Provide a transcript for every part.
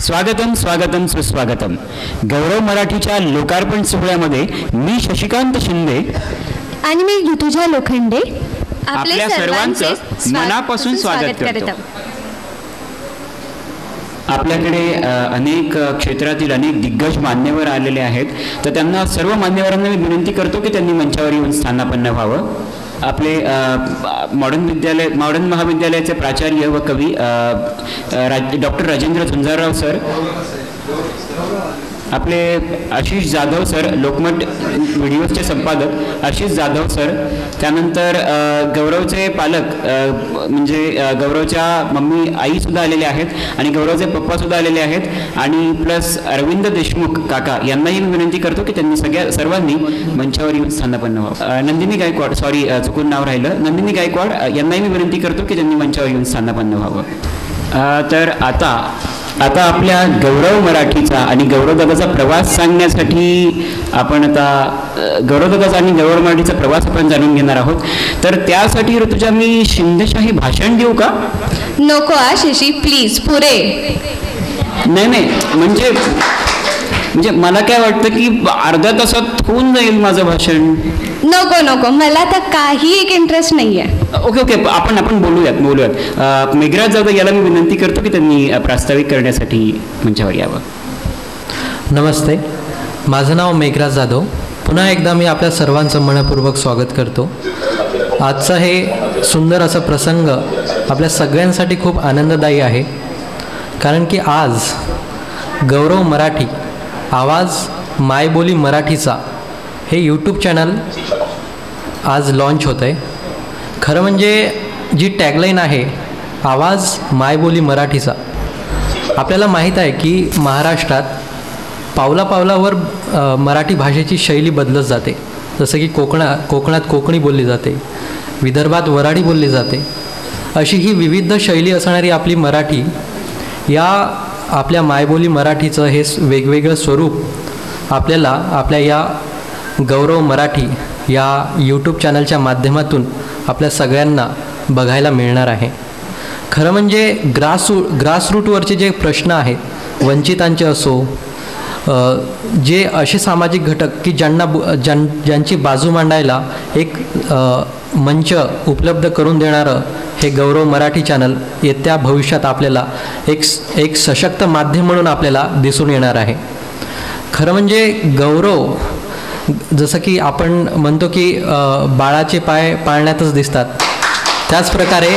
स्वागतम स्वागतम सुस्वागतम. गौरव मराठीच्या लोकार्पण सोहळ्यामध्ये मी शशिकांत शिंदे आणि मी ऋतुजा लोखंडे आपल्या सर्वांचं मनापासून स्वागत करतो. आपल्याकडे अनेक क्षेत्रातील अनेक दिग्गज मान्यवर आलेले आहेत, तर त्यांना सर्व मान्यवरांना मी विनंती करतो की त्यांनी मंचावर येऊन स्थानापन्न व्हावं. आपले मॉडर्न महाविद्यालयाचे प्राचार्य व कवी डॉक्टर राजेंद्र झुंजारराव सर, आपले आशिष जाधव सर, लोकमत व्हिडिओजचे संपादक आशिष जाधव सर, त्यानंतर गौरवचे पालक म्हणजे गौरवच्या मम्मी आईसुद्धा आलेले आहेत आणि गौरवचे पप्पासुद्धा आलेले आहेत, आणि प्लस अरविंद देशमुख काका यांनाही मी विनंती करतो की त्यांनी सर्वांनी मंचावर येऊन स्थानापन्न व्हावं. नंदिनी गायकवाड, सॉरी चुकून नाव राहिलं, नंदिनी गायकवाड यांनाही मी विनंती करतो की त्यांनी मंचावर येऊन स्थानापन्न व्हावं. तर आता आपल्या गौरव मराठीचा आणि गौरवदादाचा प्रवास सांगण्यासाठी आपण आता गौरवदादाचा आणि गौरव मराठीचा प्रवास आपण जाणून घेणार आहोत. तर त्यासाठी ऋतुजा मी शिंदेशाही भाषण देऊ का? नको शशी, प्लीज पुरे. नाही म्हणजे मला काय वाटतं की अर्ध्या तासात होऊन जाईल माझं भाषण. नको मला तर काही एक इंटरेस्ट नाहीये. ओके आपण बोलूयात. मेघराज जाधव याला मी विनंती करतो की त्यांनी प्रास्ताविक करण्यासाठी मंचावर यावं. नमस्ते, माझं नाव मेघराज जाधव. पुन्हा एकदा मी आपल्या सर्वांचं मनपूर्वक स्वागत करतो. आजचं हे सुंदर असं प्रसंग आपल्या सगळ्यांसाठी खूप आनंददायी आहे, कारण की आज गौरव मराठी आवाज मायबोली मराठीचा हे यूट्यूब चॅनल आज लॉन्च होतं आहे. खरं म्हणजे जी टॅगलाईन आहे आवाज मायबोली मराठीचा, आपल्याला माहीत आहे की महाराष्ट्रात पावलापावलावर मराठी भाषेची शैली बदलत जाते. जसं की कोकणात कोकणी बोलली जाते, विदर्भात वऱ्हाडी बोलली जाते. अशी ही विविध शैली असणारी आपली मराठी, या आपल्या मायबोली मराठीचं हे वेगवेगळं स्वरूप आपल्याला आपल्या या गौरव मराठी या यूट्यूब चॅनलच्या माध्यमातून आपल्या सगळ्यांना बघायला मिळणार आहे. खरं म्हणजे ग्रासरूटवरचे जे प्रश्न आहेत, वंचितांचे असो, जे असे सामाजिक घटक की ज्यांची बाजू मांडायला एक मंच उपलब्ध करून देणारं हे गौरव मराठी चॅनल येत्या भविष्यात आपल्याला एक सशक्त माध्यम म्हणून आपल्याला दिसून येणार आहे. खरं म्हणजे गौरव, जसं की आपण म्हणतो की बाळाचे पाय पाळण्यातच दिसतात, त्याचप्रकारे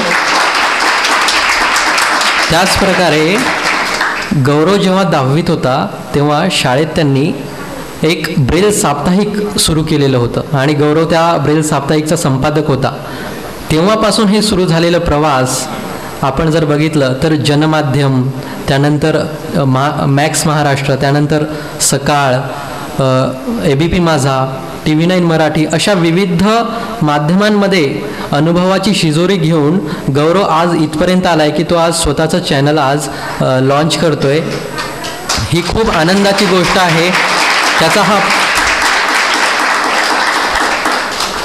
गौरव जेव्हा 10वीत होता तेव्हा शाळेत त्यांनी एक ब्रेल साप्ताहिक सुरू केलेलं होतं आणि गौरव त्या ब्रेल साप्ताहिकचा संपादक होता. तेव्हापासून हे सुरू झालेलं प्रवास आपण जर बघितलं तर जनमाध्यम, त्यानंतर मॅक्स महाराष्ट्र, त्यानंतर सकाळ, ABP माझा, TV9 मराठी, अशा विविध माध्यमांमध्ये अनुभवाची शिजोरी घेऊन गौरव आज इथपर्यंत आला आहे की तो आज स्वतःचं चॅनल आज लॉन्च करतो आहे. ही खूप आनंदाची गोष्ट आहे.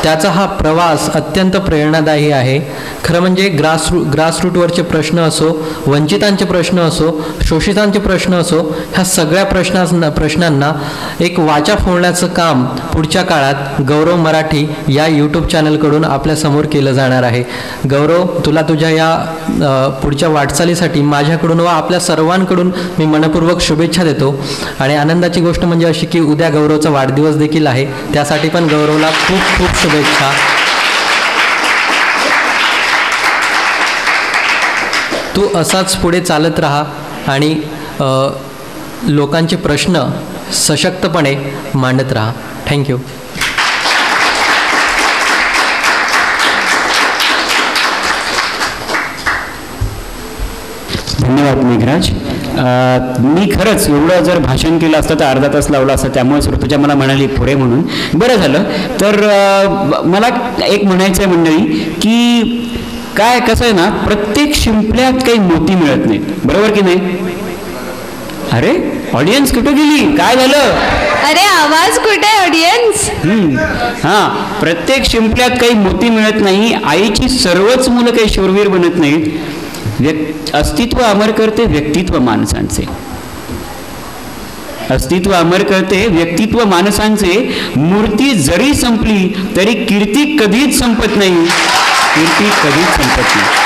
त्याचा हा प्रवास अत्यंत प्रेरणादायी आहे. खरं म्हणजे ग्रासरूटवरचे प्रश्न असो, वंचितांचे प्रश्न असो, शोषितांचे प्रश्न असो, ह्या सगळ्या प्रश्नांना एक वाचा फोडण्याचं काम पुढच्या काळात गौरव मराठी या यूट्यूब चॅनलकडून आपल्यासमोर केलं जाणार आहे. गौरव, तुला तुझ्या या पुढच्या वाटचालीसाठी माझ्याकडून व आपल्या सर्वांकडून मी मनपूर्वक शुभेच्छा देतो. आणि आनंदाची गोष्ट म्हणजे अशी की उद्या गौरवचा वाढदिवस देखील आहे, त्यासाठी पण गौरवला खूप खूप शुभेच्छा. तू असाच पुढे चालत राहा आणि लोकांचे प्रश्न सशक्तपणे मांडत राहा. थँक्यू. धन्यवाद मेघराज. मी खरंच एवढं जर भाषण केलं असतं तर अर्धा तास लावला असतं, त्यामुळे ऋतुजा मला म्हणाली पुढे म्हणून. बरं झालं. तर मला एक म्हणायचं आहे मंडळी की काय कसं आहे ना, प्रत्येक शिंपल्यात काही मोती मिळत नाहीत, बरोबर की नाही? अरे ऑडियन्स कुठे गेली? काय झालं? अरे आवाज कुठे ऑडियन्स? हां, प्रत्येक शिंपल्यात काही मोती मिळत नाही. आईची सर्वच मुलं काही शूरवीर बनत नाहीत. अस्तित्व अमर करते व्यक्तित्व माणसांचे. अस्तित्व अमर करते व्यक्तित्व माणसांचे. मूर्ती जरी संपली तरी कीर्ती कधीच संपत नाही. कीर्ती कधीच संपत नाही.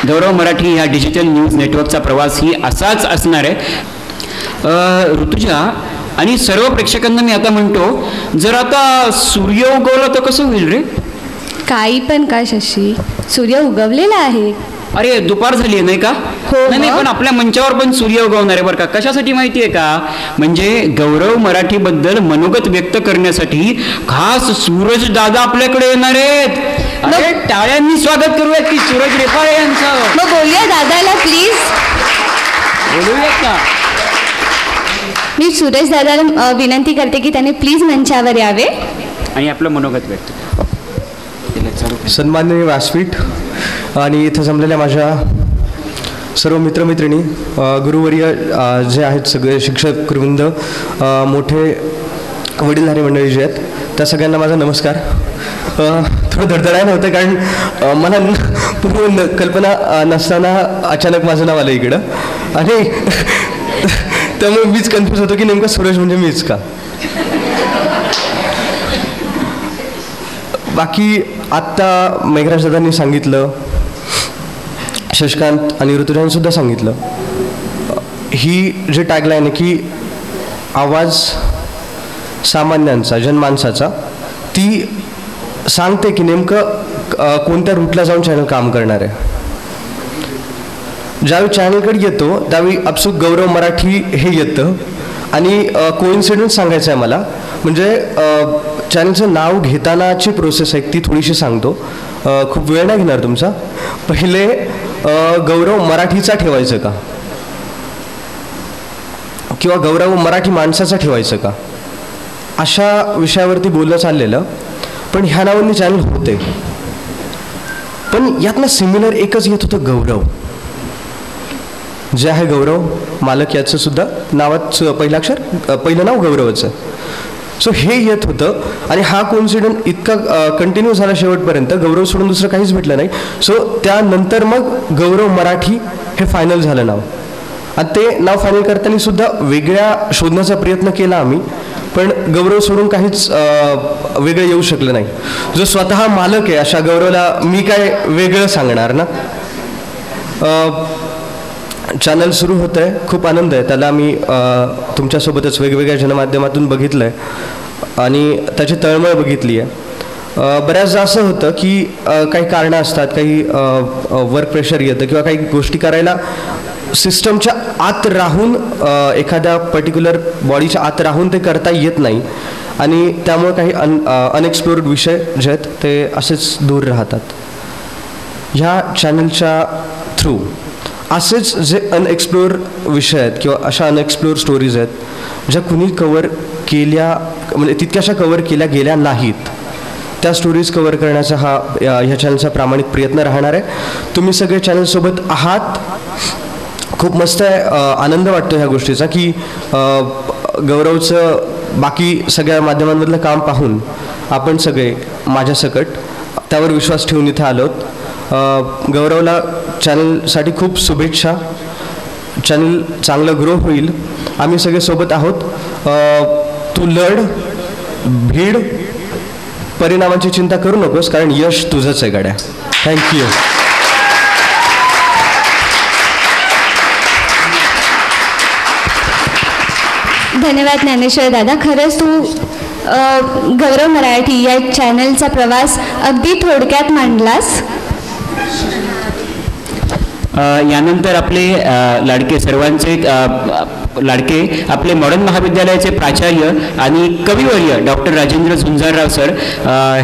गौरव मराठी ह्या डिजिटल न्यूज नेटवर्कचा प्रवास ही असाच असणार आहे. ऋतुजा आणि सर्व प्रेक्षकांना मी आता म्हणतो, जर आता सूर्य उगवला तर कसं होईल रे? काही पण का शशी, सूर्य उगवलेला आहे. अरे दुपार झाली आहे नाही का? हो. नाही पण आपल्या मंचावर पण सूर्य उगवणार आहे बरं का. कशासाठी माहिती आहे का? म्हणजे गौरव मराठीबद्दल मनोगत व्यक्त करण्यासाठी खास सूरज दादा आपल्याकडे येणार आहेत. अरे टाळ्यांनी स्वागत करूयात की सूरज रेफाळे यांचं. मग बोलूया दादाला प्लीज. बोलूयात का? मी सूरज दादाला विनंती करते की त्यांनी प्लीज मंचावर यावे आणि आपलं मनोगत व्यक्त. सन्माननीय व्यासपीठ आणि इथं जमलेल्या माझ्या सर्व मित्रमैत्रिणी, गुरुवर्य जे आहेत, सगळे शिक्षक वृंद, मोठे वडीलधारी मंडळी जे आहेत, त्या सगळ्यांना माझा नमस्कार. थोडं धडधडाय नव्हतं कारण मला पूर्ण कल्पना नसताना अचानक माझं नाव आलं इकडं आणि त्यामुळे मीच कन्फ्यूज होतो की नेमकं सूरज म्हणजे मीच का. बाकी आत्ता मेघराज दादांनी सांगितलं, शशकांत आणि ऋतुजांनीसुद्धा सांगितलं, ही जी टॅगलाईन आहे की आवाज सामान्यांचा, जनमानसाचा, ती सांगते की नेमकं कोणत्या रूटला जाऊन चॅनल काम करणार आहे. ज्यावेळी चॅनलकडे येतो त्यावेळी अपसूक गौरव मराठी हे येतं आणि कोइन्सिडन्स सांगायचं आहे मला. म्हणजे चॅनलचं नाव घेतानाची प्रोसेस आहे ती थोडीशी सांगतो, खूप वेळ नाही घेणार तुमचा. पहिले गौरव मराठीचा ठेवायचं का किंवा गौरव मराठी माणसाचा ठेवायचं का, अशा विषयावरती बोलणं चाललेलं. पण ह्या नावांनी चॅनल होते, पण यातनं सिमिलर एकच येत होतं, गौरव. जे आहे गौरव मालक याचं सुद्धा नावात पहिलं नाव गौरवचं. सो हे येत होतं आणि हा कोइन्सिडंट इतका कंटिन्यू झाला शेवटपर्यंत, गौरव सोडून दुसरं काहीच भेटलं नाही. सो त्यानंतर मग गौरव मराठी हे फायनल झालं नाव. आणि ते नाव फायनल करताना सुद्धा वेगळ्या शोधण्याचा प्रयत्न केला आम्ही, पण गौरव सोडून काहीच वेगळं येऊ शकलं नाही. जो स्वतः मालक आहे अशा गौरवला मी काय वेगळं सांगणार ना. चॅनल सुरू होतं आहे, खूप आनंद आहे. त्याला मी तुमच्यासोबतच वेगवेगळ्या जनमाध्यमातून बघितलं आहे आणि त्याची तळमळ बघितली आहे. बऱ्याचदा असं होतं की काही कारणं असतात, काही वर्क प्रेशर येतं किंवा काही गोष्टी करायला सिस्टमच्या आत राहून, एखाद्या पर्टिक्युलर बॉडीच्या आत राहून ते करता येत नाही आणि त्यामुळे काही अनएक्सप्लोर्ड विषय जे आहेत ते असेच दूर राहतात. ह्या चॅनलच्या थ्रू असेच जे अनएक्सप्लोर विषय आहेत किंवा अशा अनएक्सप्लोर स्टोरीज आहेत ज्या कुणी कवर केल्या, म्हणजे तितक्याशा कवर केल्या गेल्या नाहीत, त्या स्टोरीज कवर करण्याचा हा ह्या चॅनलचा प्रामाणिक प्रयत्न राहणार आहे. तुम्ही सगळे चॅनलसोबत आहात, खूप मस्त आहे. आनंद वाटतो ह्या गोष्टीचा की गौरवचं बाकी सगळ्या माध्यमांमधलं काम पाहून आपण सगळे माझ्यासकट त्यावर विश्वास ठेवून इथे आलोत. गौरवला चॅनलसाठी खूप शुभेच्छा. चॅनल चांगलं ग्रो होईल, आम्ही सगळे सोबत आहोत. तू लढ, भीड, परिणामाची चिंता करू नकोस, कारण यश तुझंच आहे गाड्या. थँक्यू. धन्यवाद ज्ञानेश्वर दादा. खरंच तू गौरव मराठी या चॅनलचा प्रवास अगदी थोडक्यात मांडलास. यानंतर आपले लाडके, सर्वांचे लाडके, आपले मॉडर्न महाविद्यालयाचे प्राचार्य आणि कविवर्य डॉक्टर राजेंद्र झुंजारराव सर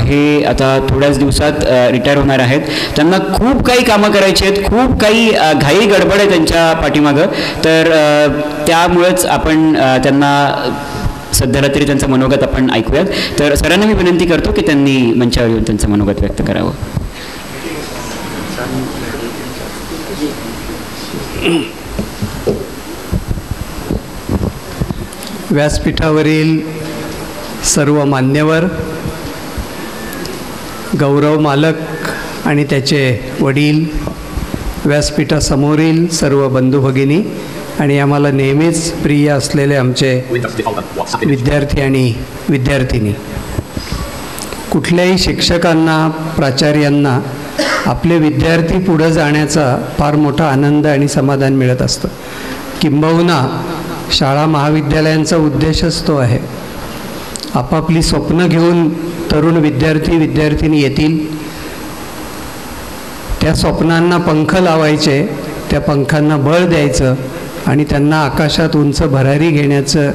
हे आता थोड्याच दिवसात रिटायर होणार आहेत. त्यांना खूप काही कामं करायची आहेत, खूप काही घाई गडबड आहे त्यांच्या पाठीमागं. तर त्यामुळेच आपण त्यांना सध्याला तरी त्यांचं मनोगत आपण ऐकूयात. तर सरांना मी विनंती करतो की त्यांनी मंचावर येऊन त्यांचं मनोगत व्यक्त करावं. व्यासपीठावरील सर्व मान्यवर, गौरव मालक आणि त्याचे वडील, व्यासपीठासमोरील सर्व बंधू भगिनी आणि आम्हाला नेहमीच प्रिय असलेले आमचे विद्यार्थी आणि विद्यार्थिनी. कुठल्याही शिक्षकांना, प्राचार्यांना आपले विद्यार्थी पुढं जाण्याचा फार मोठा आनंद आणि समाधान मिळत असतं. किंबहुना शाळा महाविद्यालयांचा उद्देशच तो आहे. आपापली स्वप्न घेऊन तरुण विद्यार्थी विद्यार्थिनी येतील, त्या स्वप्नांना पंख लावायचे, त्या पंखांना बळ द्यायचं आणि त्यांना आकाशात उंच भरारी घेण्याचं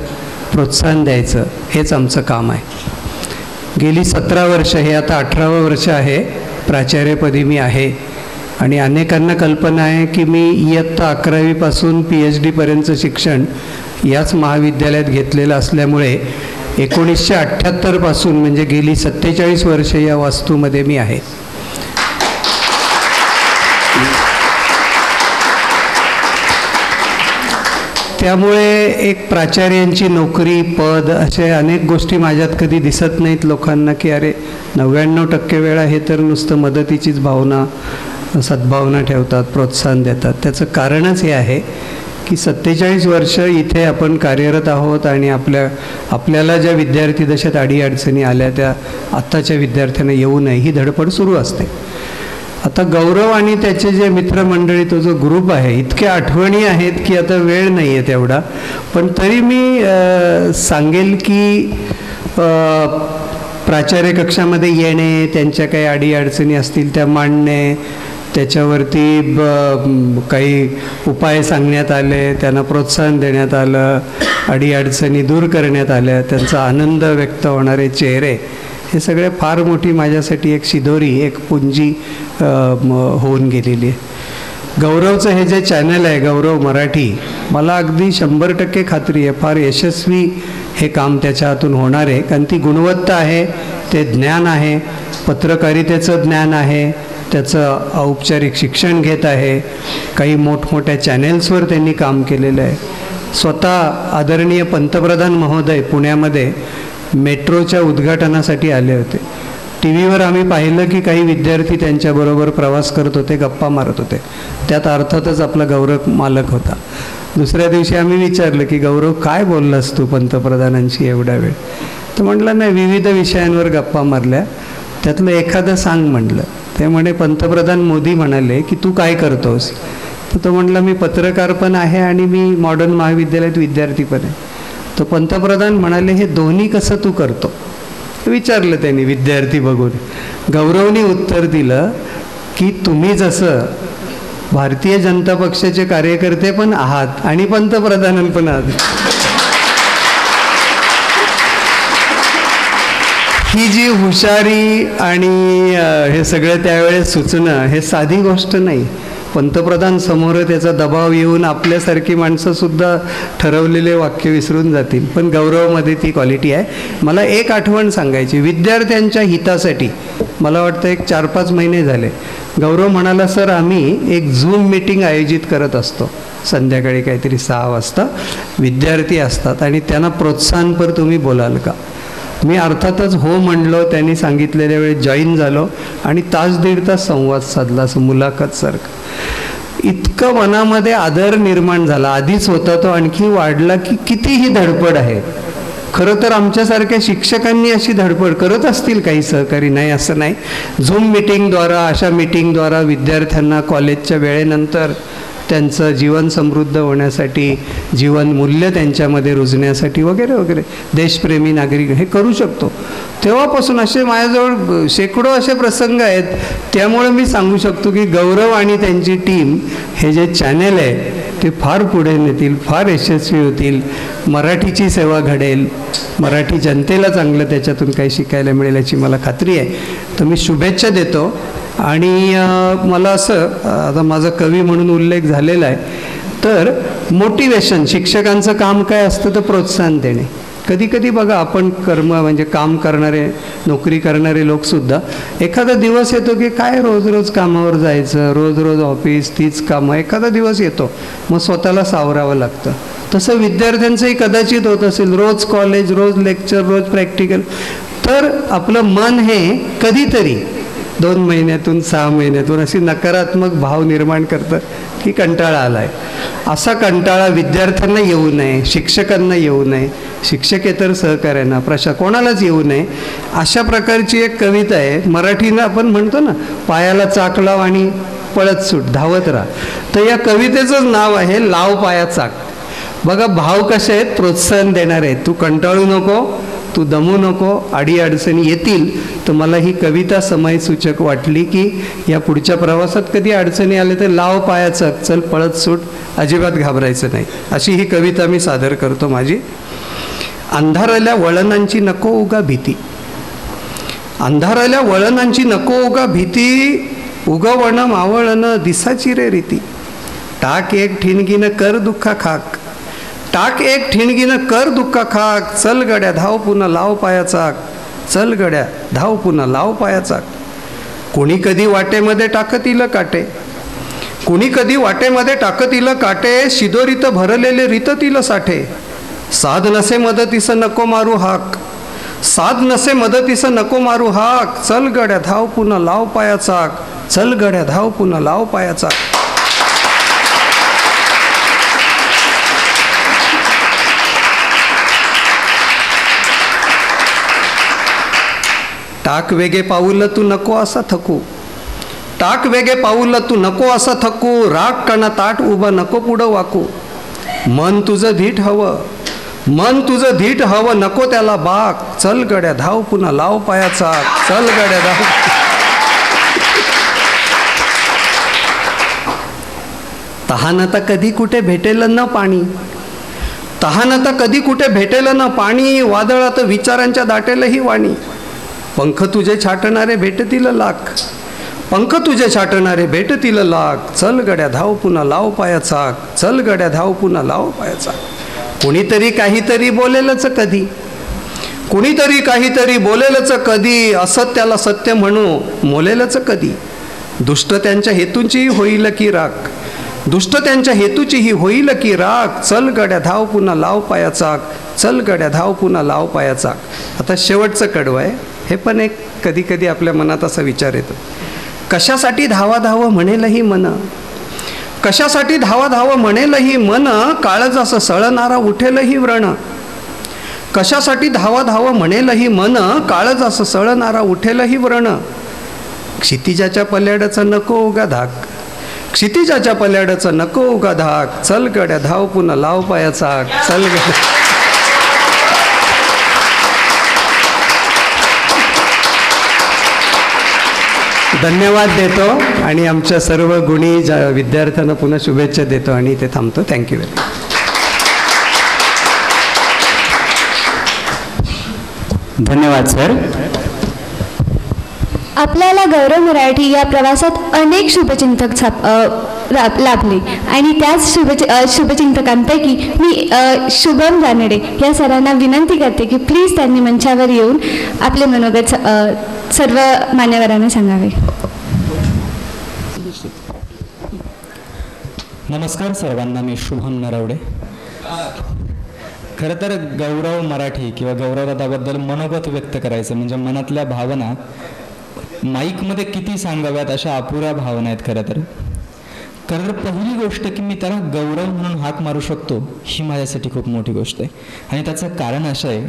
प्रोत्साहन द्यायचं, हेच आमचं काम आहे. गेली 17 वर्ष, हे आता 18वं वर्ष आहे प्राचार्यपदी मी आहे. आणि अनेकांना कल्पना आहे की मी इयत्ता 11वीपासून PhD पर्यंतचं शिक्षण याच महाविद्यालयात घेतलेलं असल्यामुळे 1978 पासून म्हणजे गेली 47 वर्ष या वास्तूमध्ये मी आहे. त्यामुळे एक प्राचार्यांची नोकरी, पद, असे अनेक गोष्टी माझ्यात कधी दिसत नाहीत लोकांना की अरे 99% वेळा हे तर नुसतं मदतीचीच भावना, सद्भावना ठेवतात, प्रोत्साहन देतात. त्याचं कारणच हे आहे की 47 वर्ष इथे आपण कार्यरत आहोत आणि आपल्याला ज्या विद्यार्थी दशेत अडीअडचणी आल्या त्या आत्ताच्या विद्यार्थ्यांना येऊ नये ही धडपड सुरू असते. आता गौरव आणि त्याचे जे मित्रमंडळी, तो जो ग्रुप आहे, इतक्या आठवणी आहेत की आता वेळ नाही आहे तेवढा. पण तरी मी सांगेल की प्राचार्य कक्षामध्ये येणे, त्यांच्या काही अडीअडचणी असतील त्या मांडणे, त्याच्यावरती काही उपाय सांगण्यात आले, त्यांना प्रोत्साहन देण्यात आलं, अडीअडचणी दूर करण्यात आल्या, त्यांचा आनंद व्यक्त होणारे चेहरे, हे सगळे फार मोठी माझ्यासाठी एक शिदोरी, एक पुंजी होऊन गेलेली आहे. गौरवचं हे जे चॅनल आहे गौरव मराठी, मला अगदी 100% खात्री आहे फार यशस्वी हे काम त्याच्या हातून होणार आहे. कारण ती गुणवत्ता आहे, ते ज्ञान आहे, पत्रकारितेचं ज्ञान आहे, त्याचं औपचारिक शिक्षण घेत आहे. काही मोठमोठ्या चॅनेल्सवर त्यांनी काम केलेलं आहे. स्वतः आदरणीय पंतप्रधान महोदय पुण्यामध्ये मेट्रोच्या उद्घाटनासाठी आले होते. टी व्हीवर आम्ही पाहिलं की काही विद्यार्थी त्यांच्याबरोबर प्रवास करत होते, गप्पा मारत होते. त्यात अर्थातच आपला गौरव मालक होता. दुसऱ्या दिवशी आम्ही विचारलं की गौरव काय बोललास तू पंतप्रधानांशी एवढा वेळ? तर म्हटलं नाही, विविध विषयांवर गप्पा मारल्या, त्यातलं एखादं सांग म्हटलं. ते म्हणे पंतप्रधान मोदी म्हणाले की तू काय करतोस? तर तो म्हटलं मी पत्रकार पण आहे आणि मी मॉडर्न महाविद्यालयात विद्यार्थी पण आहे. तर पंतप्रधान म्हणाले हे दोन्ही कसं तू करतो? विचारलं त्यांनी विद्यार्थी बघून. गौरवनी उत्तर दिलं की तुम्ही जसं भारतीय जनता पक्षाचे कार्यकर्ते पण आहात आणि पंतप्रधान पण आहात. ही जी हुशारी आणि हे सगळं त्यावेळेस सुचणं हे साधी गोष्ट नाही. पंतप्रधान समोर त्याचा दबाव येऊन आपल्यासारखी माणसंसुद्धा ठरवलेले वाक्य विसरून जातील. पण गौरवमध्ये ती क्वालिटी आहे. मला एक आठवण सांगायची, विद्यार्थ्यांच्या हितासाठी मला वाटतं एक 4-5 महिने झाले गौरव म्हणाला सर आम्ही एक झूम मीटिंग आयोजित करत असतो संध्याकाळी काहीतरी 6 वाजता. विद्यार्थी असतात आणि त्यांना प्रोत्साहनपर तुम्ही बोलाल का? मी अर्थातच हो म्हणलो. त्यांनी सांगितलेल्या वेळी जॉईन झालो आणि 1-1.5 तास संवाद साधला, असं मुलाखत सारखं. इतकं मनामध्ये आदर निर्माण झाला, आधीच होता तो आणखी वाढला की किती ही धडपड आहे. खरं तर आमच्यासारख्या शिक्षकांनी अशी धडपड करत असतील काही सहकारी, नाही असं नाही. झूम मिटिंगद्वारा, अशा मिटिंगद्वारा विद्यार्थ्यांना कॉलेजच्या वेळेनंतर त्यांचं जीवन समृद्ध होण्यासाठी, जीवनमूल्य त्यांच्यामध्ये रुजण्यासाठी वगैरे वगैरे, देशप्रेमी नागरिक हे करू शकतो. तेव्हापासून असे माझ्याजवळ शेकडो असे प्रसंग आहेत. त्यामुळे मी सांगू शकतो की गौरव आणि त्यांची टीम हे जे चॅनेल आहे ते फार पुढे नेतील, फार यशस्वी होतील. मराठीची सेवा घडेल, मराठी जनतेला चांगलं त्याच्यातून काही शिकायला मिळेल याची मला खात्री आहे. तर मी शुभेच्छा देतो. आणि मला असं, आता माझा कवी म्हणून उल्लेख झालेला आहे, तर मोटिवेशन, शिक्षकांचं काम काय असतं तर प्रोत्साहन देणे. कधी कधी बघा आपण म्हणजे काम करणारे, नोकरी करणारे लोकसुद्धा एखादा दिवस येतो की काय रोज रोज कामावर जायचं, रोज रोज ऑफिस, तीच कामं, एखादा दिवस येतो मग स्वतःला सावरावं लागतं. तसं विद्यार्थ्यांचंही कदाचित होत असेल, रोज कॉलेज, रोज लेक्चर, रोज प्रॅक्टिकल. तर आपलं मन हे कधीतरी 2 महिन्यातून 6 महिन्यातून अशी नकारात्मक भाव निर्माण करतं की कंटाळा आला आहे. असा कंटाळा विद्यार्थ्यांना येऊ नये, शिक्षकांना येऊ नये, शिक्षकेतर सहकार्यांना, कोणालाच येऊ नये, अशा प्रकारची एक कविता आहे. मराठीनं आपण म्हणतो ना, पायाला चाक लाव आणि पळत सूट, धावत राहा. तर या कवितेचंच नाव आहे लाव पाया चाक. बघा भाव कसे आहेत, प्रोत्साहन देणारे आहेत. तू कंटाळू नको, तू दमू नको, अडीअडचणी येतील. तर मला ही कविता समयसूचक वाटली की या पुढच्या प्रवासात कधी अडचणी आले तर लाव पाया चाक, चल पळत सूट, अजिबात घाबरायचं नाही. अशी ही कविता मी सादर करतो माझी. अंधाराल्या वळणांची नको उगा भीती, अंधाराल्या वळणांची नको उगा भीती, उगवणं मावळणं दिसाची रे रीती. टाक एक ठिणगीनं कर दुःखा खाक, टाक एक ठिणगीनं कर दुःखा खाक, चल गड्या धाव पुन्हा लाव पाया चाक, चल गड्या धाव पुन्हा लाव पाया चाक. कोणी कधी वाटेमध्ये टाकतील काटे, कोणी कधी वाटेमध्ये टाकतील काटे, शिदोरीत भरलेले रीततील साठे. साध नसे मदतीस नको मारू हाक, साध नसे मदतीस नको मारू हाक, चल गड्या धाव पुन्हा लाव पाया चाक, चल गड्या धाव पुन्हा लाव पाया चाक. टाक वेगे पाऊल तू नको असा थकू, टाक वेगे पाऊल तू नको असा थकू, राग कणा ताट उभा नको पुढं वाकू. मन तुझं धीट हवं, मन तुझं धीट हवं नको त्याला बाक, चल गड्या धाव पुन्हा लाव पाया चाक, चल गड्या धाव. तहान आता कधी कुठे भेटेल न पाणी, तहान आता कधी कुठे भेटेल न पाणी, वादळात विचारांच्या दाटेलही वाणी. पंख तुझे छाटणारे भेटतील लाख, पंख तुझे छाटणारे भेटतील लाख, चल गड्या धाव पुन्हा लाव पाया चाक, चल गड्या धाव पुन्हा लाव पाया चाक. कुणीतरी काहीतरी बोलेलच कधी, कुणीतरी काहीतरी बोलेलच कधी, असत्याला सत्य म्हणू मोलेलच कधी. दुष्ट त्यांच्या हेतूंचीही होईल की राख, दुष्ट त्यांच्या हेतूचीही होईल की राख, चल गड्या धाव पुन्हा लाव पाया चाक, चल गड्या धाव पुन्हा लाव पाया चाक. आता शेवटचं कडवं आहे, हे पण एक कधी कधी आपल्या मनात असा विचार येतो. कशासाठी धावा धाव म्हणेलही मन, कशासाठी धावा धाव म्हणेलही मन, काळज असं सळणारा उठेलही व्रण. कशासाठी धावा धाव म्हणेलही मन, काळज असं सळणारा उठेलही व्रण. क्षितिजाच्या पल्याडचं नको उगा धाक, क्षितिजाच्या पल्याडचं नको उगा धाक, चल गड्या धाव पुन्हा लाव पाया चाक, चल गड्या. धन्यवाद देतो आणि आमच्या सर्व गुणी विद्यार्थ्यांना पुन्हा शुभेच्छा देतो आणि इथे थांबतो. Thank you very much. धन्यवाद सर. आपल्याला गौरव मराठी या प्रवासात अनेक शुभचिंतक लाभले आणि त्याच शुभचिंतकांपैकी मी शुभम रानडे या सरांना विनंती करते की प्लीज त्यांनी मंचावर येऊन आपले मनोगत सर्व मान्यवरांना सांगावे. नमस्कार सर्वांना, मी शुभम नरवडे. खरं तर गौरव मराठी किंवा गौरवदादाबद्दल मनोगत व्यक्त करायचं म्हणजे मनातल्या भावना माईकमध्ये किती सांगाव्यात अशा अपुऱ्या भावना आहेत. खरं तर पहिली गोष्ट की मी त्याला गौरव म्हणून हाक मारू शकतो ही माझ्यासाठी खूप मोठी गोष्ट आहे. आणि त्याचं कारण असं आहे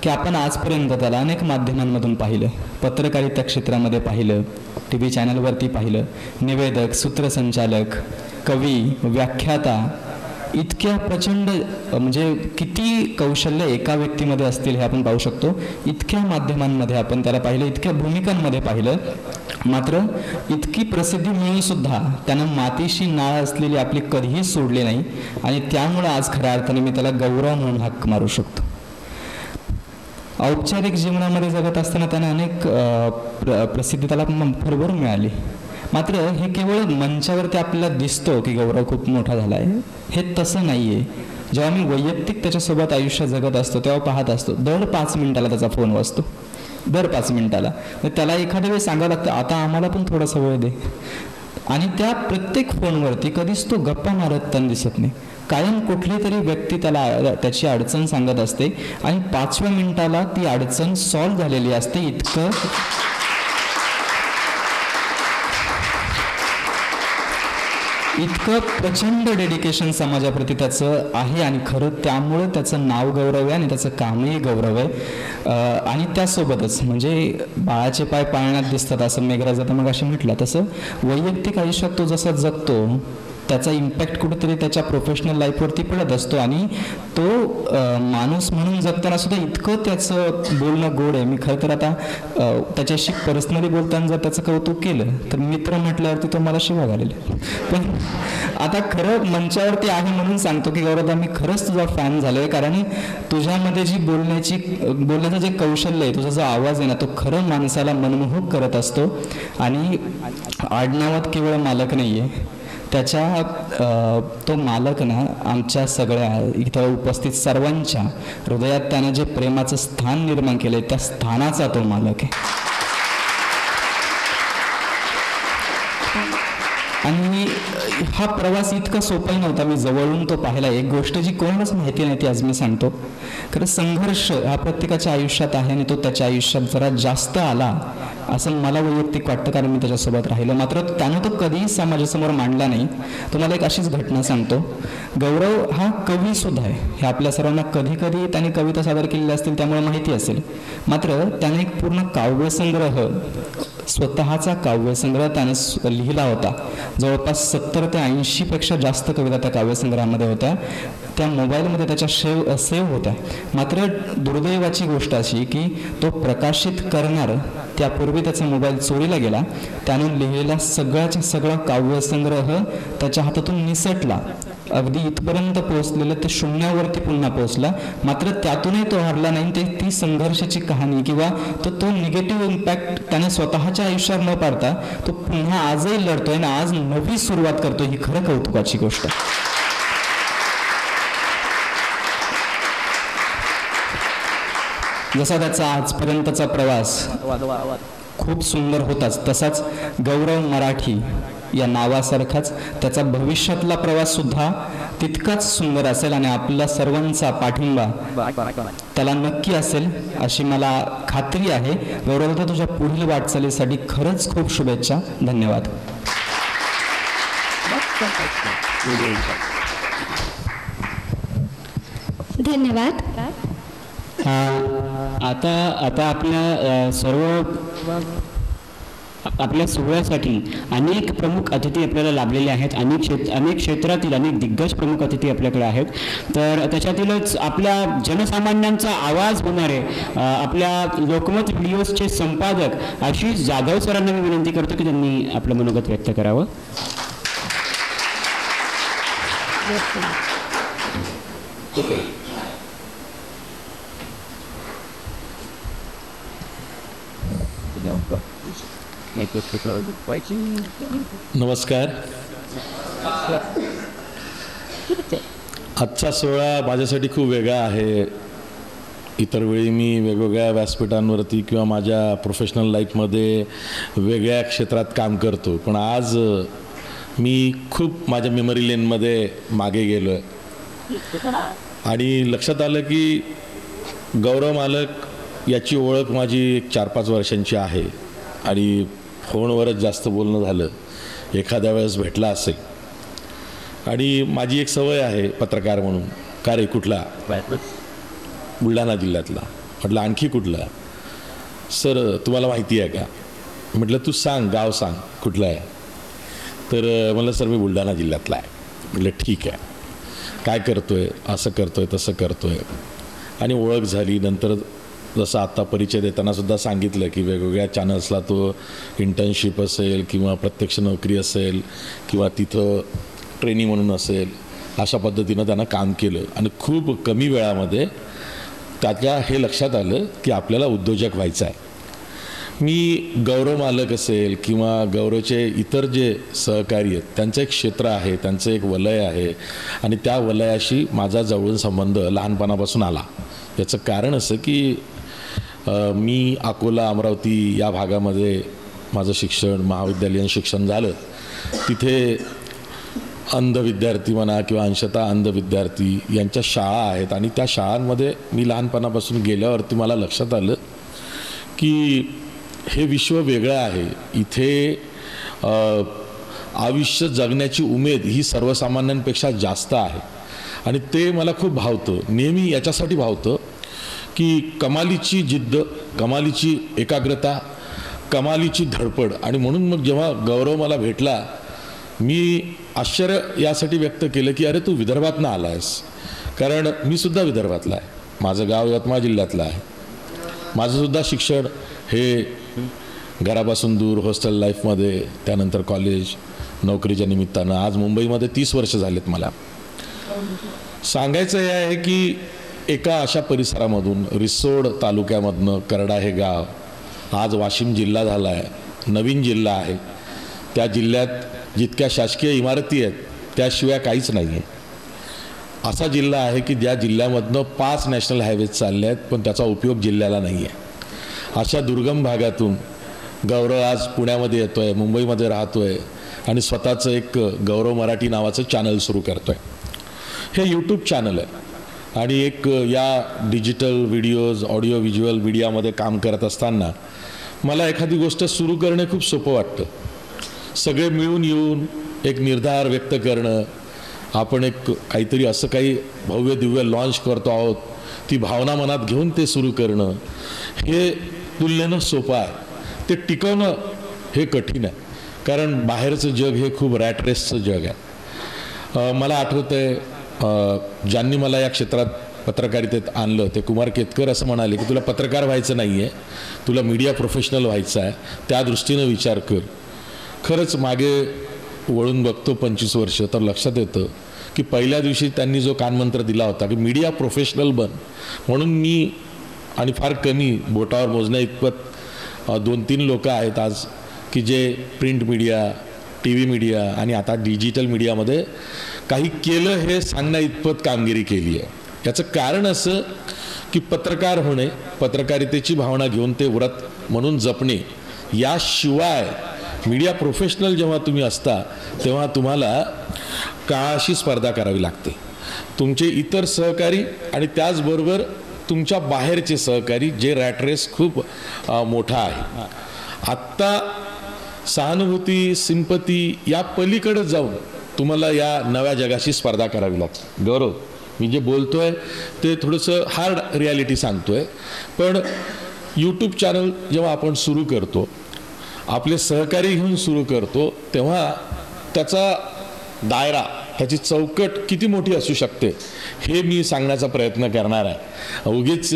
की आपण आजपर्यंत त्याला अनेक माध्यमांमधून पाहिलं, पत्रकारिता क्षेत्रामध्ये पाहिलं, TV चॅनलवरती पाहिलं, निवेदक, सूत्रसंचालक, कवी, व्याख्याता, इतक्या प्रचंड म्हणजे किती कौशल्य एका व्यक्तीमध्ये असतील हे आपण पाहू शकतो. इतक्या माध्यमांमध्ये आपण त्याला पाहिलं, इतक्या भूमिकांमध्ये पाहिलं, मात्र इतकी प्रसिद्धी मिळून सुद्धा त्यानं मातीशी नाळ असलेली आपली कधीही सोडली नाही आणि त्यामुळे आज खऱ्या अर्थाने मी त्याला गौरव म्हणून हाक मारू शकतो. औपचारिक जीवनामध्ये जगत असताना त्याने अनेक प्रसिद्धी त्याला भरभरून मिळाली, मात्र हे केवळ मंचावरती आपल्याला दिसतो की गौरव खूप मोठा झाला आहे, हे तसं नाही आहे. जेव्हा मी वैयक्तिक त्याच्यासोबत आयुष्य जगत असतो तेव्हा पाहत असतो दर 5 मिनिटाला त्याचा फोन वाजतो, दर 5 मिनिटाला. त्याला एखाद्या वेळेस सांगावं लागतं आता आम्हाला पण थोडासा वेळ दे, आणि त्या प्रत्येक फोनवरती कधीच तो गप्पा मारत पण दिसत नाही. कायम कुठली तरी व्यक्ती त्याला त्याची अडचण सांगत असते आणि 5व्या मिनिटाला ती अडचण सॉल्व्ह झालेली असते. इतकं प्रचंड डेडिकेशन समाजाप्रती त्याचं आहे आणि खरं त्यामुळं त्याचं नाव गौरव आहे आणि त्याचं कामही गौरव आहे. आणि त्यासोबतच म्हणजे बाळाचे पाय पाळण्यात दिसतात असं मेघराज आता मग अशी म्हटलं, तसं वैयक्तिक आयुष्यात तो जसा जगतो त्याचा इम्पॅक्ट कुठेतरी त्याच्या प्रोफेशनल लाईफवरती पडत असतो. आणि तो माणूस म्हणून जगताना सुद्धा इतकं त्याचं बोलणं गोड आहे. मी खरं तर आता त्याच्याशी पर्सनली बोलताना जर त्याचं कौतुक केलं तर मित्र म्हटल्यावरती तो मला शिवा घालेल, पण आता खरं मंचावरती आहे म्हणून सांगतो की गौरव मी खरंच तुझा फॅन झालो आहे, कारण तुझ्यामध्ये जी बोलण्याचं जे कौशल्य आहे, तुझा जो आवाज आहे ना, तो खरं माणसाला मनमोहक करत असतो. आणि आडनावात केवळ मालक नाही आहे, त्याच्या तो मालक ना आमच्या सगळ्या इथं उपस्थित सर्वांच्या हृदयात त्यानं जे प्रेमाचं स्थान निर्माण केलं आहे त्या स्थानाचा तो मालक आहे. आणि हा प्रवास इतका सोपाही नव्हता, मी जवळून तो पाहिला. एक गोष्ट जी कोणालाच माहिती नाही ती आज मी सांगतो. खरं संघर्ष हा प्रत्येकाच्या आयुष्यात आहे आणि तो त्याच्या आयुष्यात जरा जास्त आला असं मला वैयक्तिक वाटतं, कारण मी त्याच्यासोबत राहिलो. मात्र त्यानं तो कधीही समाजासमोर मांडला नाही. तुम्हाला एक अशीच घटना सांगतो. गौरव हा कवी सुद्धा आहे, हे आपल्या सर्वांना कधी कधी त्याने कविता सादर केलेल्या असतील त्यामुळे माहिती असेल. मात्र त्याने एक पूर्ण काव्यसंग्रह, स्वतःचा काव्यसंग्रह त्यानं लिहिला होता. जवळपास 70 ते 80 पेक्षा जास्त कविता त्या काव्यसंग्रहामध्ये होत्या. त्या मोबाईलमध्ये त्याच्या सेव्ह होत्या. मात्र दुर्दैवाची गोष्ट अशी की तो प्रकाशित करणार त्यापूर्वी त्याचा मोबाईल चोरीला गेला. त्यानं लिहिलेला सगळ्याच्या सगळा काव्यसंग्रह त्याच्या हातातून निसटला. अगदी इथपर्यंत पोहोचलेलं ते शून्यावरती पुन्हा पोहोचला. मात्र त्यातूनही तो हरला नाही. ती संघर्षाची कहाणी किंवा तो निगेटिव्ह इम्पॅक्ट त्याने स्वतःच्या आयुष्यावर न पाडता तो पुन्हा आजही लढतोय आणि आज नवी सुरुवात करतोय. ही खरं कौतुकाची गोष्ट. जसा त्याचा आजपर्यंतचा प्रवास खूप सुंदर होताच, तसाच गौरव मराठी या नावासारखाच त्याचा भविष्यातला प्रवास सुद्धा तितकाच सुंदर असेल आणि आपला सर्वांचा पाठिंबा त्याला नक्की असेल अशी मला खात्री आहे. गौरव, तुझ्या पुढील वाटचालीसाठी खरंच खूप शुभेच्छा. धन्यवाद. धन्यवाद. आता आपल्या सोहळ्यासाठी अनेक प्रमुख अतिथी आपल्याला लाभलेले आहेत. अनेक क्षेत्रातील अनेक दिग्गज प्रमुख अतिथी आपल्याकडे आहेत. तर त्याच्यातीलच आपल्या जनसामान्यांचा आवाज होणारे आपल्या लोकमत व्हिडिओजचे संपादक आशिष जाधव सरांना मी विनंती करतो की त्यांनी आपलं मनोगत व्यक्त करावं. नमस्कार. आजचा सोहळा माझ्यासाठी खूप वेगळा आहे. इतर वेळी मी वेगवेगळ्या व्यासपीठांवरती किंवा माझ्या प्रोफेशनल लाईफमध्ये वेगळ्या क्षेत्रात काम करतो, पण आज मी खूप माझ्या मेमरी लेनमध्ये मागे गेलो आहे आणि लक्षात आलं की गौरव मालक याची ओळख माझी 4-5 वर्षांची आहे आणि फोनवरच जास्त बोलणं झालं, एखाद्या वेळेस भेटला असेल. आणि माझी एक सवय आहे पत्रकार म्हणून, का रे कुठला? बुलढाणा जिल्ह्यातला. म्हटलं आणखी कुठला? सर तुम्हाला माहिती आहे का? म्हटलं तू सांग, गाव सांग कुठलं आहे. तर म्हणलं सर मी बुलढाणा जिल्ह्यातला आहे. म्हटलं ठीक आहे, काय करतोय? असं करतोय तसं करतोय. आणि ओळख झाली. नंतर जसं आत्ता परिचय देतानासुद्धा सांगितलं की वेगवेगळ्या चॅनल्सला तो इंटर्नशिप असेल किंवा प्रत्यक्ष नोकरी असेल किंवा तिथं ट्रेनिंग म्हणून असेल, अशा पद्धतीनं त्यानं काम केलं आणि खूप कमी वेळामध्ये त्याच्या हे लक्षात आलं की आपल्याला उद्योजक व्हायचं आहे. मी गौरव मालक असेल किंवा गौरवचे इतर जे सहकारी आहेत त्यांचं एक क्षेत्र आहे, त्यांचं एक वलय आहे आणि त्या वलयाशी माझा जवळून संबंध लहानपणापासून आला. याचं कारण असं की मी अकोला अमरावती या भागामध्ये माझं शिक्षण, महाविद्यालयीन शिक्षण झालं. तिथे अंध विद्यार्थी म्हणा किंवा अंशतः अंध विद्यार्थी यांच्या शाळा आहेत आणि त्या शाळांमध्ये मी लहानपणापासून गेल्यावरती मला लक्षात आलं की हे विश्व वेगळं आहे. इथे आयुष्य जगण्याची उमेद ही सर्वसामान्यांपेक्षा जास्त आहे आणि ते मला खूप भावतं. नेहमी याच्यासाठी भावतं की कमालीची जिद्द, कमालीची एकाग्रता, कमालीची धडपड. आणि म्हणून मग जेव्हा गौरव मला भेटला, मी आश्चर्य यासाठी व्यक्त केलं की अरे तू विदर्भातनं आला आहेस. कारण मी सुद्धा विदर्भातला आहे, माझं गाव यवतमाळ जिल्ह्यातलं आहे. माझंसुद्धा शिक्षण हे घरापासून दूर, हॉस्टेल लाईफमध्ये, त्यानंतर कॉलेज, नोकरीच्या निमित्तानं. आज मुंबईमध्ये 30 वर्ष झालेत मला. सांगायचं हे आहे की एका अशा परिसरामधून, रिसोड तालुक्यामधनं करडा हे गाव आज वाशिम जिल्हा झाला आहे, नवीन जिल्हा आहे. त्या जिल्ह्यात जितक्या शासकीय इमारती आहेत त्याशिवाय काहीच नाही आहे. असा जिल्हा आहे की ज्या जिल्ह्यामधनं 5 नॅशनल हायवेज चालले आहेत, पण त्याचा उपयोग जिल्ह्याला नाही आहे. अशा दुर्गम भागातून गौरव आज पुण्यामध्ये येतो आहे, मुंबईमध्ये राहतो आहे आणि स्वतःचं एक गौरव मराठी नावाचं चॅनल सुरू करतो आहे. हे यूट्यूब चॅनल आहे आणि एक या डिजिटल व्हिडिओज, ऑडिओ व्हिज्युअल मीडियामध्ये काम करत असताना मला एखादी गोष्ट सुरू करणे खूप सोपं वाटतं. सगळे मिळून येऊन एक निर्धार व्यक्त करणं, आपण एक काहीतरी असं काही भव्य दिव्य लॉन्च करतो आहोत, ती भावना मनात घेऊन ते सुरू करणं हे तुलनेनं सोपं आहे. ते टिकवणं हे कठीण आहे, कारण बाहेरचं जग हे खूप रॅट रेसचं जग आहे. मला आठवतं आहे ज्यांनी मला या क्षेत्रात पत्रकारितेत आणलं ते कुमार केतकर असं म्हणाले की तुला पत्रकार व्हायचं नाही आहे, तुला मीडिया प्रोफेशनल व्हायचं आहे, त्या दृष्टीनं विचार कर. खरंच मागे वळून बघतो 25 वर्ष तर लक्षात येतं की पहिल्या दिवशी त्यांनी जो कानमंत्र दिला होता की मीडिया प्रोफेशनल बन, म्हणून मी आणि फार कमी बोटावर मोजण्या इतपत 2-3 लोक आहेत आज की जे print media, T V media आणि आता डिजिटल मीडियामध्ये काही केलं हे सांगण्या इतपत कामगिरी केली आहे. याचं कारण असं की पत्रकार होणे, पत्रकारितेची भावना घेऊन ते व्रत म्हणून जपणे, याशिवाय मीडिया प्रोफेशनल जेव्हा तुम्ही असता तेव्हा तुम्हाला काळाशी स्पर्धा करावी लागते. तुमचे इतर सहकारी आणि त्याचबरोबर तुमच्या बाहेरचे सहकारी, जे रॅट रेस खूप मोठा आहे. आत्ता सहानुभूती, सिंपती या पलीकडे जाऊन तुम्हाला या नव्या जगाशी स्पर्धा करावी लागते. गौरव, मी जे बोलतोय ते थोडंसं हार्ड रियालिटी सांगतोय, पण यूट्यूब चॅनल जेव्हा आपण सुरू करतो, आपले सहकारी घेऊन सुरू करतो, तेव्हा त्याचा दायरा, त्याची चौकट किती मोठी असू शकते हे मी सांगण्याचा प्रयत्न करणार आहे. उगीच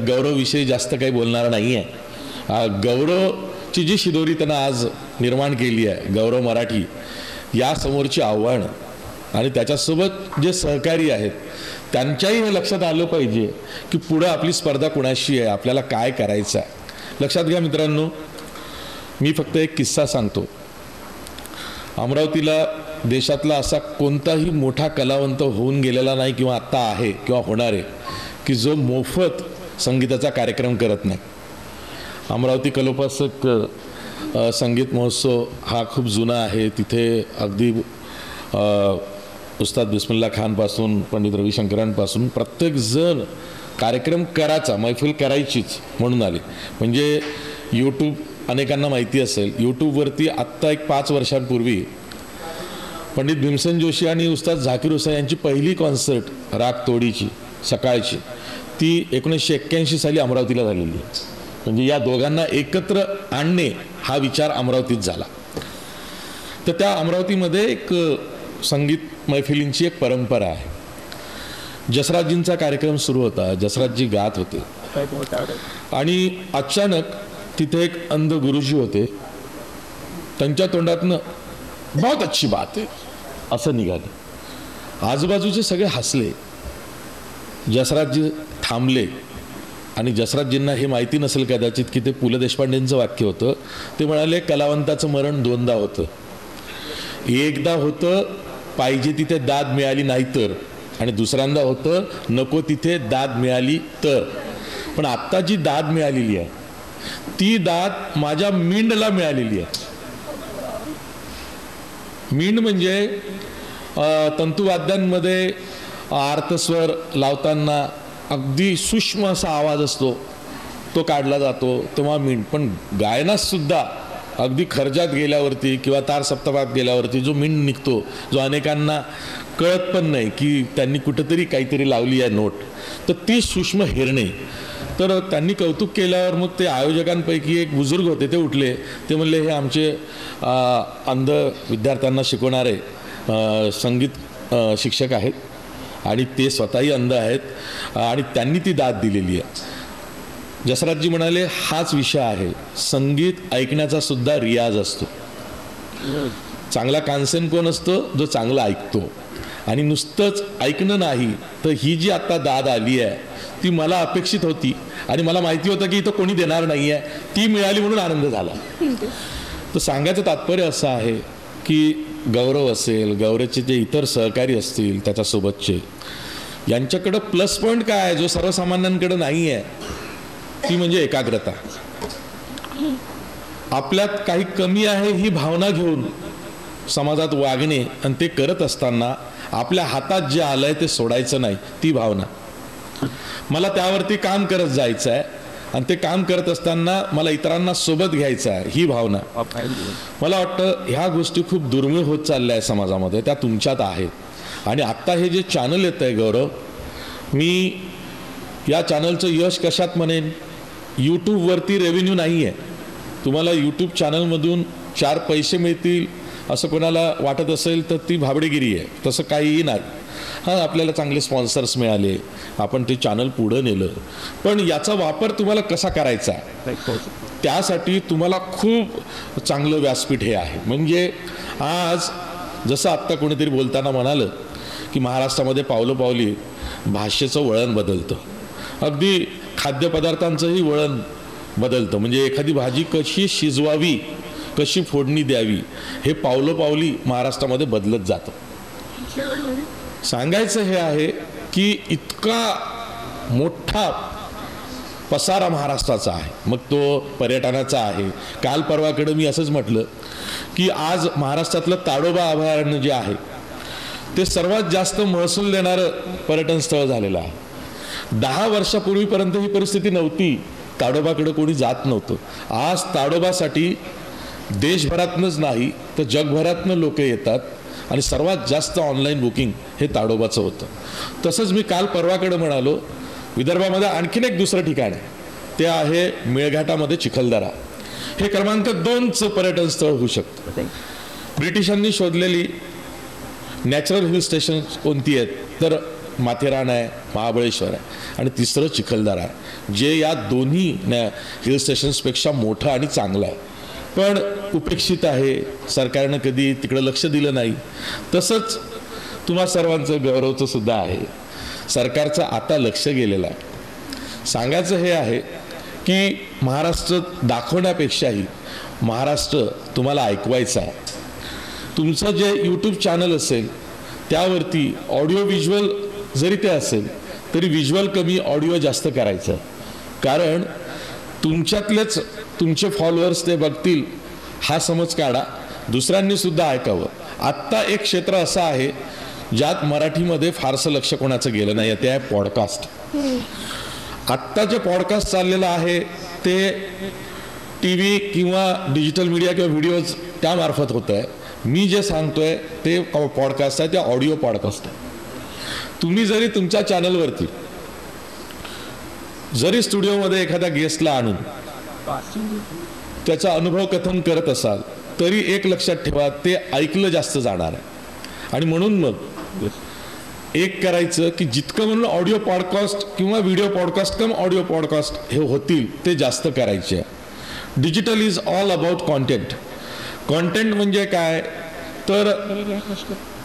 गौरवविषयी जास्त काही बोलणार नाही आहे. गौरवची जी शिदोरी त्यांना आज निर्माण केली आहे, गौरव मराठी, यासमोरची आव्हानं आणि त्याच्यासोबत जे सहकारी आहेत त्यांच्याही हे लक्षात आलं पाहिजे की पुढं आपली स्पर्धा कुणाशी आहे, आपल्याला काय करायचं आहे. लक्षात घ्या मित्रांनो, मी फक्त एक किस्सा सांगतो. अमरावतीला देशातला असा कोणताही मोठा कलावंत होऊन गेलेला नाही किंवा आत्ता आहे किंवा होणार आहे की जो मोफत संगीताचा कार्यक्रम करत नाही. अमरावती कलोपासक संगीत महोत्सव हा खूप जुना आहे. तिथे अगदी उस्ताद बिस्मिल्ला खानपासून पंडित रविशंकरांपासून प्रत्येकजण कार्यक्रम करायचा, मैफिल करायचीच म्हणून आले. म्हणजे यूट्यूब अनेकांना माहिती असेल, यूट्यूबवरती आत्ता एक 5 वर्षांपूर्वी पंडित भीमसेन जोशी आणि उस्ताद झाकीर हुसेन यांची पहिली कॉन्सर्ट राग तोडीची सकाळची, ती 1981 साली अमरावतीला झालेली. म्हणजे या दोघांना एकत्र आणणे हा विचार अमरावतीत झाला. तर त्या अमरावतीमध्ये एक संगीत मैफिलींची एक परंपरा आहे. जसराजजींचा कार्यक्रम सुरू होता, जसराजजी गात होते आणि अचानक तिथे एक अंध गुरुजी होते, त्यांच्या तोंडातनं बहुत अच्छी बात आहे असं निघाले. आजूबाजूचे सगळे हसले. जसराजजी थांबले आणि जसराजजींना हे माहिती नसेल कदाचित की ते पु ल देशपांडेंचं वाक्य होतं. ते म्हणाले, कलावंताचं मरण 2दा होतं. एकदा होतं पाहिजे तिथे दाद मिळाली नाही तर, आणि दुसऱ्यांदा होतं नको तिथे दाद मिळाली तर. पण आत्ता जी दाद मिळालेली आहे ती दाद माझ्या मिंडला मिळालेली आहे. मिंड म्हणजे तंतुवाद्यांमध्ये आर्तस्वर लावताना अगदी सूक्ष्म असा आवाज असतो, तो काढला जातो तेव्हा मिंड. पण गायनात सुद्धा अगदी खर्जात गेल्यावरती किंवा तार सप्तकात गेल्यावरती जो मींड निघतो, जो अनेकांना कळत पण नाही की त्यांनी कुठंतरी काहीतरी लावली आहे नोट, तर ती सूक्ष्म हेरणे. तर त्यांनी कौतुक केल्यावर मग ते आयोजकांपैकी एक बुजुर्ग होते, ते उठले, ते म्हणले हे आमचे अंध विद्यार्थ्यांना शिकवणारे संगीत शिक्षक आहेत आणि ते स्वतःही अंध आहेत आणि त्यांनी ती दाद दिलेली आहे. जसराजजी म्हणाले हाच विषय आहे, संगीत ऐकण्याचा सुद्धा रियाज असतो. चांगला कानसेन कोण असतो? जो चांगला ऐकतो. आणि नुसतंच ऐकणं नाही, तर ही जी आत्ता दाद आली आहे ती मला अपेक्षित होती आणि मला माहिती होतं की इथं कोणी देणार नाही आहे, ती मिळाली म्हणून आनंद झाला. तर सांगायचं तात्पर्य असं आहे की गौरव असेल, गौरवचे जे इतर सहकारी असतील त्याच्यासोबतचे, यांच्याकडं प्लस पॉईंट काय आहे जो सर्वसामान्यांकडं नाही आहे, ती म्हणजे एकाग्रता. आपल्यात काही कमी आहे ही भावना घेऊन समाजात वागणे आणि ते करत असताना आपल्या हातात जे आलंय ते सोडायचं नाही, ती भावना. मला त्यावरती काम करत जायचं आहे आणि ते काम करत असताना मला इतरांना सोबत घ्यायचं आहे, ही भावना. मला वाटतं ह्या गोष्टी खूप दुर्मिळ होत चालल्या आहे समाजामध्ये, त्या तुमच्यात आहेत. आणि आत्ता हे जे चॅनल येतं आहे गौरव, मी या चॅनलचं यश कशात म्हणेन, यूट्यूबवरती रेव्हेन्यू नाही आहे. तुम्हाला यूट्यूब चॅनलमधून 4 पैसे मिळतील असं कोणाला वाटत असेल तर ती भाबडेगिरी आहे, तसं काहीही नाही. हां, आपल्याला चांगले स्पॉन्सर्स मिळाले, आपण ते चॅनल पुढं नेलं, पण याचा वापर तुम्हाला कसा करायचा त्यासाठी तुम्हाला खूप चांगलं व्यासपीठ हे आहे. म्हणजे आज जसं आत्ता कोणीतरी बोलताना म्हणालं की महाराष्ट्रामध्ये पावलोपावली भाषेचं वळण बदलतं, अगदी खाद्यपदार्थांचंही वळण बदलतं. म्हणजे एखादी भाजी कशी शिजवावी, कशी फोडणी द्यावी, हे पावलोपावली महाराष्ट्रामध्ये बदलत जातं. सांगायचं हे आहे की इतका मोठा पसारा महाराष्ट्राचा आहे, मग तो पर्यटनाचा आहे. काल परवाकडे मी असंच म्हटलं की आज महाराष्ट्रातलं ताडोबा अभयारण्य जे आहे ते सर्वात जास्त महसूल देणारं पर्यटन स्थळ झालेलं आहे. 10 वर्षापूर्वीपर्यंत ही परिस्थिती नव्हती, ताडोबाकडे कोणी जात नव्हतं. आज ताडोबासाठी देशभरातनंच नाही तर जगभरातनं लोक येतात आणि सर्वात जास्त ऑनलाईन बुकिंग हे ताडोबाचं होतं. तसंच मी काल परवाकडे म्हणालो, विदर्भामध्ये आणखीन एक दुसरं ठिकाण आहे, ते आहे मेळघाटामध्ये चिखलदरा. हे क्रमांक 2चं पर्यटन स्थळ होऊ शकतं. ब्रिटिशांनी शोधलेली नॅचरल हिल स्टेशन कोणती आहेत, तर माथेरान आहे, महाबळेश्वर आहे आणि तिसरं चिखलदरा आहे, जे या दोन्ही हिल स्टेशन्सपेक्षा मोठं आणि चांगलं आहे, पण उपेक्षित आहे. सरकारनं कधी तिकडं लक्ष दिलं नाही. तसंच तुम्हा सर्वांचं गौरवचं सुद्धा आहे, सरकारचं आता लक्ष गेलेलं आहे. सांगायचं हे आहे की महाराष्ट्र दाखवण्यापेक्षाही महाराष्ट्र तुम्हाला ऐकवायचा आहे. तुमचं जे यूट्यूब चॅनल असेल त्यावरती ऑडिओ व्हिज्युअल जरी ते असेल तरी व्हिज्युअल कमी, ऑडिओ जास्त करायचं. कारण तुमच्यातलेच तुमचे फॉलोअर्स ते बघतील, हा समज काढा, दुसऱ्यांनी सुद्धा ऐकावं. आत्ता एक क्षेत्र असं आहे ज्यात मराठीमध्ये फारसं लक्ष कोणाचं गेलं नाही, ते आहे पॉडकास्ट. आत्ता जे पॉडकास्ट चाललेलं आहे ते TV किंवा डिजिटल मीडिया किंवा व्हिडिओज त्यामार्फत होतं आहे. मी जे सांगतोय ते पॉडकास्ट आहे, ते ऑडिओ पॉडकास्ट आहे. तुम्ही जरी तुमच्या चॅनलवरती जरी स्टुडिओमध्ये एखाद्या गेस्टला आणून त्याचा अनुभव कथन करत असाल तरी एक लक्षात ठेवा, ते ऐकलं जास्त जाणार आहे. आणि म्हणून मग एक करायचं की जितकं म्हणून ऑडिओ पॉडकास्ट किंवा व्हिडिओ पॉडकास्ट किंवा ऑडिओ पॉडकास्ट हे होतील ते जास्त करायचे. Digital is all about content. Content म्हणजे काय, तर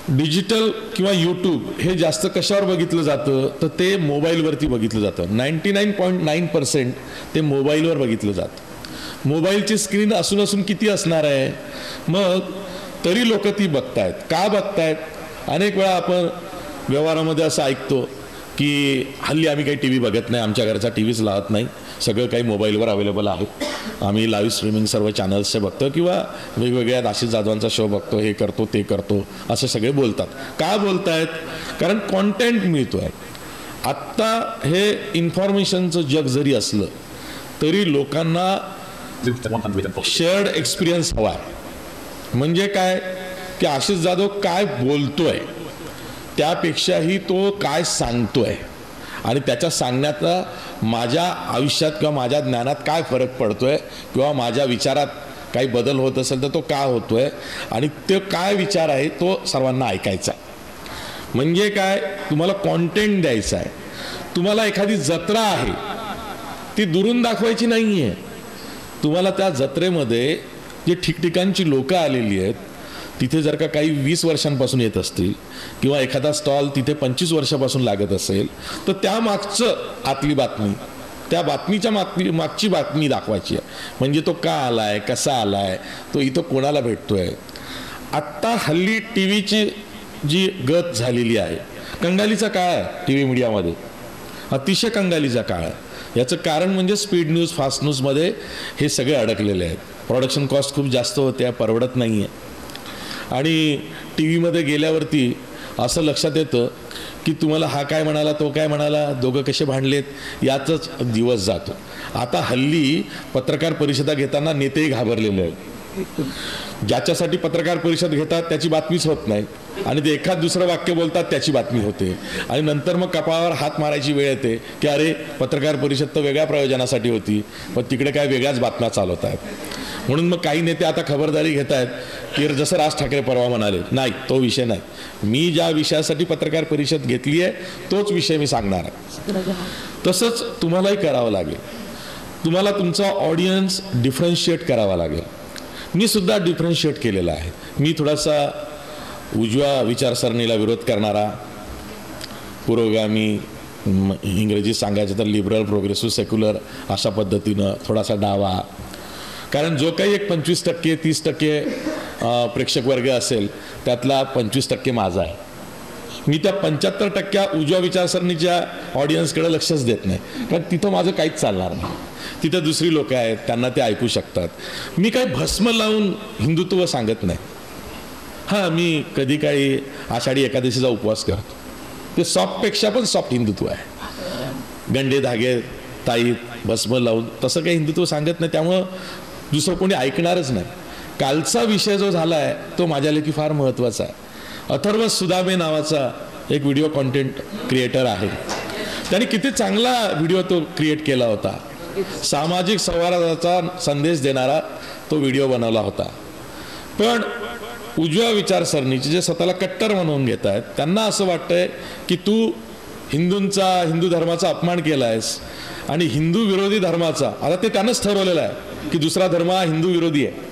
डिजिटल किंवा यूट्यूब हे जास्त कशावर बघितलं जातं, तर ते मोबाईलवरती बघितलं जातं. 99.9% ते मोबाईलवर बघितलं जातं. मोबाईलची स्क्रीन असून असून किती असणार आहे, मग तरी लोक ती बघतायत. का बघतायत? अनेक वेळा आपण व्यवहारामध्ये असं ऐकतो की हल्ली आम्ही काही TV बघत नाही, आमच्या घरचा TVच लावत नाही, सगळं काही मोबाईलवर अवेलेबल आहे, आम्ही लाईव्ह स्ट्रीमिंग सर्व चॅनल्सचे बघतो किंवा वेगवेगळ्या आशिष जाधवांचा शो बघतो, हे करतो ते करतो असं सगळे बोलतात. का बोलतायत? कारण कॉन्टेंट मिळतो आहे. आत्ता हे इन्फॉर्मेशनचं जग जरी असलं तरी लोकांना शेअर्ड एक्सपिरियन्स हवा आहे. म्हणजे काय की आशिष जाधव काय बोलतोय त्यापेक्षाही तो काय सांगतोय आणि त्याच्या सांगण्याचा माझ्या आयुष्यात किंवा माझ्या ज्ञानात काय फरक पडतोय किंवा माझ्या विचारात काही बदल होत असेल तर तो का होतोय आणि ते काय विचार आहे तो सर्वांना ऐकायचा आहे. म्हणजे काय तुम्हाला कॉन्टेंट द्यायचा आहे. तुम्हाला एखादी जत्रा आहे ती दुरून दाखवायची नाही आहे. तुम्हाला त्या जत्रेमध्ये जे ठिकठिकाणची लोकं आलेली आहेत तिथे जर का काही 20 वर्षांपासून येत असतील किंवा एखादा स्टॉल तिथे 25 वर्षापासून लागत असेल तर त्या मागचं आतली बातमी त्या बातमीच्या मागची बातमी दाखवायची आहे. म्हणजे तो का आलाय कसा आलाय तो इथं कोणाला भेटतोय. आत्ता हल्ली टी व्हीची जी गत झालेली आहे कंगालीचा काळ आहे. टी व्ही मीडियामध्ये अतिशय कंगालीचा काळ आहे. याचं कारण म्हणजे स्पीड न्यूज फास्ट न्यूजमध्ये हे सगळे अडकलेले आहेत. प्रोडक्शन कॉस्ट खूप जास्त होते परवडत नाही आहे. आणि टी व्हीमध्ये गेल्यावरती असं लक्षात येतं की तुम्हाला हा काय म्हणाला तो काय म्हणाला दोघं कसे भांडलेत यातच दिवस जातो. आता हल्ली पत्रकार परिषदा घेताना नेतेही घाबरलेले आहेत. ज्याच्यासाठी पत्रकार परिषद घेतात त्याची बातमीच होत नाही आणि ते एखाद दुसरं वाक्य बोलतात त्याची बातमी होते आणि नंतर मग कपाळावर हात मारायची वेळ येते की अरे पत्रकार परिषद तर वेगळ्या प्रयोजनासाठी होती पण तिकडे काय वेगळ्याच बातम्या चालवत आहेत. म्हणून मग काही नेते आता खबरदारी घेत आहेत की जसं राज ठाकरे परवा म्हणाले नाही तो विषय नाही. मी ज्या विषयासाठी पत्रकार परिषद घेतली आहे तोच विषय मी सांगणार आहे. तसंच तुम्हालाही करावं लागेल. तुम्हाला तुमचा ऑडियन्स डिफरन्शिएट करावा लागेल. मी सुद्धा डिफरन्शिएट केलेला आहे. मी थोडासा उजव्या विचारसरणीला विरोध करणारा पुरोगामी इंग्रजीत सांगायचं तर लिबरल प्रोग्रेसिव्ह सेक्युलर अशा पद्धतीनं थोडासा डावा. कारण जो काही एक 25% 30% प्रेक्षक वर्ग असेल त्यातला 25% माझा आहे. मी त्या 75% उजव्या विचारसरणीच्या ऑडियन्सकडे लक्षच देत नाही कारण तिथं माझं काहीच चालणार नाही. तिथं दुसरी लोकं आहेत त्यांना ते ऐकू शकतात. मी काही भस्म लावून हिंदुत्व सांगत नाही. हां मी कधी काही आषाढी एकादशीचा उपवास करतो ते सॉफ्टपेक्षा पण सॉफ्ट हिंदुत्व आहे. गंडे धागे ताईत भस्म लावून तसं काही हिंदुत्व सांगत नाही. त्यामुळं दुसरं कोणी ऐकणारच नाही. कालचा विषय जो झाला आहे तो माझ्या लेखी फार महत्त्वाचा आहे. अथर्व सुदामे नावाचा एक व्हिडिओ कॉन्टेंट क्रिएटर आहे. त्याने किती चांगला व्हिडिओ तो क्रिएट केला होता. सामाजिक सौहार्दाचा संदेश देणारा तो व्हिडिओ बनवला होता. पण उजव्या विचारसरणीचे जे स्वतःला कट्टर म्हणून घेत आहेत त्यांना असं वाटतंय की तू हिंदू धर्माचा अपमान केला आहेस आणि हिंदू विरोधी धर्माचा आता ते त्यानंच ठरवलेलं आहे की दुसरा धर्म हा हिंदू विरोधी आहे.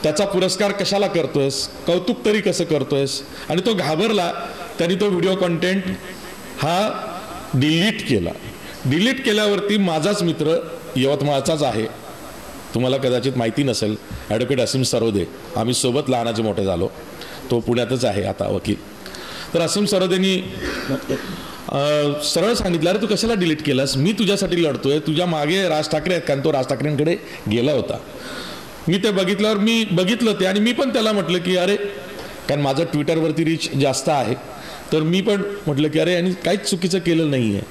त्याचा पुरस्कार कशाला करतोयस कौतुक तरी कसं करतोयस. आणि तो घाबरला. त्यांनी तो व्हिडिओ कॉन्टेंट हा डिलीट केला. डिलीट केल्यावरती माझाच मित्र यवतमाळचाच आहे तुम्हाला कदाचित माहिती नसेल ॲडव्होकेट असीम सरोदे आम्ही सोबत लहानाचे मोठे झालो. तो पुण्यातच आहे आता वकील. तर असीम सरोदेनी सरळ सांगितलं अरे तू कशाला डिलीट केलास मी तुझ्यासाठी लढतोय तुझ्या मागे राज ठाकरे आहेत कारण तो राज ठाकरेंकडे गेला होता. मी ते बघितल्यावर मी बघितलं ते आणि मी पण त्याला म्हटलं की अरे कारण माझं ट्विटरवरती रीच जास्त आहे तर मी पण म्हटलं की अरे आणि काहीच चुकीचं केलं नाही आहे.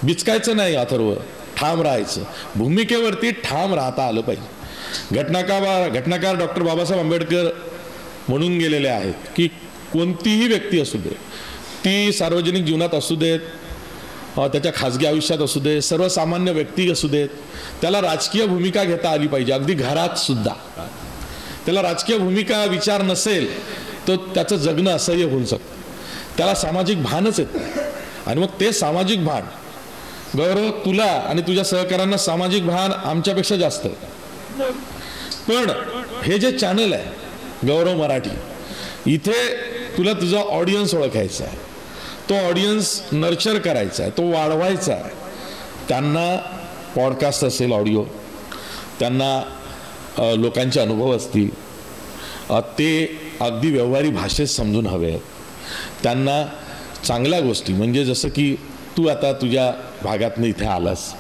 बिचकायचं नाही अथर्व ठाम राहायचं. भूमिकेवरती ठाम राहता आलं पाहिजे. घटनाकार डॉक्टर बाबासाहेब आंबेडकर म्हणून गेलेले आहेत की कोणतीही व्यक्ती असू दे ती सार्वजनिक जीवनात असू देत त्याच्या खाजगी आयुष्यात असू दे सर्वसामान्य व्यक्ती असू देत त्याला राजकीय भूमिका घेता आली पाहिजे. अगदी घरात सुद्धा त्याला राजकीय भूमिका विचार नसेल तर त्याचं जगणं असह्य होऊन शकतं. त्याला सामाजिक भानच येतं आणि मग ते सामाजिक भान गौरव तुला आणि तुझ्या सहकाऱ्यांना सामाजिक भान आमच्यापेक्षा जास्त आहे. पण हे जे चॅनल आहे गौरव मराठी इथे तुला तुझा ऑडियन्स ओळखायचा आहे. तो ऑडियन्स नर्चर करायचा आहे तो वाढवायचा आहे. त्यांना पॉडकास्ट असेल ऑडिओ त्यांना लोकांचे अनुभव असतील ते अगदी व्यवहारी भाषेत समजून हवे आहेत. त्यांना चांगल्या गोष्टी म्हणजे जसं की तू आता तुझ्या भागातनं इथे आलास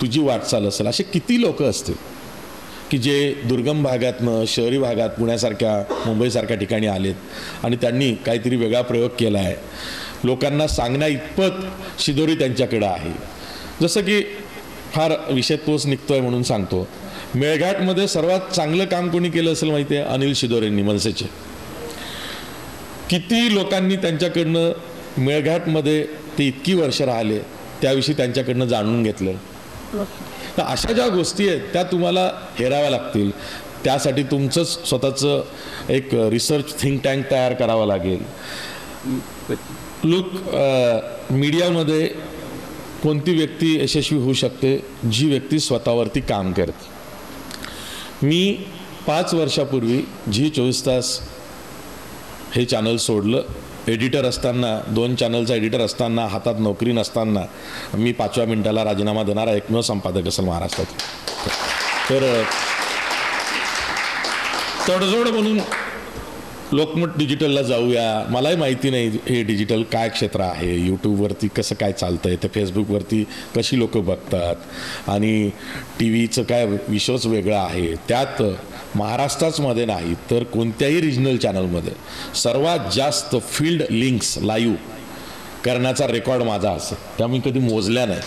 तुझी वाटचाल असेल असे किती लोक असतील की जे दुर्गम भागातनं शहरी भागात पुण्यासारख्या मुंबईसारख्या ठिकाणी आलेत आणि त्यांनी काहीतरी वेगळा प्रयोग केला आहे. लोकांना सांगण्या इतपत शिदोरी त्यांच्याकडं आहे. जसं की फार विषय तोच निघतोय म्हणून सांगतो मेळघाटमध्ये सर्वात चांगलं काम कोणी केलं असेल माहिती आहे? अनिल शिदोरेंनी, मनसेचे. किती लोकांनी त्यांच्याकडनं मेळघाटमध्ये ते इतकी वर्ष राहिले त्याविषयी त्यांच्याकडनं जाणून घेतलं. तर अशा ज्या गोष्टी आहेत त्या तुम्हाला हेराव्या लागतील. त्यासाठी तुमचंच स्वतःचं एक रिसर्च थिंक टँक तयार करावं लागेल. लोक मीडियामध्ये कोणती व्यक्ती यशस्वी होऊ शकते? जी व्यक्ती स्वतःवरती काम करते. मी 5 वर्षापूर्वी झी 24 तास हे चॅनल सोडलं. एडिटर असताना, 2 चॅनलचा एडिटर असताना, हातात नोकरी नसताना मी 5व्या मिनिटाला राजीनामा देणारा एकमेव संपादक असेल महाराष्ट्रात. तर तडजोड म्हणून लोकमत डिजिटलला जाऊया. मलाही माहिती नाही हे डिजिटल काय क्षेत्र आहे, यूट्यूबवरती कसं काय चालतं आहे, ते फेसबुकवरती कशी लोक बघतात आणि टी व्हीचं काय विषयच वेगळा आहे. त्यात महाराष्ट्रामध्ये नाही तर कोणत्याही रिजनल चॅनलमध्ये सर्वात जास्त फील्ड लिंक्स लाईव्ह करण्याचा रेकॉर्ड माझा असेल. त्या मी कधी मोजल्या नाही.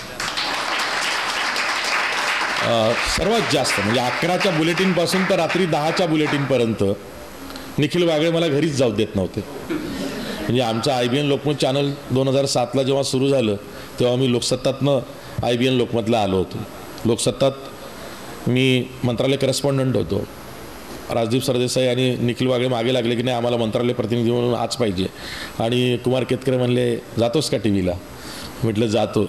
सर्वात जास्त म्हणजे 11च्या बुलेटिनपासून तर रात्री 10च्या बुलेटिनपर्यंत निखिल वागळे मला घरीच जाऊ देत नव्हते. म्हणजे आमचं IBN लोकमत चॅनल 2007ला जेव्हा सुरू झालं तेव्हा मी लोकसत्तातनं IBN लोकमतला आलो होतो. लोकसत्तात मी मंत्रालय करस्पॉन्डंट होतो. राजदीप सरदेसाई आणि निखिल वागळे मागे लागले की नाही आम्हाला मंत्रालय प्रतिनिधी म्हणून आज पाहिजे. आणि कुमार केतकरे म्हणले जातोस का TV ला? म्हटलं जातो.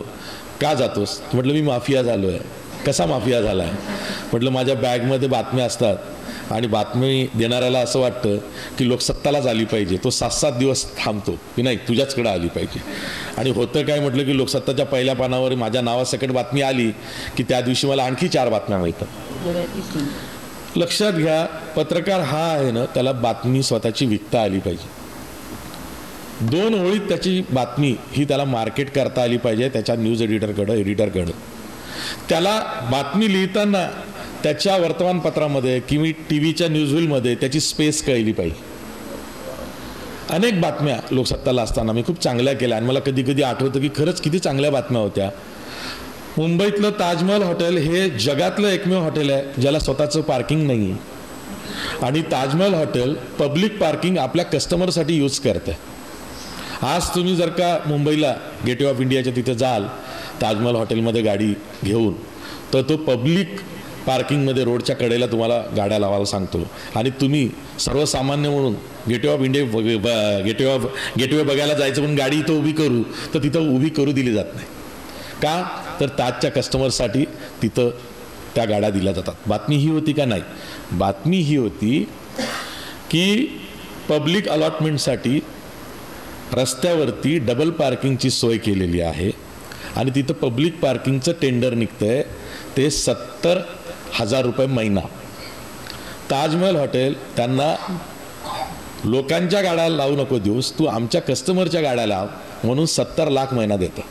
का जातोस? म्हटलं मी माफिया झालो आहे. कसा माफिया झाला आहे? म्हटलं माझ्या बॅगमध्ये बातम्या असतात आणि बातमी देणाऱ्याला असं वाटतं की लोकसत्तालाच आली पाहिजे. तो 7-7 दिवस थांबतो की नाही तुझ्याचकडे आली पाहिजे. आणि होतं काय म्हटलं की लोकसत्ताच्या पहिल्या पानावर माझ्या नावासकट बातमी आली की त्या दिवशी मला आणखी 4 बातम्या मिळतात. लक्षात घ्या, पत्रकार हा आहे ना त्याला बातमी स्वतःची विकता आली पाहिजे. 2 ओळीत त्याची बातमी ही त्याला मार्केट करता आली पाहिजे त्याच्या न्यूज एडिटरकडं. त्याला बातमी लिहिताना त्याच्या वर्तमानपत्रामध्ये किंवा TV न्यूजव्हीलमध्ये त्याची स्पेस कळली पाहिजे. अनेक बातम्या लोकसत्ताला असताना मी खूप चांगल्या केल्या आणि मला कधी कधी आठवतं की खरंच किती चांगल्या बातम्या होत्या. मुंबईतलं ताजमहल हॉटेल हे जगातलं एकमेव हॉटेल आहे ज्याला स्वतःचं पार्किंग नाही आहे आणि ताजमहल हॉटेल पब्लिक पार्किंग आपल्या कस्टमरसाठी यूज करते. आज तुम्ही जर का मुंबईला गेटवे ऑफ इंडियाच्या तिथे जाल ताजमहल हॉटेलमध्ये गाडी घेऊन तर तो पब्लिक पार्किंगमध्ये रोडच्या कडेला तुम्हाला गाड्या लावायला सांगतो आणि तुम्ही सर्वसामान्य म्हणून गेटवे ऑफ इंडिया गेटवे बघायला जायचं पण गाडी इथं उभी करू तर तिथं उभी करू दिली जात नाही. का? तर ताजच्या कस्टमरसाठी तिथं त्या गाड्या दिल्या जातात. बातमी ही होती का? नाही. बातमी ही होती की पब्लिक अलॉटमेंटसाठी रस्त्यावरती डबल पार्किंगची सोय केलेली आहे आणि तिथं पब्लिक पार्किंगचं टेंडर निघतंय ते 70,000 रुपये महिना. ताजमहल हॉटेल त्यांना लोकांच्या गाड्या लावू नको देऊस, तू आमच्या कस्टमरच्या गाड्या लाव म्हणून 70 लाख महिना देतं.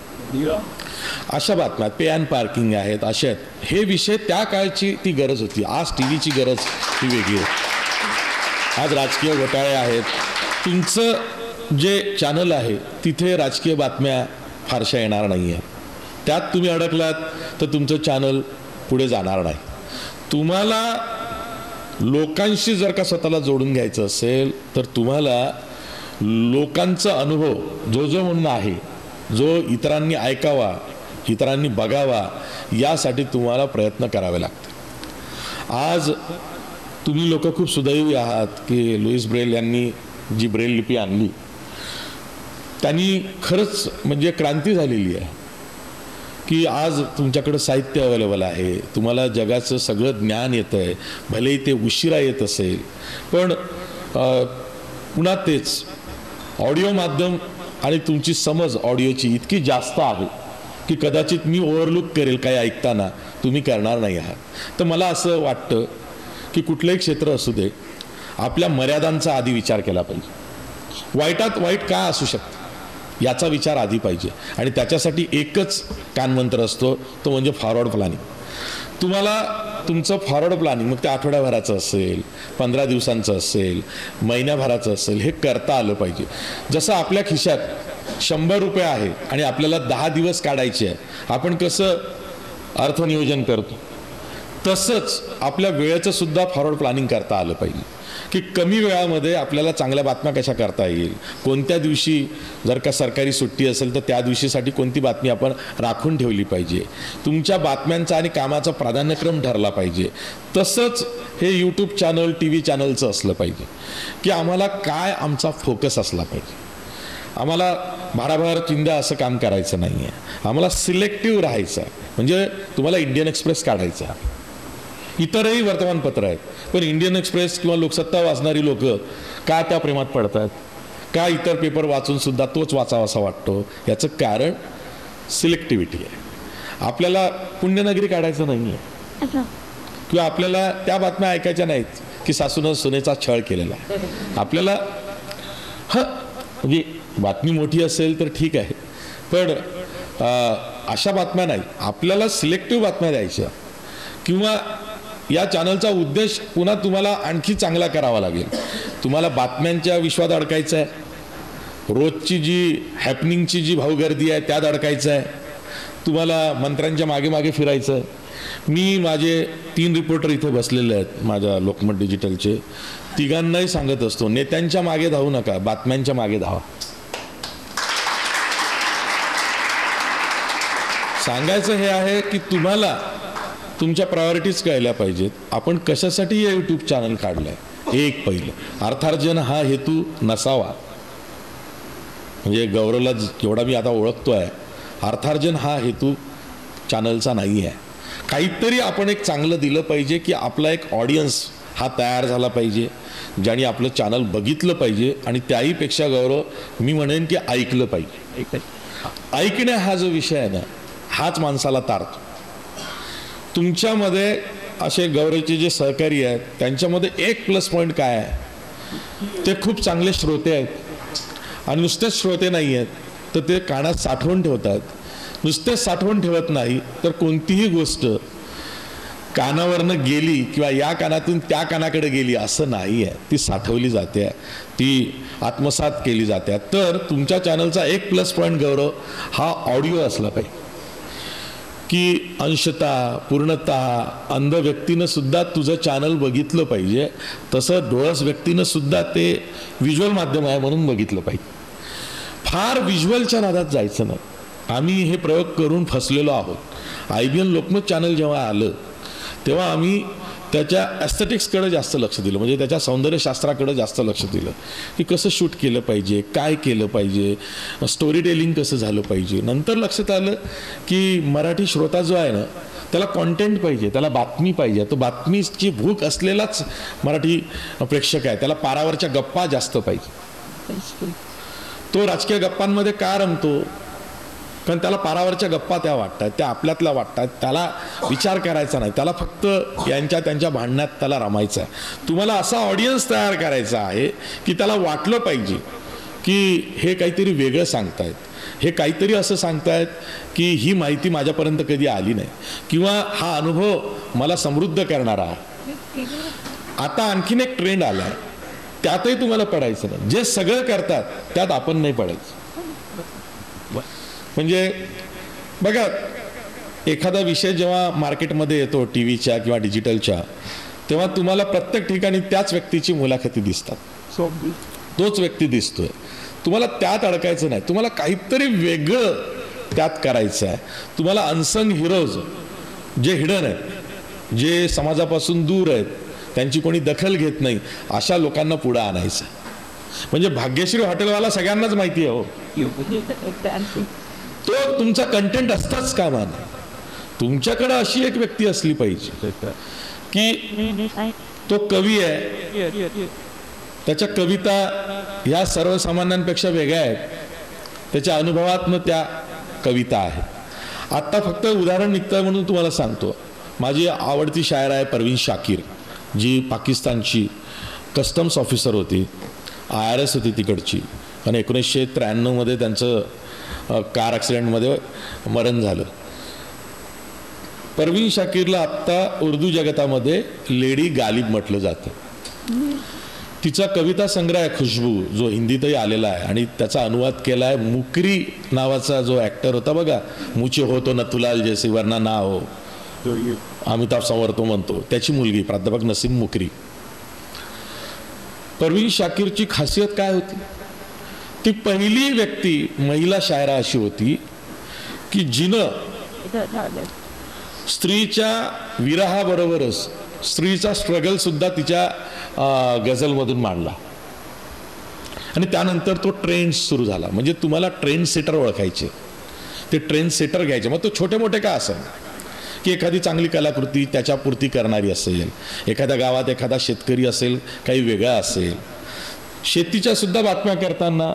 अशा बातम्या पे अँड पार्किंग आहेत. अशा आहेत. हे विषय त्या काळची ती गरज होती. आज TVची गरज ही वेगळी आहे. आज राजकीय घोटाळे आहेत. तुमचं जे चॅनल आहे तिथे राजकीय बातम्या फारशा येणार नाही आहेत. त्यात तुम्ही अडकलात तर तुमचं चॅनल पुढे जाणार नाही. तुम्हाला लोकांशी जर का स्वतःला जोडून घ्यायचं असेल तर तुम्हाला लोकांचा अनुभव जो म्हणून आहे जो इतरांनी ऐकावा, इतरांनी बघावा यासाठी तुम्हाला प्रयत्न करावे लागते. आज तुम्ही लोक खूप सुदैवी आहात की लुईस ब्रेल यांनी जी ब्रेल लिपी आणली त्यांनी खरंच म्हणजे क्रांती झालेली आहे की आज तुमच्याकडं साहित्य अवेलेबल आहे. तुम्हाला जगाचं सगळं ज्ञान येतं आहे. भलेही ते उशिरा येत असेल पण पुन्हा तेच ऑडिओ माध्यम आणि तुमची समज ऑडिओची इतकी जास्त आहे की कदाचित मी ओव्हरलुक करेल काही ऐकताना, तुम्ही करणार नाही आहात. तर मला असं वाटतं की कुठलंही क्षेत्र असू दे आपल्या मर्यादांचा आधी विचार केला पाहिजे. वाईटात वाईट काय असू शकतं याचा विचार आधी पाहिजे आणि त्याच्यासाठी एकच कानमंत्र असतो तो म्हणजे फॉरवर्ड प्लॅनिंग. तुम्हाला तुमचं फॉरवर्ड प्लॅनिंग मग ते आठवड्याभराचं असेल, 15 दिवसांचं असेल, महिन्याभराचं असेल हे करता आलं पाहिजे. जसं आपल्या खिशात 100 रुपये आहे आणि आपल्याला 10 दिवस काढायचे आहे, आपण कसं अर्थनियोजन करतो तसंच आपल्या वेळेचं सुद्धा फॉरवर्ड प्लॅनिंग करता आलं पाहिजे की कमी वेळामध्ये आपल्याला चांगल्या बातम्या कशा करता येईल, कोणत्या दिवशी जर का सरकारी सुट्टी असेल तर त्या दिवशीसाठी कोणती बातमी आपण राखून ठेवली पाहिजे, तुमच्या बातम्यांचा आणि कामाचा प्राधान्यक्रम ठरला पाहिजे. तसंच हे यूट्यूब चॅनल, टी व्ही चॅनलचं असलं पाहिजे की आम्हाला काय आमचा फोकस असला पाहिजे. आम्हाला भाराभार चिंध्या असं काम करायचं नाही आहे, आम्हाला सिलेक्टिव्ह राहायचं आहे. म्हणजे तुम्हाला इंडियन एक्सप्रेस काढायचा आहे, इतरही वर्तमानपत्र आहेत, पण इंडियन एक्सप्रेस किंवा लोकसत्ता वाचणारी लोक का त्या प्रेमात पडतात, का इतर पेपर वाचून सुद्धा तोच वाचावा असा वाटतो, याचं कारण सिलेक्टिव्हिटी आहे. आपल्याला पुण्यनगरी काढायचं नाही आहे किंवा आपल्याला त्या बातम्या ऐकायच्या नाहीत की सासूनं सुनेचा छळ केलेला आहे. आपल्याला म्हणजे बातमी मोठी असेल तर ठीक आहे, पण अशा बातम्या नाही, आपल्याला सिलेक्टिव्ह बातम्या द्यायच्या. किंवा या चॅनलचा उद्देश पुन्हा तुम्हाला आणखी चांगला करावा लागेल. तुम्हाला बातम्यांच्या विश्वात अडकायचं आहे, रोजची जी हॅपनिंगची जी भाऊगर्दी आहे त्यात अडकायचं आहे, तुम्हाला मंत्र्यांच्या मागे मागे फिरायचं आहे. मी माझे 3 रिपोर्टर इथे बसलेले आहेत माझ्या लोकमत डिजिटलचे, तिघांनाही सांगत असतो, नेत्यांच्या मागे धावू नका, बातम्यांच्या मागे धावा. सांगायचं हे आहे की तुम्हाला तुमच्या प्रायोरिटीज कळल्या पाहिजेत. आपण कशासाठी हे यूट्यूब चॅनल काढलंय, हे एक पहिलं. अर्थार्जन हा हेतू नसावा. म्हणजे गौरवला जेवढा मी आता ओळखतोय, अर्थार्जन हा हेतू चॅनलचा नाही आहे. काहीतरी आपण एक चांगलं दिलं पाहिजे की आपला एक ऑडियन्स हा तयार झाला पाहिजे, ज्याने आपलं चॅनल बघितलं पाहिजे आणि त्याहीपेक्षा गौरव मी म्हणेन की ऐकलं पाहिजे. ऐकणे हा जो विषय आहे ना, हाच माणसाला तारतो. तुमच्यामध्ये असे गौरवचे जे सहकारी आहेत त्यांच्यामध्ये एक प्लस पॉईंट काय आहे, ते खूप चांगले श्रोते आहेत. आणि नुसतेच श्रोते नाही आहेत तर ते कानात साठवून ठेवतात. नुसतेच साठवून ठेवत नाही तर कोणतीही गोष्ट कानावरनं गेली किंवा या कानातून त्या कानाकडे गेली असं नाही आहे, ती साठवली जाते, ती आत्मसात केली जाते. तर तुमच्या चॅनलचा एक प्लस पॉईंट गौरव हा ऑडिओ असला पाहिजे की अंशतः पूर्णतः अंध व्यक्तीनं सुद्धा तुझं चॅनल बघितलं पाहिजे, तसं डोळस व्यक्तीनं सुद्धा ते व्हिज्युअल माध्यम आहे म्हणून बघितलं पाहिजे. फार व्हिज्युअलच्या नादात जायचं नाही. आम्ही हे प्रयोग करून फसलेलो आहोत. IBN लोकमत चॅनल जेव्हा आलं तेव्हा आम्ही त्याच्या ॲस्थेटिक्सकडे जास्त लक्ष दिलं, म्हणजे त्याच्या सौंदर्यशास्त्राकडे जास्त लक्ष दिलं की कसं शूट केलं पाहिजे, काय केलं पाहिजे, स्टोरी टेलिंग कसं झालं पाहिजे. नंतर लक्षात आलं की मराठी श्रोता जो आहे ना त्याला कॉन्टेंट पाहिजे, त्याला बातमी पाहिजे. तो बातमीची भूक असलेलाच मराठी प्रेक्षक आहे. त्याला पारावरच्या गप्पा जास्त पाहिजे. तो राजकीय गप्पांमध्ये का रमतो, कारण त्याला पारावरच्या गप्पा त्या वाटतात, त्या आपल्यातल्या वाटतात, त्याला विचार करायचा नाही, त्याला फक्त यांच्या त्यांच्या भांडण्यात त्याला रमायचं आहे. तुम्हाला असा ऑडियन्स तयार करायचा आहे की त्याला वाटलं पाहिजे की हे काहीतरी वेगळं सांगतायत, हे काहीतरी असं सांगतायत की ही माहिती माझ्यापर्यंत कधी आली नाही किंवा हा अनुभव मला समृद्ध करणारा आहे. आता आणखीन एक ट्रेंड आला आहे, त्यातही तुम्हाला पडायचं नाही. जे सगळं करतात त्यात आपण नाही पडायचं. म्हणजे बघा, एखादा विषय जेव्हा मार्केटमध्ये येतो टी व्हीच्या किंवा डिजिटलच्या, तेव्हा तुम्हाला प्रत्येक ठिकाणी त्याच व्यक्तीची मुलाखती दिसतात, तोच व्यक्ती दिसतोय. तुम्हाला त्यात अडकायचं नाही, तुम्हाला काहीतरी वेगळं त्यात करायचं आहे. तुम्हाला अनसंग हिरोज जे हिडन आहेत, जे समाजापासून दूर आहेत, त्यांची कोणी दखल घेत नाही, अशा लोकांना पुढे आणायचं. म्हणजे भाग्यश्री हॉटेलवाला सगळ्यांनाच माहिती आहे हो, तो तुमचा कंटेंट असताच कामा नाही. तुमच्याकडे अशी एक व्यक्ती असली पाहिजे की तो कवी आहे, त्याच्या कविता ह्या सर्वसामान्यांपेक्षा वेगळ्या आहेत, त्याच्या अनुभवातनं त्या कविता आहेत. आत्ता फक्त उदाहरण निघतंय म्हणून तुम्हाला सांगतो, माझी आवडती शायर आहे परवीन शाकीर, जी पाकिस्तानची कस्टम्स ऑफिसर होती, IRS होती तिकडची, आणि 1993 त्यांचं कार ॲक्सिडेंटमध्ये मरण झालं. परवीन शाकीरला आत्ता उर्दू जगतामध्ये लेडी गालिब म्हटलं जातं. तिचा कविता संग्रह आहे खुशबू, जो हिंदीतही आलेला आहे, आणि त्याचा अनुवाद केला आहे मुकरी नावाचा जो ॲक्टर होता बघा, मुझे हो तो नथुलाल जैसे वरना ना हो, अमिताभ संवर तो म्हणतो, त्याची मुलगी प्राध्यापक नसीम मुकरी. परवीन शाकिरची खासियत काय होती? ती पहिली व्यक्ती महिला शायरा अशी होती की जिनं स्त्रीच्या विरहाबरोबरच स्त्रीचा स्ट्रगल सुद्धा तिच्या गझलमधून मांडला. आणि त्यानंतर तो ट्रेंड सुरू झाला. म्हणजे तुम्हाला ट्रेंड सेटर ओळखायचे, ते ट्रेंड सेटर घ्यायचे. मग तो छोटे मोठे का असेल, की एखादी चांगली कलाकृती त्याच्यापुरती करणारी असेल, एखाद्या गावात एखादा शेतकरी असेल, काही वेगळा असेल, शेतीच्या सुद्धा बातम्या करताना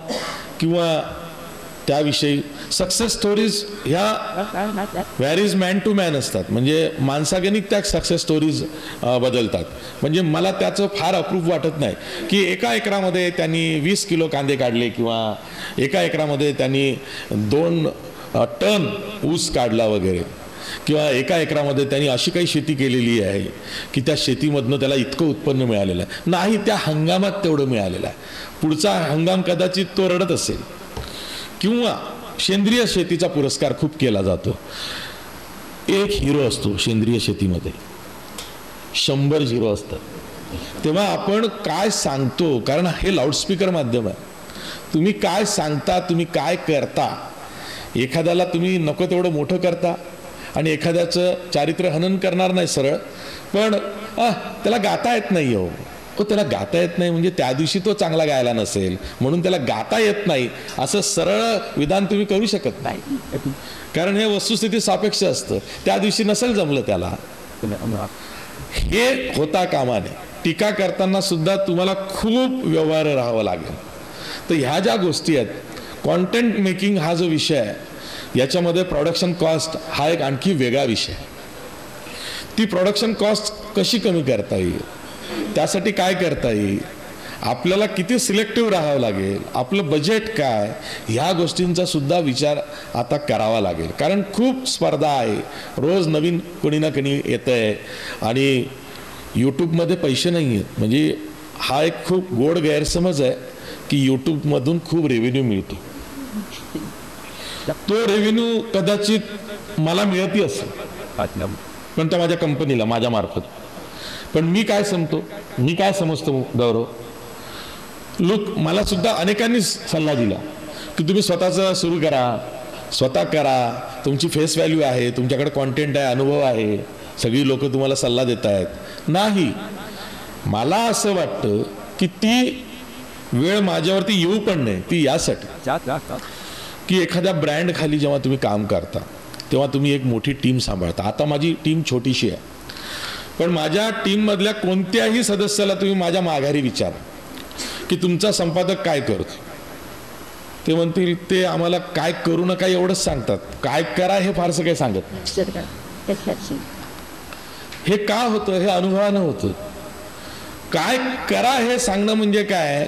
किंवा त्याविषयी सक्सेस स्टोरीज ह्या व्हॅरीज मॅन टू मॅन असतात. म्हणजे माणसागणिक त्या सक्सेस स्टोरीज बदलतात. म्हणजे मला त्याचं फार अप्रूप वाटत नाही की एका एकरामध्ये त्यांनी 20 किलो कांदे काढले किंवा एका एकरामध्ये त्यांनी 2 टन ऊस काढला वगैरे, किंवा एका एकरामध्ये त्यांनी अशी काही शेती केलेली आहे की त्या शेतीमधनं त्याला इतकं उत्पन्न मिळालेलं आहे. नाही, त्या हंगामात तेवढं मिळालेलं आहे. पुढचा हंगाम कदाचित तो रडत असेल. किंवा सेंद्रिय शेतीचा पुरस्कार खूप केला जातो. एक हिरो असतो सेंद्रिय शेतीमध्ये, 100 हिरो असतात. तेव्हा आपण काय सांगतो, कारण हे लाऊडस्पीकर माध्यम आहे, तुम्ही काय सांगता, तुम्ही काय करता. एखाद्याला तुम्ही नको तेवढं मोठं करता आणि एखाद्याचं चारित्र्य हनन करणार नाही सरळ, पण त्याला गाता येत नाही. त्याला गाता येत नाही म्हणजे त्या दिवशी तो चांगला गायला नसेल म्हणून त्याला गाता येत नाही असं सरळ विधान तुम्ही करू शकत नाही. कारण हे वस्तुस्थिती सापेक्ष असतं. त्या दिवशी नसेल जमलं त्याला, हे होता कामा नये. टीका करताना सुद्धा तुम्हाला खूप व्यवहार राहावं लागेल. तर ह्या ज्या गोष्टी आहेत, कॉन्टेंट मेकिंग हा जो विषय आहे, याच्यामध्ये प्रोडक्शन कॉस्ट हा एक आणखी वेगळा विषय. ती प्रोडक्शन कॉस्ट कशी कमी करता येईल, त्यासाठी काय करता येईल, आपल्याला किती सिलेक्टिव्ह राहावं लागेल, आपलं बजेट काय, ह्या गोष्टींचा सुद्धा विचार आता करावा लागेल. कारण खूप स्पर्धा आहे, रोज नवीन कोणी ना कोणी येतं आहे आणि यूट्यूबमध्ये पैसे नाही आहेत. म्हणजे हा एक खूप गोड गैरसमज आहे की यूट्यूबमधून खूप रेव्हेन्यू मिळतो. तो रेव्हेन्यू कदाचित मला मिळतही असेल, पण त्या माझ्या कंपनीला माझ्या मार्फत. पण मी काय समजतो गौरव, लोक मला सुद्धा अनेकांनी सल्ला दिला की तुम्ही स्वतःचं सुरू करा, स्वतः करा, तुमची फेस व्हॅल्यू आहे, तुमच्याकडे कॉन्टेंट आहे, अनुभव आहे, सगळी लोक तुम्हाला सल्ला देत आहेत. नाही, मला असं वाटतं की ती वेळ माझ्यावरती येऊ पण नाही. ती यासाठी की एखाद्या ब्रँड खाली जेव्हा तुम्ही काम करता तेव्हा तुम्ही एक मोठी टीम सांभाळता. आता माझी टीम छोटीशी आहे, पण माझ्या टीममधल्या कोणत्याही सदस्याला तुम्ही माझ्या माघारी विचारा की तुमचा संपादक काय करतो, ते म्हणतील ते आम्हाला काय करू नका एवढंच सांगतात, काय करा हे फारसं काही सांगत नाही. हे का होतं, हे अनुभवानं होतं. काय करा हे सांगणं म्हणजे काय,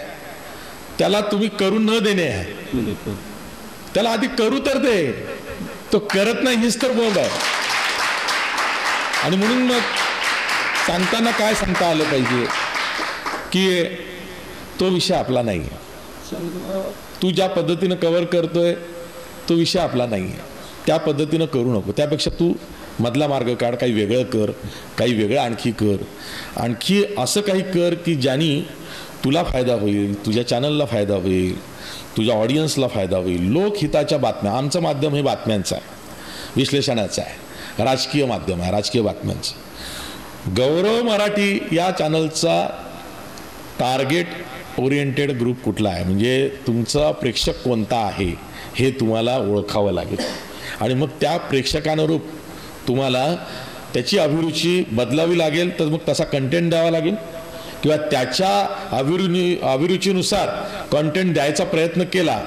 त्याला तुम्ही करू न देणे आहे. त्याला आधी करू तर दे, तो करत नाही हीच तर बोंब आहे. आणि म्हणून मग सांगताना काय सांगता आलं पाहिजे की तो विषय आपला नाही आहे, तू ज्या पद्धतीनं कव्हर करतोय तो विषय आपला नाही आहे, त्या पद्धतीनं करू नको. त्यापेक्षा तू मधला मार्ग काढ, काही वेगळं कर, काही वेगळं आणखी कर, आणखी असं काही कर की ज्यानी तुला फायदा होईल, तुझ्या चॅनलला फायदा होईल, तुझ्या ऑडियन्सला फायदा होईल. लोकहिताच्या बातम्या, आमचं माध्यम हे बातम्यांचं आहे, विश्लेषणाचं आहे, राजकीय माध्यम आहे, राजकीय बातम्यांचं. गौरव मराठी या चॅनलचा टार्गेट ओरिएंटेड ग्रुप कुठला आहे, म्हणजे तुमचा प्रेक्षक कोणता आहे हे तुम्हाला ओळखावं लागेल. आणि मग त्या प्रेक्षकानुरूप तुम्हाला त्याची अभिरुची बदलावी लागेल. तर मग तसा कंटेंट द्यावा लागेल किंवा त्याच्या अभिरुचीनुसार कंटेंट द्यायचा प्रयत्न केला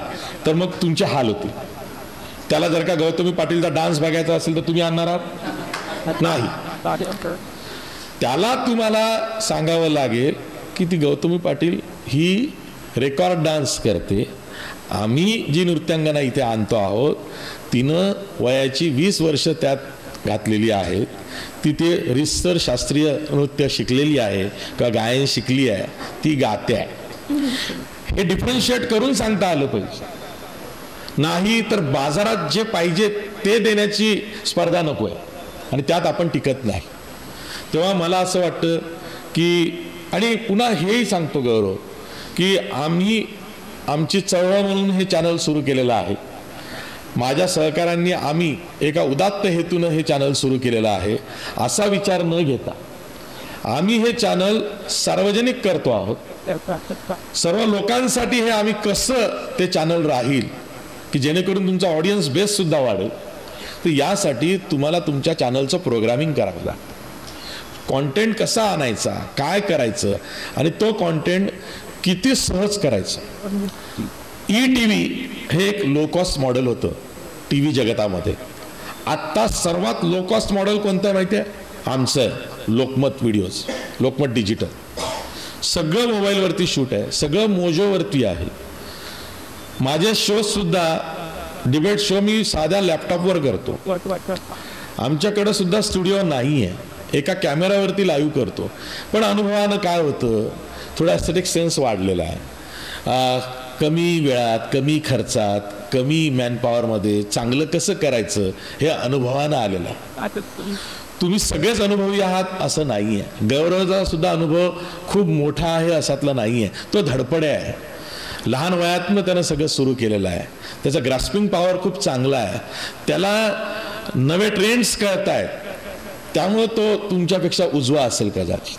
तर मग तुमचे हाल होतील. त्याला जर का गौतमी पाटीलचा डान्स बघायचा असेल तर तुम्ही आणणार आहात नाही. त्याला तुम्हाला सांगावं लागेल की ती गौतमी पाटील ही रेकॉर्ड डान्स करते, आम्ही जी नृत्यांगना इथे आणतो आहोत तिनं वयाची 20 वर्ष त्यात घातलेली आहेत, ती ते रिसर शास्त्रीय नृत्य शिकलेली आहे किंवा गायन शिकली आहे, ती गाते आहे. हे डिफरन्शिएट करून सांगता आलं पाहिजे. नाही तर बाजारात जे पाहिजे ते देण्याची स्पर्धा नको आहे. आणि त्यात आपण टिकत नाही. तेव्हा मला असं वाटतं की, आणि पुन्हा हेही सांगतो गौरव, की आम्ही आमची चळवळ म्हणून हे चॅनल सुरू केलेलं आहे. माझ्या सहकाऱ्यांनी आम्ही एका उदात्त हेतूनं हे चॅनल सुरू केलेलं आहे. असा विचार न घेता आम्ही हे चॅनल सार्वजनिक करतो आहोत. सर्व लोकांसाठी हे आम्ही कसं ते चॅनल राहील की जेणेकरून तुमचा ऑडियन्स बेस सुद्धा वाढेल. तर यासाठी तुम्हाला तुमच्या चॅनलचं प्रोग्रामिंग करावं लागतं. कॉन्टेंट कसा आणायचा, काय करायचं, आणि तो कॉन्टेंट किती सहज करायचं. ETV हे एक लो कॉस्ट मॉडेल होतं TV जगतामध्ये. आत्ता सर्वात लो कॉस्ट मॉडेल कोणतं आहे माहिती आहे? आमचं आहे, लोकमत व्हिडिओज, लोकमत डिजिटल. सगळं मोबाईलवरती शूट आहे, सगळं मोजोवरती आहे. माझे शो सुद्धा, डिबेट शो मी साध्या लॅपटॉपवर करतो. आमच्याकडं सुद्धा स्टुडिओ नाही आहे, एका कॅमेरावरती लाईव्ह करतो. पण अनुभवानं काय होतं, थोडा एस्थेटिक सेन्स वाढलेला आहे. कमी वेळात, कमी खर्चात, कमी मॅनपॉवरमध्ये चांगलं कसं करायचं हे अनुभवानं आलेलं आहे. तुम्ही सगळेच अनुभवी आहात असं नाही आहे. गौरवचा सुद्धा अनुभव खूप मोठा आहे असातला नाही आहे. तो धडपड्या आहे. लहान वयातनं त्यानं सगळं सुरू केलेलं आहे. त्याचा ग्रास्पिंग पॉवर खूप चांगला आहे. त्याला नवे ट्रेंड्स कळत आहेत, त्यामुळं तो तुमच्यापेक्षा उजवा असेल कदाचित.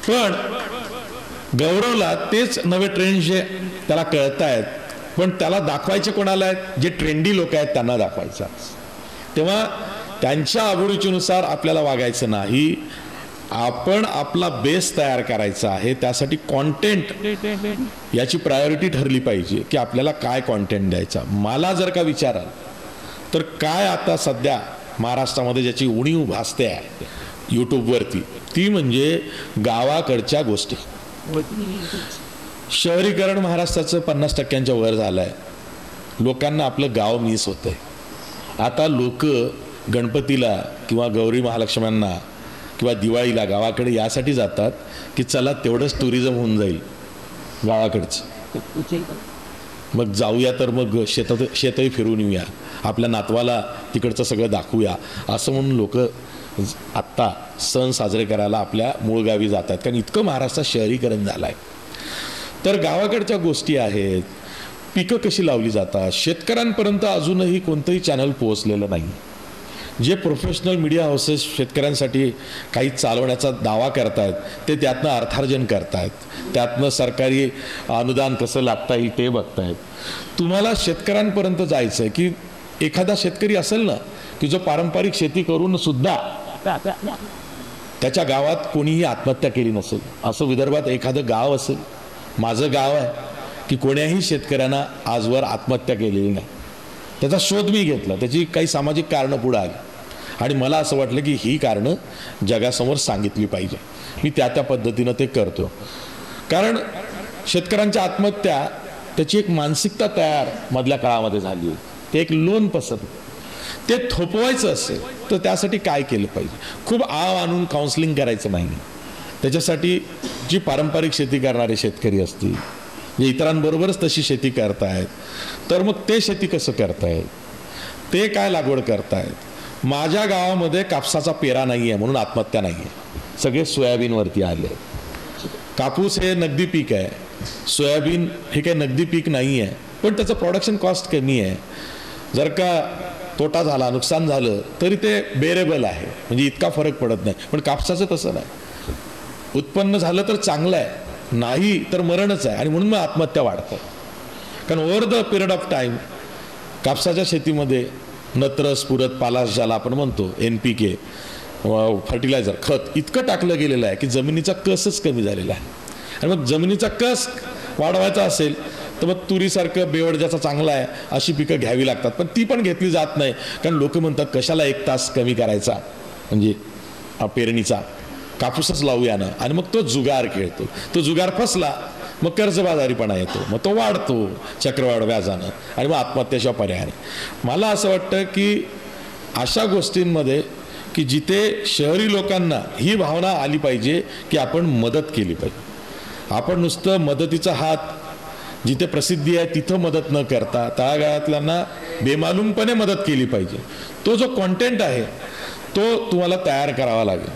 पण गौरवला तेच नवे ट्रेंड जे त्याला कळत आहेत, पण त्याला दाखवायचे कोणाला आहेत? जे ट्रेंडी लोक आहेत त्यांना दाखवायचं. तेव्हा त्यांच्या आवडीनुसार आपल्याला वागायचं नाही. आपण आपला बेस तयार करायचा आहे. त्यासाठी कॉन्टेंट याची प्रायोरिटी ठरली पाहिजे की आपल्याला काय कॉन्टेंट द्यायचा. मला जर का विचाराल तर काय आता सध्या महाराष्ट्रामध्ये ज्याची उणीव भासते आहे यूट्यूबवरती, ती म्हणजे गावाकडच्या गोष्टी. शहरीकरण महाराष्ट्राचं 50% वर झालं आहे. लोकांना आपलं गाव मिस होतंय. आता लोक गणपतीला किंवा गौरी महालक्ष्म्यांना किंवा दिवाळीला गावाकडे यासाठी जातात की चला तेवढंच टुरिझम होऊन जाईल गावाकडचं. मग जाऊया तर मग शेतही फिरून येऊया, आपल्या नातवाला तिकडचं सगळं दाखवूया असं म्हणून लोक आत्ता सण साजरे करायला आपल्या मूळ गावी जातात. कारण इतकं महाराष्ट्रात शहरीकरण झालं आहे. तर गावाकडच्या गोष्टी आहेत, पिकं कशी लावली जातात, शेतकऱ्यांपर्यंत अजूनही कोणतंही चॅनल पोहोचलेलं नाही. जे प्रोफेशनल मीडिया हाऊसेस शेतकऱ्यांसाठी काही चालवण्याचा दावा करतायत ते त्यातनं अर्थार्जन करतायत, त्यातनं सरकारी अनुदान कसं लागता येईल ते बघतायत. तुम्हाला शेतकऱ्यांपर्यंत जायचं आहे की एखादा शेतकरी असेल ना की जो पारंपरिक शेती करून सुद्धा त्याच्या गावात कोणीही आत्महत्या केली नसेल. असं विदर्भात एखादं गाव असेल, माझं गाव आहे, की कोण्याही शेतकऱ्यांना आजवर आत्महत्या केलेली नाही. त्याचा शोध मी घेतला, त्याची काही सामाजिक कारणं पुढे आली आणि मला असं वाटलं की ही कारणं जगासमोर सांगितली पाहिजे. मी त्या पद्धतीनं ते करतो. कारण शेतकऱ्यांच्या आत्महत्या त्याची एक मानसिकता तयार मधल्या काळामध्ये झाली होती. ते एक लोन पसरलं. ते थोपवायचं असेल तर त्यासाठी काय केलं पाहिजे? खूप आव आणून काउन्सिलिंग करायचं नाही. त्याच्यासाठी जी पारंपरिक शेती करणारे शेतकरी असतील, जे इतरांबरोबरच तशी शेती करतायत, तर मग ते शेती कसं करतायत, ते काय लागवड करतायत. माझ्या गावामध्ये कापसाचा पेरा नाही आहे म्हणून आत्महत्या नाही आहे, सगळे सोयाबीनवरती आले. कापूस हे नगदी पीक आहे, सोयाबीन हे काही नगदी पीक नाही आहे, पण त्याचं प्रोडक्शन कॉस्ट कमी आहे. जर का तोटा झाला, नुकसान झालं तरी ते बेरेबल आहे, म्हणजे इतका फरक पडत नाही. पण कापसाचं तसं नाही. उत्पन्न झालं तर चांगलं आहे, नाही तर मरणच आहे. आणि म्हणून मग आत्महत्या वाढतात. कारण over the period of time कापसाच्या शेतीमध्ये नत्र, स्फुरत, पालाश ज्याला आपण म्हणतो, NPK, फर्टिलायझर, खत इतकं टाकलं गेलेलं आहे की जमिनीचा कसच कमी झालेला आहे. आणि मग जमिनीचा कस वाढवायचा असेल तर मग तुरीसारखं बेवड ज्याचा चांगला आहे अशी पिकं घ्यावी लागतात. पण ती पण घेतली जात नाही. कारण लोक म्हणतात कशाला 1 तास कमी करायचा, म्हणजे पेरणीचा, कापूसच लावूया ना. आणि मग तो जुगार खेळतो. तो जुगार फसला मग कर्जबाजारीपणा येतो, मग तो वाढतो चक्रवाढ व्याजानं, आणि मग आत्महत्याच्या पर्यायाने. मला असं वाटतं की अशा गोष्टींमध्ये की जिथे शहरी लोकांना ही भावना आली पाहिजे की आपण मदत केली पाहिजे. आपण नुसतं मदतीचा हात जिथे प्रसिद्धी आहे तिथं मदत न करता तळागाळातल्यांना बेमालूमपणे मदत केली पाहिजे. तो जो कॉन्टेंट आहे तो तुम्हाला तयार करावा लागेल.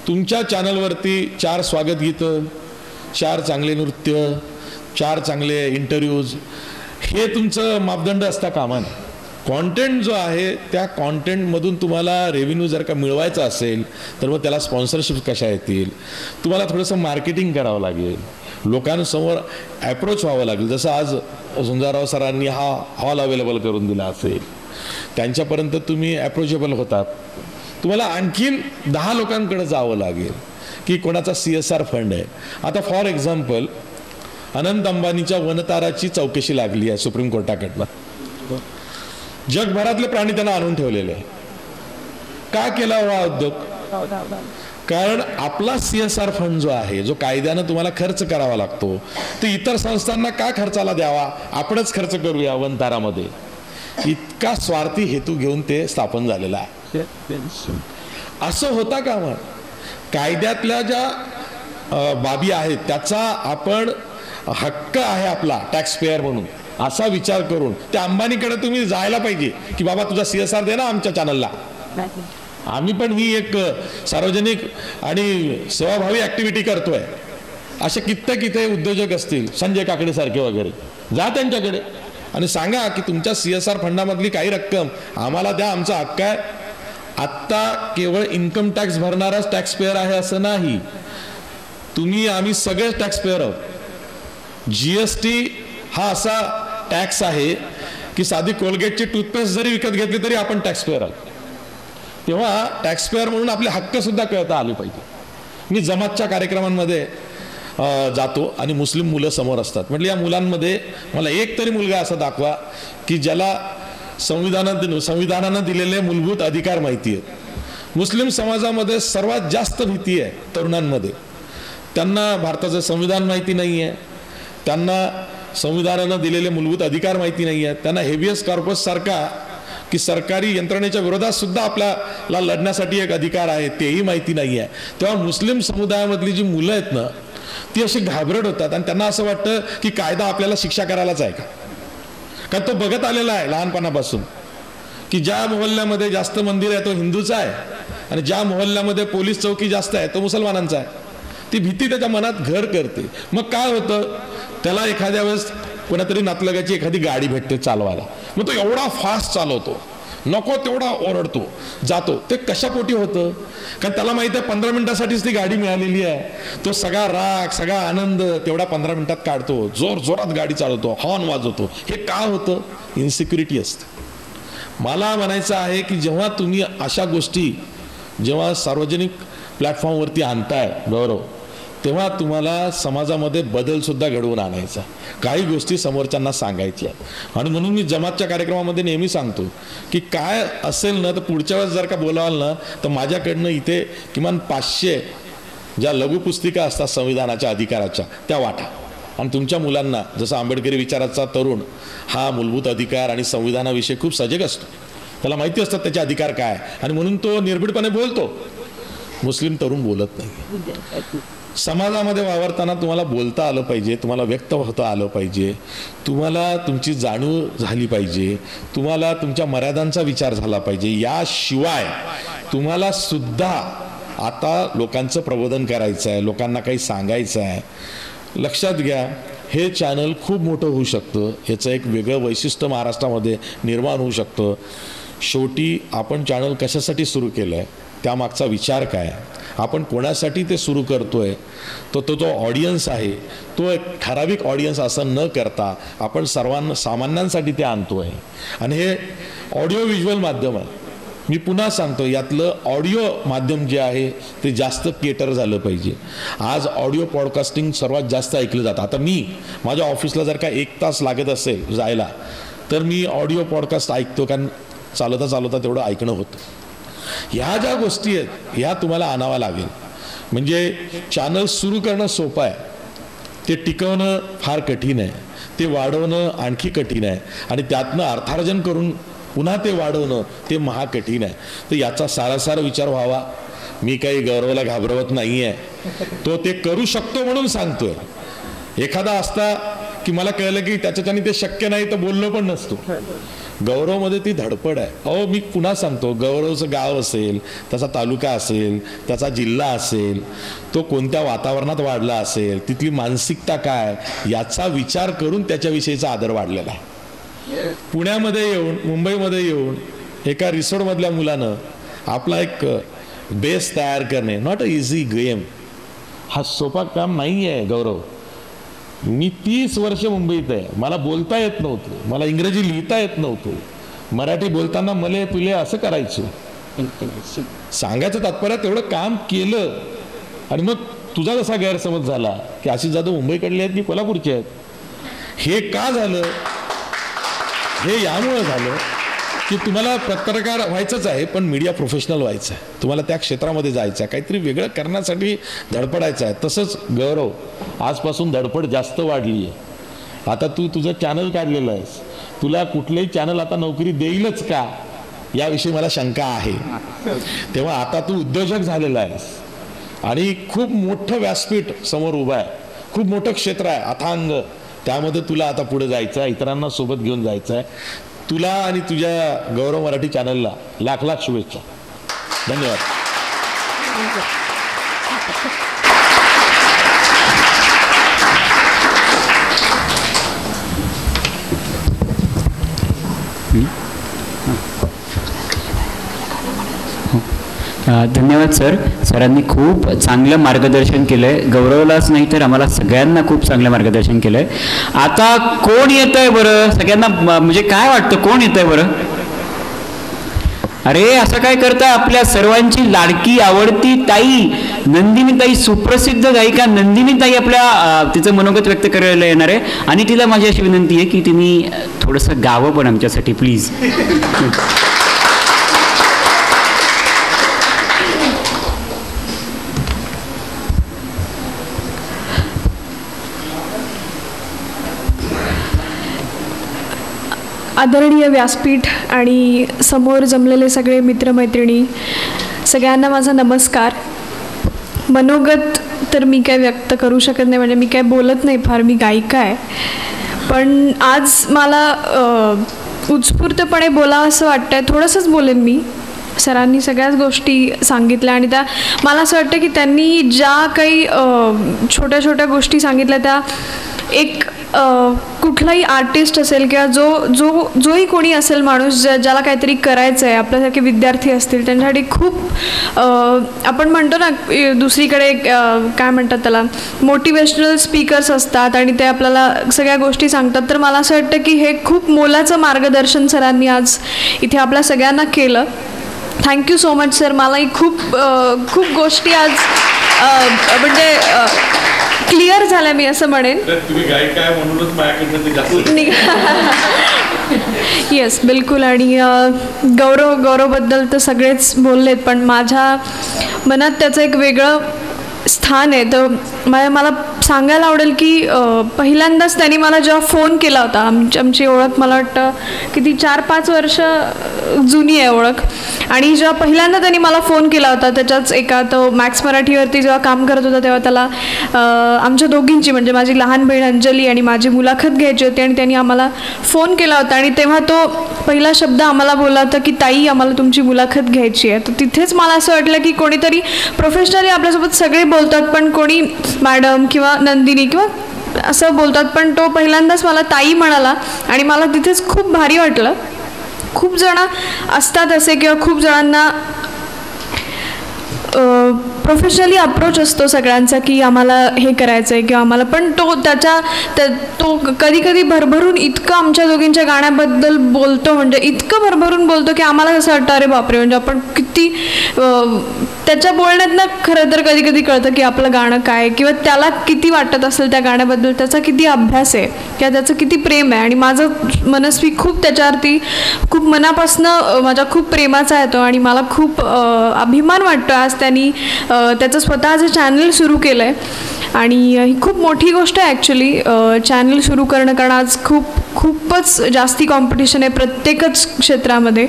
तुमच्या चॅनलवरती 4 स्वागत गीतं, 4 चांगले नृत्य, 4 चांगले इंटरव्ह्यूज हे तुमचं मापदंड असता कामा नये. कॉन्टेंट जो आहे त्या कॉन्टेंटमधून तुम्हाला रेव्हेन्यू जर का मिळवायचा असेल तर मग त्याला स्पॉन्सरशिप कशा येतील, तुम्हाला थोडंसं मार्केटिंग करावं लागेल, लोकांसमोर ॲप्रोच व्हावं लागेल. जसं आज झुंजारराव सरांनी हा हॉल अवेलेबल करून दिला असेल, त्यांच्यापर्यंत तुम्ही ॲप्रोचेबल होतात. तुम्हाला आणखीन 10 लोकांकडे जावं लागेल की कोणाचा CSR फंड आहे. आता फॉर एक्झाम्पल अनंत अंबानीच्या वनताराची चौकशी लागली आहे सुप्रीम कोर्टाकडनं. जगभरातले प्राणी त्यांना आणून ठेवलेले आहे. का केला हा उद्योग? कारण आपला CSR फंड जो आहे, जो कायद्यानं तुम्हाला खर्च करावा लागतो, तो इतर संस्थांना का खर्चाला द्यावा, आपणच खर्च करूया वनतारामध्ये, इतका स्वार्थी हेतू घेऊन ते स्थापन झालेलं आहे. असं होता का? मग कायद्यातल्या ज्या बाबी आहेत त्याचा आपण हक्क आहे आपला टॅक्स पेयर म्हणून असा विचार करून त्या अंबानीकडे तुम्ही जायला पाहिजे की बाबा तुझा CSR दे ना आमच्या चॅनलला. आम्ही पण ही एक सार्वजनिक आणि सेवाभावी ऍक्टिव्हिटी करतोय. असे कित्येक इथे उद्योजक असतील, संजय काकडे सारखे वगैरे, जा त्यांच्याकडे आणि सांगा की तुमच्या CSR फंडामधली काही रक्कम आम्हाला द्या, आमचा हक्क आहे. आत्ता केवळ इन्कम टॅक्स भरणाराच टॅक्स पेयर आहे असं नाही, तुम्ही आम्ही सगळेच टॅक्स पेयर आहोत. GST हा असा टॅक्स आहे की साधी कोलगेटची टूथपेस्ट जरी विकत घेतली तरी आपण टॅक्स पेयर आहोत. तेव्हा टॅक्स पेयर म्हणून आपले हक्क सुद्धा कळता आले पाहिजे. मी जमातच्या कार्यक्रमांमध्ये जातो आणि मुस्लिम मुलं समोर असतात. म्हटलं या मुलांमध्ये मला एक तरी मुलगा असा दाखवा की ज्याला संविधानानं दिलेले मूलभूत अधिकार माहिती आहेत. मुस्लिम समाजामध्ये सर्वात जास्त भीती आहे तरुणांमध्ये. त्यांना भारताचं संविधान माहिती नाही आहे, त्यांना संविधानानं दिलेले मूलभूत अधिकार माहिती नाही आहेत, त्यांना हेबियस कॉर्पस सारखा की सरकारी यंत्रणेच्या विरोधात सुद्धा आपल्याला लढण्यासाठी एक अधिकार आहे तेही माहिती नाही आहे. तेव्हा मुस्लिम समुदायामधली जी मुलं आहेत ना ती अशी घाबरट होतात आणि त्यांना असं वाटतं की कायदा आपल्याला शिक्षा करायलाच आहे का. कारण तो बघत आलेला आहे लहानपणापासून की ज्या मोहल्ल्यामध्ये जास्त मंदिर आहे तो हिंदूचा आहे आणि ज्या मोहल्ल्यामध्ये पोलीस चौकी जास्त आहे तो मुसलमानांचा आहे. ती भीती त्याच्या मनात घर करते. मग काय होतं, त्याला एखाद्या वेळेस कोणातरी नातलगाची एखादी गाडी भेटते चालवायला, मग तो एवढा फास्ट चालवतो, नको तेवढा ओरडतो, जातो. ते कशापोटी होतं? कारण त्याला माहिती आहे 15 मिनिटासाठीच ती गाडी मिळालेली आहे. तो सगळा राग, सगळा आनंद तेवढा 15 मिनिटात काढतो, जोर जोरात गाडी चालवतो, हॉर्न वाजवतो. हे का होतं? इन्सिक्युरिटी असते. मला म्हणायचं आहे की जेव्हा तुम्ही अशा गोष्टी जेव्हा सार्वजनिक प्लॅटफॉर्मवरती आणताय गौरव, तेव्हा तुम्हाला समाजामध्ये बदल सुद्धा घडवून आणायचा, काही गोष्टी समोरच्यांना सांगायच्या. आणि म्हणून मी जमातच्या कार्यक्रमामध्ये नेहमी सांगतो की काय असेल ना तर पुढच्या वेळेस जर का बोलावाल ना तर माझ्याकडनं इथे किमान 500 ज्या लघुपुस्तिका असतात संविधानाच्या अधिकाराच्या त्या वाटा. आणि तुमच्या मुलांना, जसं आंबेडकरी विचाराचा तरुण हा मूलभूत अधिकार आणि संविधानाविषयी खूप सजग असतो, त्याला माहिती असतात त्याचे अधिकार काय, आणि म्हणून तो निर्भीडपणे बोलतो. मुस्लिम तरुण बोलत नाही. समाजामध्ये वावरताना तुम्हाला बोलता आलं पाहिजे, तुम्हाला व्यक्त होता आलं पाहिजे, तुम्हाला तुमची जाणीव झाली पाहिजे, तुम्हाला तुमच्या मर्यादांचा विचार झाला पाहिजे. याशिवाय तुम्हाला सुद्धा आता लोकांचं प्रबोधन करायचं आहे, लोकांना काही सांगायचं आहे. लक्षात घ्या, हे चॅनल खूप मोठं होऊ शकतं, याचं एक वेगळं वैशिष्ट्य महाराष्ट्रामध्ये निर्माण होऊ शकतं. शेवटी आपण चॅनल कशासाठी सुरू केलं आहे, त्यामागचा विचार काय, आपण कोणासाठी ते सुरू करतोय, तो जो ऑडियन्स आहे तो एक ठराविक ऑडियन्स असं न करता आपण सामान्यांसाठी ते आणतोय. आणि हे ऑडिओ व्हिज्युअल माध्यम आहे. मी पुन्हा सांगतो, यातलं ऑडिओ माध्यम जे आहे ते जास्त केटर झालं पाहिजे. आज ऑडिओ पॉडकास्टिंग सर्वात जास्त ऐकलं जातं. आता मी माझ्या ऑफिसला जर का 1 तास लागत असेल जायला तर मी ऑडिओ पॉडकास्ट ऐकतो, कारण चालवता चालवता तेवढं ऐकणं होतं. ह्या ज्या गोष्टी आहेत ह्या तुम्हाला आणावा लागेल. म्हणजे चॅनल सुरू करणं सोपं आहे, ते टिकवणं फार कठीण आहे, ते वाढवणं आणखी कठीण आहे, आणि त्यातनं अर्थार्जन करून पुन्हा ते वाढवणं ते महाकठीण आहे. तर याचा सारासार विचार व्हावा. मी काही गौरवला घाबरवत नाही आहे, तो ते करू शकतो म्हणून सांगतोय. एखादा असता की मला कळलं की त्याच्याने ते शक्य नाही तर बोललो पण नसतो. गौरवमध्ये ती धडपड आहे. अहो मी पुन्हा सांगतो, गौरवचं गाव असेल, त्याचा तालुका असेल, त्याचा जिल्हा असेल, तो कोणत्या वातावरणात वाढला असेल, तिथली मानसिकता काय याचा विचार करून त्याच्याविषयीचा आदर वाढलेला आहे. पुण्यामध्ये येऊन, मुंबईमध्ये येऊन एका रिसोर्टमधल्या मुलानं आपला एक बेस तयार करणे, नॉट अ इझी गेम. हा सोपा काम नाही आहे गौरव. मी 30 वर्ष मुंबईत आहे, मला बोलता येत नव्हतं, मला इंग्रजी लिहिता येत नव्हतं, मराठी बोलताना मले तुले असं करायचं. सांगायचं तात्पर्य तेवढं काम केलं आणि मग तुझा जसा गैरसमज झाला की आशिष जाधव मुंबईकडले आहेत की कोल्हापूरचे आहेत. हे का झालं? हे यामुळं झालं की तुम्हाला पत्रकार व्हायचंच आहे, पण मीडिया प्रोफेशनल व्हायचं आहे, तुम्हाला त्या क्षेत्रामध्ये जायचं आहे, काहीतरी वेगळं करण्यासाठी धडपडायचं आहे. तसंच गौरव, आजपासून धडपड जास्त वाढली आहे. आता तू तुझं चॅनल काढलेलं आहेस, तुला कुठलंही चॅनल आता नोकरी देईलच का याविषयी मला शंका आहे. तेव्हा आता तू उद्योजक झालेला आहेस आणि खूप मोठं व्यासपीठ समोर उभं आहे, खूप मोठं क्षेत्र आहे अथांग, त्यामध्ये तुला आता पुढे जायचं आहे, इतरांना सोबत घेऊन जायचं आहे. तुला आणि तुझ्या गौरव मराठी चॅनलला लाख लाख शुभेच्छा. धन्यवाद. धन्यवाद सर. सरांनी खूप चांगलं मार्गदर्शन केलं आहे. गौरवलाच नाही तर आम्हाला सगळ्यांना खूप चांगलं मार्गदर्शन केलं आहे. आता कोण येत आहे बरं? सगळ्यांना म्हणजे काय वाटतं, कोण येत आहे बरं? अरे असं काय करताय? आपल्या सर्वांची लाडकी आवडती ताई नंदिनी ताई, सुप्रसिद्ध गायिका नंदिनी ताई आपल्या तिचं मनोगत व्यक्त करायला येणार आहे आणि तिला माझी अशी विनंती आहे की तिने थोडंसं गावं पण आमच्यासाठी प्लीज. आदरणीय व्यासपीठ आणि समोर जमलेले सगळे मित्रमैत्रिणी, सगळ्यांना माझा नमस्कार. मनोगत तर मी काय व्यक्त करू शकत नाही, म्हणजे मी काय बोलत नाही फार, मी गायिका आहे. पण आज मला उत्स्फूर्तपणे बोलावं असं वाटतं आहे. थोडंसंच बोलेन मी. सरांनी सगळ्याच गोष्टी सांगितल्या आणि त्या मला असं वाटतं की त्यांनी ज्या काही छोट्या छोट्या गोष्टी सांगितल्या त्या एक कुठलाही आर्टिस्ट असेल किंवा जोही कोणी असेल माणूस ज्याला काहीतरी करायचं आहे, आपल्यासारखे विद्यार्थी असतील त्यांच्यासाठी खूप आपण म्हणतो ना दुसरीकडे काय म्हणतात त्याला, मोटिवेशनल स्पीकर्स असतात आणि ते आपल्याला सगळ्या गोष्टी सांगतात. तर मला असं वाटतं की हे खूप मोलाचं मार्गदर्शन सरांनी आज इथे आपल्या सगळ्यांना केलं. Thank you so much sir. मलाही खूप गोष्टी आज म्हणजे क्लिअर झाल्या मी असं म्हणेन. येस बिलकुल. आणि गौरवबद्दल तर सगळेच बोललेत, पण माझ्या मनात त्याचं एक वेगळं स्थान आहे. तर मला सांगायला आवडेल की पहिल्यांदाच त्यांनी मला जेव्हा फोन केला होता, आमची ओळख मला वाटतं किती 4-5 वर्ष जुनी आहे ओळख, आणि जेव्हा पहिल्यांदा त्यांनी मला फोन केला होता त्याच्याच एका तो मॅक्स मराठीवरती जेव्हा काम करत होता तेव्हा त्याला आमच्या दोघींची म्हणजे माझी लहान बहीण अंजली आणि माझी मुलाखत घ्यायची होती आणि त्यांनी आम्हाला फोन केला होता आणि तेव्हा तो पहिला शब्द आम्हाला बोलला होता की ताई आम्हाला तुमची मुलाखत घ्यायची आहे. तर तिथेच मला असं वाटलं की कोणीतरी प्रोफेशनली आपल्यासोबत सगळे बोलतात पण कोणी मॅडम किंवा नंदिनी किंवा असं बोलतात, पण तो पहिल्यांदाच मला ताई म्हणाला आणि मला तिथेच खूप भारी वाटलं. खूप जण असतात असे किंवा खूप जणांना प्रोफेशनली अप्रोच असतो सगळ्यांचा की आम्हाला हे करायचं आहे किंवा आम्हाला, पण तो कधी कधी भरभरून इतकं आमच्या दोघींच्या गाण्याबद्दल बोलतो, म्हणजे इतकं भरभरून बोलतो की आम्हाला कसं वाटतं अरे बापरे, म्हणजे आपण किती त्याच्या बोलण्यातनं खरं तर कधी कधी कळतं की आपलं गाणं काय किंवा त्याला किती वाटत असेल त्या गाण्याबद्दल, त्याचा किती अभ्यास आहे किंवा त्याचं किती प्रेम आहे. आणि माझं मनस्वी खूप त्याच्यावरती खूप मनापासनं माझ्या खूप प्रेमाचा आहे तो आणि मला खूप अभिमान वाटतो आज त्यांनी त्याचं स्वतःचं चॅनल सुरू केलं आहे. आणि ही खूप मोठी गोष्ट आहे ॲक्च्युली चॅनल सुरू करणं, कारण आज खूपच जास्ती कॉम्पिटिशन आहे प्रत्येकच क्षेत्रामध्ये,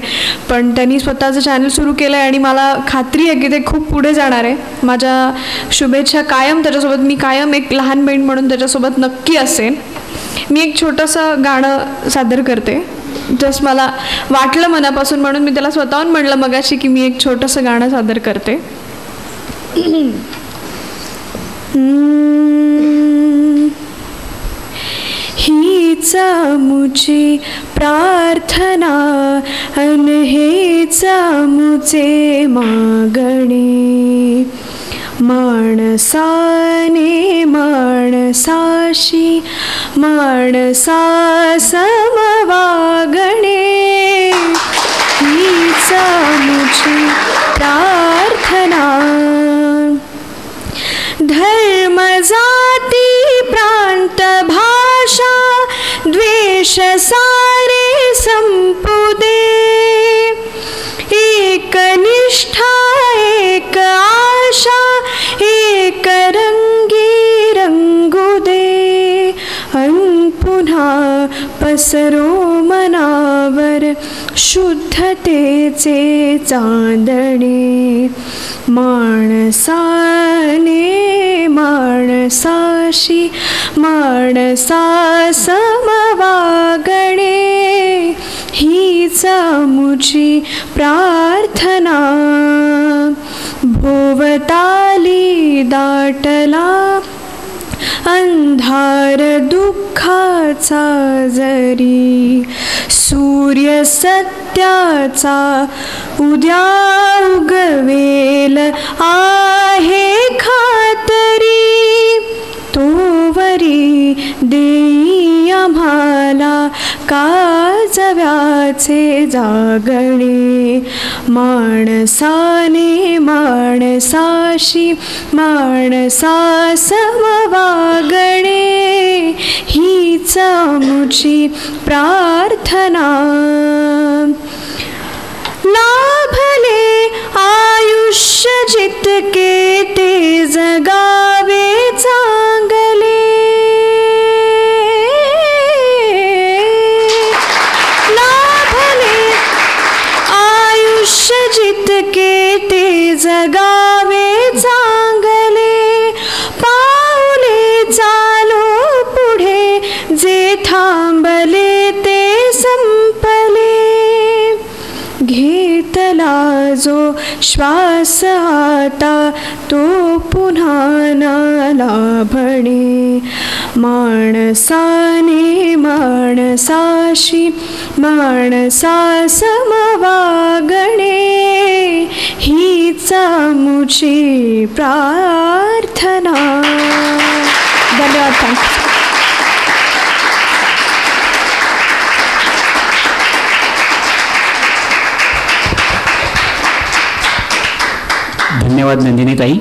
पण त्यांनी स्वतःचं चॅनल सुरू केलं आहे आणि मला खात्री आहे की ते खूप पुढे जाणार आहे. माझ्या शुभेच्छा कायम त्याच्यासोबत, मी कायम एक लहान बहीण म्हणून त्याच्यासोबत नक्की असेन. मी एक छोटंसं गाणं सादर करते. जस्ट मला वाटलं मनापासून, म्हणून मी त्याला स्वतःहून म्हणलं मगाशी की मी एक छोटंसं गाणं सादर करते. हीच मुची प्रार्थना अन हेच मुचे मागणे, माणसाने माणसाशी माणसा समवागणे, हीच मुची प्रार्थना. धर्म जाती प्रांत भाषा द्वेष सारे संपू दे, एक निष्ठा एक आशा एक रंगी रंगू दे, अन पुन्हा पसरो मनावर शुद्धतेचे चांदणे, माणसाने माणसाशी माणसा समवागणे, हीच मुची प्रार्थना. भोवताली दाटला अंधार दुःखाचा जरी, सूर्य सत्याचा उद्या उगवेल आहे खातरी, तोवरी देई आम्हाला काजव्याचे जागणे, माणसाने माणसाशी माणसा समवागणे, हीच मुची प्रार्थना. लाभले आयुष्य जितके ते जगावे चांगले, लाभले आयुष्य जितके ते जगावे चांगले, पाऊले चालो पुढे जे थांबले ते संपले, घेतला जो श्वास आता तो पुन्हा ना लाभणे, माणसाने माणसाशी माणसा समवागणे, हीच मुची प्रार्थना. धन्यवाद. धन्यवाद नंदिनीताई.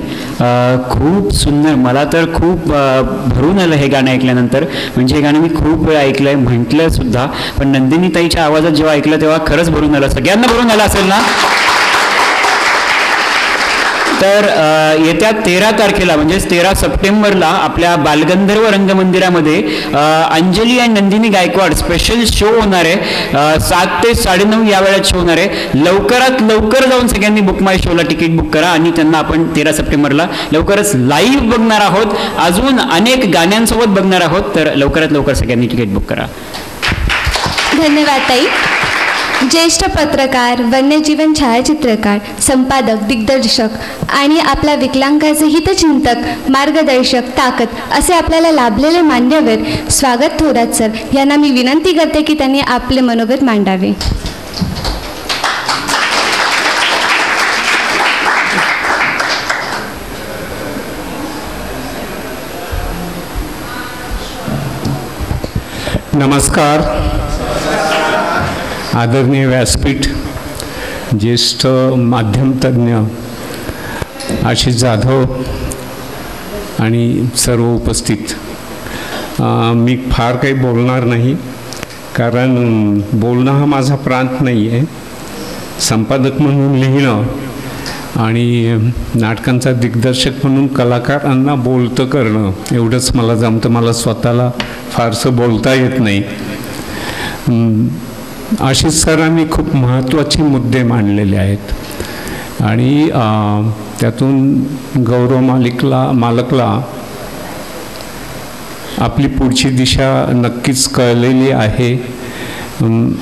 खूप सुंदर. मला तर खूप भरून आलं हे गाणं ऐकल्यानंतर. म्हणजे हे गाणं मी खूप वेळा ऐकलं आहे, म्हटलं सुद्धा, पण नंदिनीताईच्या आवाजात जेव्हा ऐकलं तेव्हा खरंच भरून आलं. सगळ्यांना भरून आलं असेल ना? तर येत्या 13 तारखेला म्हणजेच 13 सप्टेंबरला आपल्या बालगंधर्व रंगमंदिरामध्ये अंजली आणि नंदिनी गायकवाड स्पेशल शो होणार आहे. 7 ते 9:30 या वेळेत शो होणार आहे. लवकरात लवकर जाऊन सगळ्यांनी बुक माय शोला तिकीट बुक करा आणि त्यांना आपण 13 सप्टेंबरला लवकरच लाईव्ह बघणार आहोत. अजून अनेक गाण्यांसोबत बघणार आहोत. तर लवकरात लवकर सगळ्यांनी तिकीट बुक करा. धन्यवाद ताई. ज्येष्ठ पत्रकार, वन्यजीवन छायाचित्रकार, संपादक, दिग्दर्शक आणि आपल्या विकलांगाचे हितचिंतक, मार्गदर्शक, ताकद असे आपल्याला लाभलेले मान्यवर स्वागत थोरात सर यांना मी विनंती करते की त्यांनी आपले मनोगत मांडावे. नमस्कार. आदरणीय व्यासपीठ, ज्येष्ठ माध्यमतज्ञ आशिष जाधव आणि सर्व उपस्थित, मी फार काही बोलणार नाही, कारण बोलणं हा माझा प्रांत नाही आहे. संपादक म्हणून लिहिणं आणि नाटकांचा दिग्दर्शक म्हणून कलाकारांना बोलतं करणं एवढंच मला जमतं. मला स्वतःला फारसं बोलता येत नाही. आशिष सरांनी खूप महत्त्वाचे मुद्दे मांडलेले आहेत आणि त्यातून गौरव मालकला आपली पुढची दिशा नक्कीच कळलेली आहे.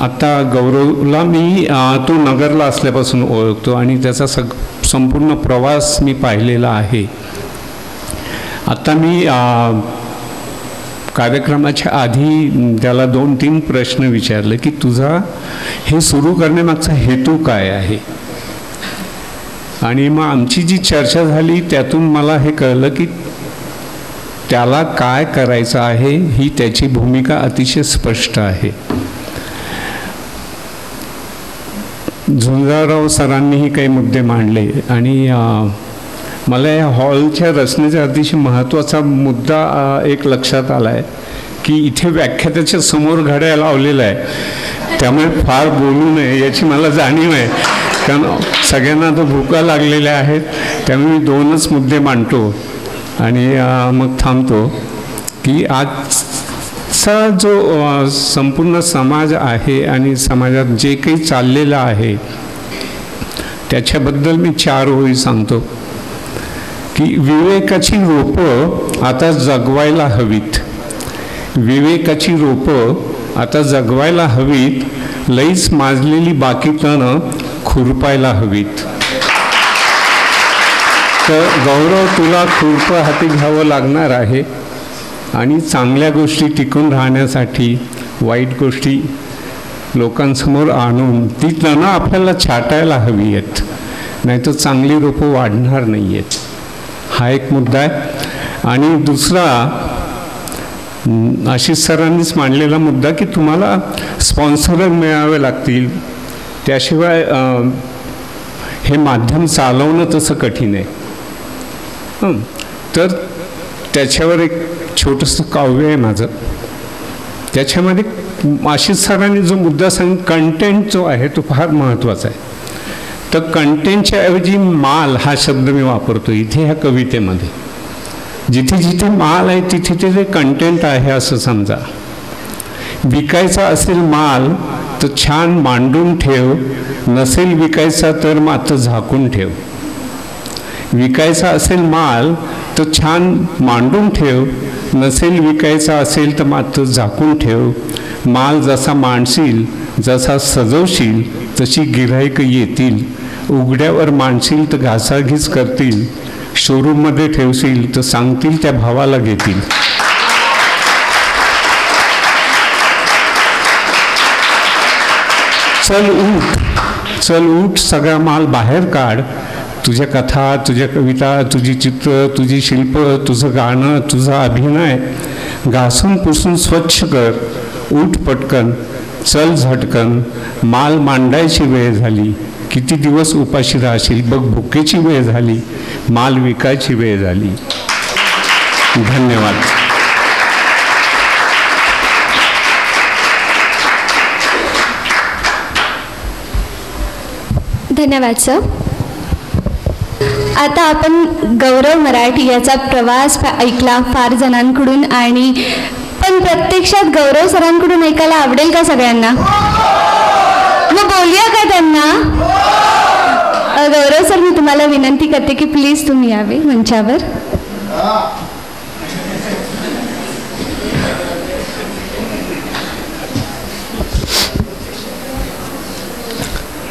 आत्ता गौरवला मी तो नगरला असल्यापासून ओळखतो आणि त्याचा संपूर्ण प्रवास मी पाहिलेला आहे. आत्ता मी कार्यक्रमाच्या आधी त्याला 2-3 प्रश्न विचारले की तुझा हे सुरू करण्यामागचा हेतू काय आहे. आणि मग आमची जी चर्चा झाली त्यातून मला हे कळलं की त्याला काय करायचं आहे ही त्याची भूमिका अतिशय स्पष्ट आहे. झुंजारराव सरांनीही काही मुद्दे मांडले आणि मला या हॉलच्या रचनेचा अतिशय महत्त्वाचा मुद्दा एक लक्षात आला आहे की इथे व्याख्यात्याच्या समोर घड्याळ लावलेलं आहे, त्यामुळे फार बोलू नये याची मला जाणीव आहे. कारण सगळ्यांना तर भुका लागलेल्या आहेत, त्यामुळे मी 2च मुद्दे मांडतो आणि मग थांबतो की आजचा जो संपूर्ण समाज आहे आणि समाजात जे काही चाललेलं आहे त्याच्याबद्दल मी 4 ओळी सांगतो की विवेकाची रोपं आता जगवायला हवीत. विवेकाची रोपं आता जगवायला हवीत, लईच माजलेली बाकी तणं खुरपायला हवीत. तर गौरव, तुला खुरपं हाती घ्यावं लागणार आहे आणि चांगल्या गोष्टी टिकून राहण्यासाठी वाईट गोष्टी लोकांसमोर आणून ती तणं आपल्याला छाटायला हवी आहेत, नाहीतर चांगली रोपं वाढणार नाही आहेत. हा एक मुद्दा आहे. आणि दुसरा आशिष सरांनीच मांडलेला मुद्दा की तुम्हाला स्पॉन्सर मिळावे लागतील, त्याशिवाय हे माध्यम चालवणं तसं कठीण आहे. तर त्याच्यावर एक छोटंसं काव्य आहे माझं. त्याच्यामध्ये आशिष सरांनी जो मुद्दा कंटेंट जो आहे तो फार महत्त्वाचा आहे. तर कंटेंटच्या ऐवजी माल हा शब्द मी वापरतो इथे ह्या कवितेमध्ये. जिथे जिथे माल आहे तिथे तिथे कंटेंट आहे असं समजा. विकायचा असेल माल तर छान मांडून ठेव, नसेल विकायचा तर मात्र झाकून ठेव. विकायचा असेल माल तर छान मांडून ठेव, नसेल विकायचा असेल तर मात्र झाकून ठेव. माल जसा मांडशील, जसा सजवशील तशी गिऱ्हाईक येतील. उघड्यावर मांडशील तर घासाघीस करतील, शोरूममध्ये ठेवशील तर सांगतील त्या भावाला घेतील. चल उठ सगळा माल बाहेर काढ. तुझ्या कथा, तुझ्या कविता, तुझी चित्र, तुझी शिल्प, तुझं गाणं, तुझा अभिनय घासून पुसून स्वच्छ कर. उठ पटकन, चल झटकन, माल मांडायची वेळ झाली. किती दिवस उपाशी राहशील बघ, भुकेची वेळ झाली, माल विकायची वेळ झाली. धन्यवाद. धन्यवाद सर. आता आपण गौरव मराठी याचा प्रवास ऐकला फार जणांकडून, आणि पण प्रत्यक्षात गौरव सरांकडून ऐकायला आवडेल का सगळ्यांना? मग बोलूया का त्यांना? गौरव सर, मी तुम्हाला विनंती करते की प्लीज तुम्ही यावे मंचावर.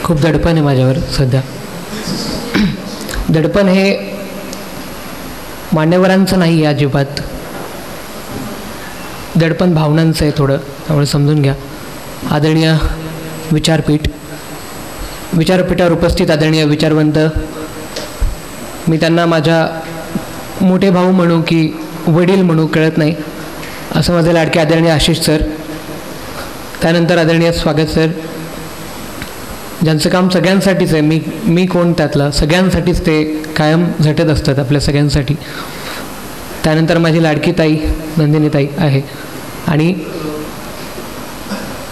खूप दडपण आहे माझ्यावर सध्या. दडपण हे मान्यवरांचं नाही आहे अजिबात, दडपण भावनांचं आहे थोडं, त्यामुळे समजून घ्या. आदरणीय विचारपीठावर उपस्थित आदरणीय विचारवंत, मी त्यांना माझ्या मोठे भाऊ म्हणू की वडील म्हणू कळत नाही, असं माझे लाडके आदरणीय आशिष सर, त्यानंतर आदरणीय स्वागत सर, ज्यांचं काम सगळ्यांसाठीच आहे. मी कोण त्यातला, सगळ्यांसाठीच ते कायम झटत असतात आपल्या सगळ्यांसाठी. त्यानंतर माझी लाडकी ताई नंदिनी ताई आहे. आणि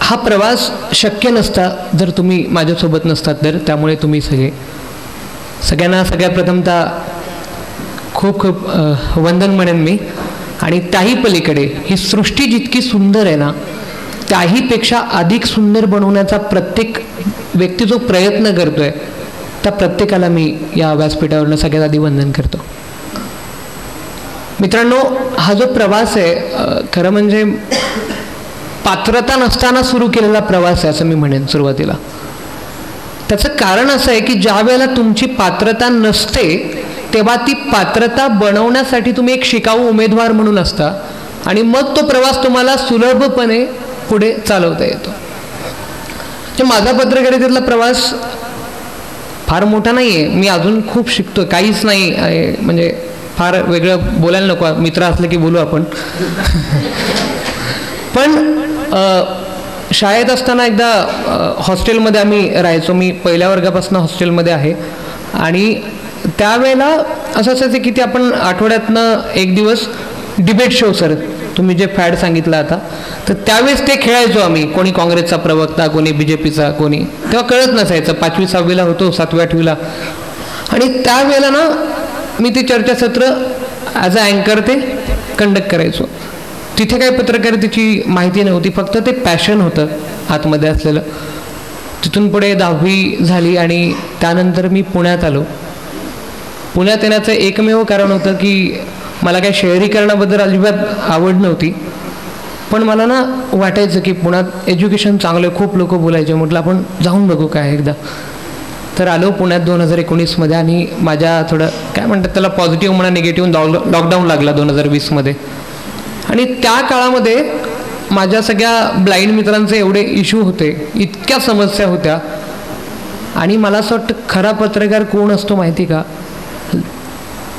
हा प्रवास शक्य नसता जर तुम्ही माझ्यासोबत नसतात तर, त्यामुळे तुम्ही सगळ्यांना सगळ्यात प्रथमतः खूप खूप वंदन म्हणेन मी. आणि त्याही पलीकडे ही सृष्टी जितकी सुंदर आहे ना, त्याहीपेक्षा अधिक सुंदर बनवण्याचा प्रत्येक व्यक्ती जो प्रयत्न करतोय त्या प्रत्येकाला मी या व्यासपीठावरनं सगळ्यात आधी वंदन करतो. मित्रांनो, हा जो प्रवास आहे खरं म्हणजे पात्रता नसताना सुरू केलेला प्रवास आहे असं मी म्हणेन सुरुवातीला. त्याचं कारण असं आहे की ज्या वेळेला तुमची पात्रता नसते तेव्हा ती पात्रता बनवण्यासाठी तुम्ही एक शिकाऊ उमेदवार म्हणून असता आणि मग तो प्रवास तुम्हाला सुलभपणे पुढे चालवता येतो. माझा पत्रकारितेतला प्रवास फार मोठा नाही आहे. मी अजून खूप शिकतो, काहीच नाही म्हणजे फार वेगळं बोलायला नको, मित्र असले की बोलू आपण. पण शाळेत असताना एकदा हॉस्टेलमध्ये आम्ही राहायचो. मी पहिल्या वर्गापासून हॉस्टेलमध्ये आहे आणि त्यावेळेला असं असायचं की ते आपण आठवड्यातनं एक दिवस डिबेट शो, सर तुम्ही जे फॅड सांगितलं आता, तर त्यावेळेस ते खेळायचो आम्ही. कोणी काँग्रेसचा प्रवक्ता, कोणी BJPचा, कोणी, तेव्हा कळत नसायचं. 5वी 6वीला होतो, 7वी 8वीला. आणि त्यावेळेला ना मी ते चर्चासत्र ॲज अ अँकर ते कंडक्ट करायचो. तिथे काही पत्रकारितेची माहिती नव्हती, फक्त ते पॅशन होतं आतमध्ये असलेलं. तिथून पुढे 10वी झाली आणि त्यानंतर मी पुण्यात आलो. पुण्यात येण्याचं एकमेव कारण होतं की मला काही शहरीकरणाबद्दल अजिबात आवड नव्हती, पण मला ना वाटायचं की पुण्यात एज्युकेशन चांगलं, खूप लोक बोलायचे. म्हटलं आपण जाऊन बघू काय एकदा. तर आलो पुण्यात 2019मध्ये आणि माझ्या थोडं काय म्हणतात त्याला, पॉझिटिव्ह म्हणा निगेटिव्ह, लॉकडाऊन लागला 2020मध्ये. आणि त्या काळामध्ये माझ्या सगळ्या ब्लाइंड मित्रांचे एवढे इश्यू होते, इतक्या समस्या होत्या. आणि मला असं वाटतं खरा पत्रकार कोण असतो माहिती का,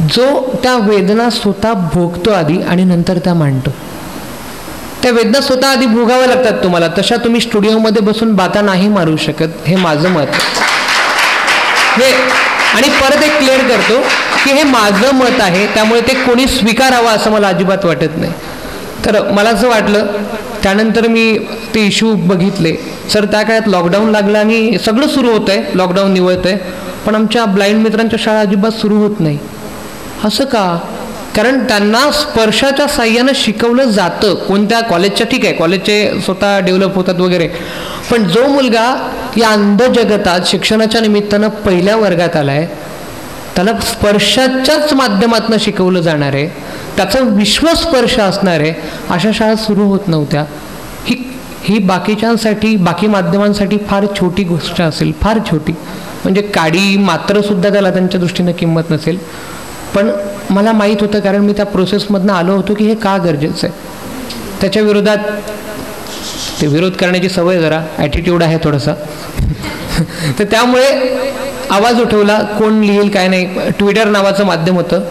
जो त्या वेदना स्वतः भोगतो आधी आणि नंतर त्या मांडतो. त्या वेदना स्वतः आधी भोगाव्या लागतात तुम्हाला, तशा तुम्ही स्टुडिओमध्ये बसून बाता नाही मारू शकत. हे माझं मत हे. आणि परत एक क्लिअर करतो की हे माझं मत आहे, त्यामुळे ते कोणी स्वीकारावं असं मला अजिबात वाटत नाही. तर मला असं वाटलं, त्यानंतर मी ते इश्यू बघितले. सर त्या काळात लॉकडाऊन लागलं आणि सगळं सुरू होतं आहे, लॉकडाऊन निवळत आहे, पण आमच्या ब्लाइंड मित्रांच्या शाळा अजिबात सुरू होत नाही. असं का? कारण त्यांना स्पर्शाच्या साह्यानं शिकवलं जातं. कोणत्या कॉलेजच्या, ठीक आहे कॉलेजचे स्वतः डेव्हलप होतात वगैरे, पण जो मुलगा या अंध जगतात शिक्षणाच्या निमित्तानं पहिल्या वर्गात आला आहे, त्याला स्पर्शाच्याच माध्यमातून शिकवलं जाणार आहे, त्याचा विश्वस्पर्श असणार आहे, अशा शाळा सुरू होत नव्हत्या. ही बाकीच्यांसाठी, बाकी माध्यमांसाठी फार छोटी गोष्ट असेल, फार छोटी, म्हणजे काडी मात्रसुद्धा त्याला त्यांच्या दृष्टीनं किंमत नसेल. पण मला माहीत होतं, कारण मी त्या प्रोसेसमधनं आलो होतो की हे का गरजेचं आहे. त्याच्या विरोधात ते विरोध करण्याची सवय, जरा ॲटिट्यूड आहे थोडासा. तर त्यामुळे आवाज उठवला, कोण लिहिल काय नाही. ट्विटर नावाचं माध्यम होतं,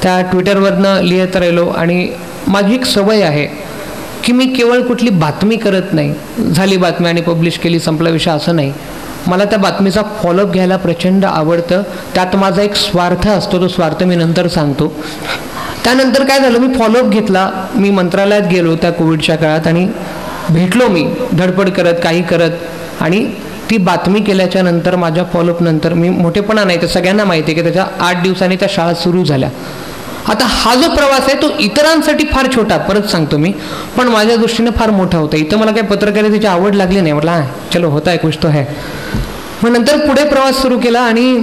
त्या ट्विटरवरनं लिहित राहिलो. आणि माझी एक सवय आहे की मी केवळ कुठली बातमी करत नाही, झाली बातमी आणि पब्लिश केली संपला विषय असं नाही. मला त्या बातमीचा फॉलोअप घ्यायला प्रचंड आवडतं. त्यात माझा एक स्वार्थ असतो, तो स्वार्थ मी नंतर सांगतो. त्यानंतर काय झालं, मी फॉलोअप घेतला. मी मंत्रालयात गेलो त्या कोविडच्या काळात आणि भेटलो मी धडपड करत, काही करत. आणि ती बातमी केल्याच्या नंतर माझ्या फॉलोअप नंतर मी, मोठेपणा नाही तर सगळ्यांना माहिती आहे की त्याच्या 8 दिवसांनी त्या शाळा सुरू झाल्या. आता हा जो प्रवास आहे तो इतरांसाठी फार छोटा, परत सांगतो मी, पण माझ्या दृष्टीने फार मोठा होता. इथं मला काही पत्रकारितेची आवड लागली नाही, म्हटलं चलो होता है कुछ तो है. मग नंतर पुढे प्रवास सुरू केला. आणि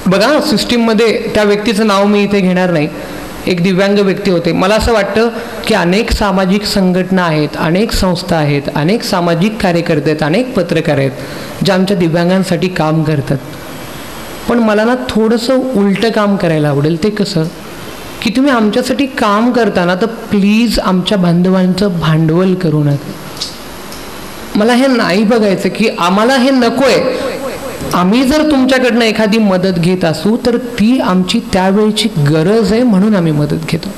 बघा सिस्टीममध्ये त्या व्यक्तीचं नाव मी इथे घेणार नाही, एक दिव्यांग व्यक्ती होते. मला असं वाटतं की अनेक सामाजिक संघटना आहेत, अनेक संस्था आहेत, अनेक सामाजिक कार्यकर्ते आहेत, अनेक पत्रकार आहेत जे आमच्या दिव्यांगांसाठी काम करतात. पण मला ना थोडंसं उलटं काम करायला आवडेल. ते कसं की तुम्ही आमच्यासाठी काम करताना तर प्लीज आमच्या बांधवांचं भांडवल करू नका. मला हे नाही बघायचं की आम्हाला हे नको आहे. आम्ही जर तुमच्याकडनं एखादी मदत घेत असू तर ती आमची त्यावेळची गरज आहे म्हणून आम्ही मदत घेतो,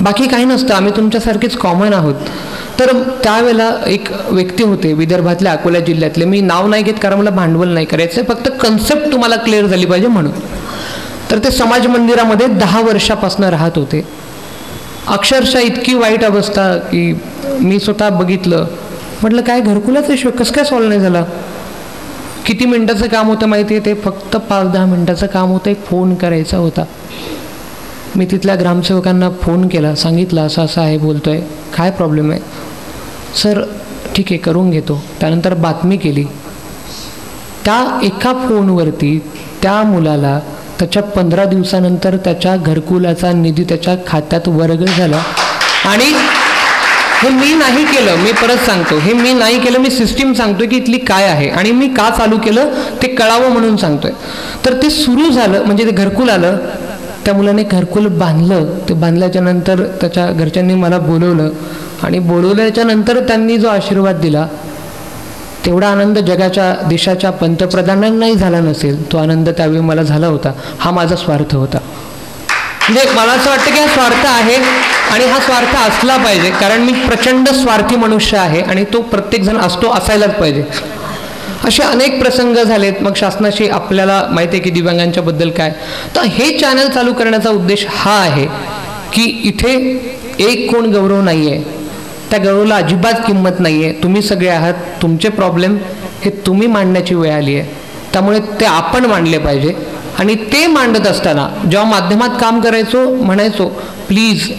बाकी काही नसतं. आम्ही तुमच्यासारखेच कॉमन आहोत. तर त्यावेळेला एक व्यक्ती होते विदर्भातल्या, अकोला जिल्ह्यातले, मी नाव नाही घेत कारण मला भांडवल नाही करायचं, फक्त कन्सेप्ट तुम्हाला क्लिअर झाली पाहिजे म्हणून. तर ते समाज मंदिरामध्ये 10 वर्षापासून राहत होते. अक्षरशः इतकी वाईट अवस्था की मी स्वतः बघितलं. म्हटलं काय घरकुलाचा इश्यू कसं काय सॉल्व्ह नाही झाला. किती मिनिटाचं काम होतं माहिती आहे, ते फक्त 5-10 मिनिटाचं काम होतं. एक फोन करायचा होता. मी तिथल्या ग्रामसेवकांना फोन केला, सांगितलं असं असं आहे, बोलतोय, काय प्रॉब्लेम आहे. सर ठीक आहे करून घेतो. त्यानंतर बातमी केली. त्या एका फोनवरती त्या मुलाला त्याच्या 15 दिवसानंतर त्याच्या घरकुलाचा निधी त्याच्या खात्यात वर्ग झाला. आणि हे मी नाही केलं, मी परत सांगतो, हे मी नाही केलं, मी सिस्टीम सांगतोय की इथली काय आहे आणि मी का चालू केलं ते कळावं म्हणून सांगतोय. तर ते सुरू झालं, म्हणजे ते घरकुल आलं, त्या मुलाने घरकुल बांधलं. ते बांधल्याच्या नंतर त्याच्या घरच्यांनी मला बोलवलं आणि बोलवल्याच्या नंतर त्यांनी जो आशीर्वाद दिला, तेवढा आनंद जगाच्या देशाच्या पंतप्रधानांनाही झाला नसेल, तो आनंद त्यावेळी मला झाला होता. हा माझा स्वार्थ होता. म्हणजे मला असं वाटतं की हा स्वार्थ आहे आणि हा स्वार्थ असला पाहिजे, कारण मी प्रचंड स्वार्थी मनुष्य आहे आणि तो प्रत्येकजण असतो, असायलाच पाहिजे. असे अनेक प्रसंग झालेत. मग शासनाशी आपल्याला माहिती आहे की दिव्यांगांच्या बद्दल काय. तर हे चॅनल चालू करण्याचा उद्देश हा आहे की इथे एक कोण गौरव नाही आहे, त्या गौरवला अजिबात किंमत नाही आहे. तुम्ही सगळे आहात, तुमचे प्रॉब्लेम हे तुम्ही मांडण्याची वेळ आली आहे, त्यामुळे ते आपण मांडले पाहिजे. आणि ते मांडत असताना जेव्हा माध्यमात काम करायचो म्हणायचो प्लीज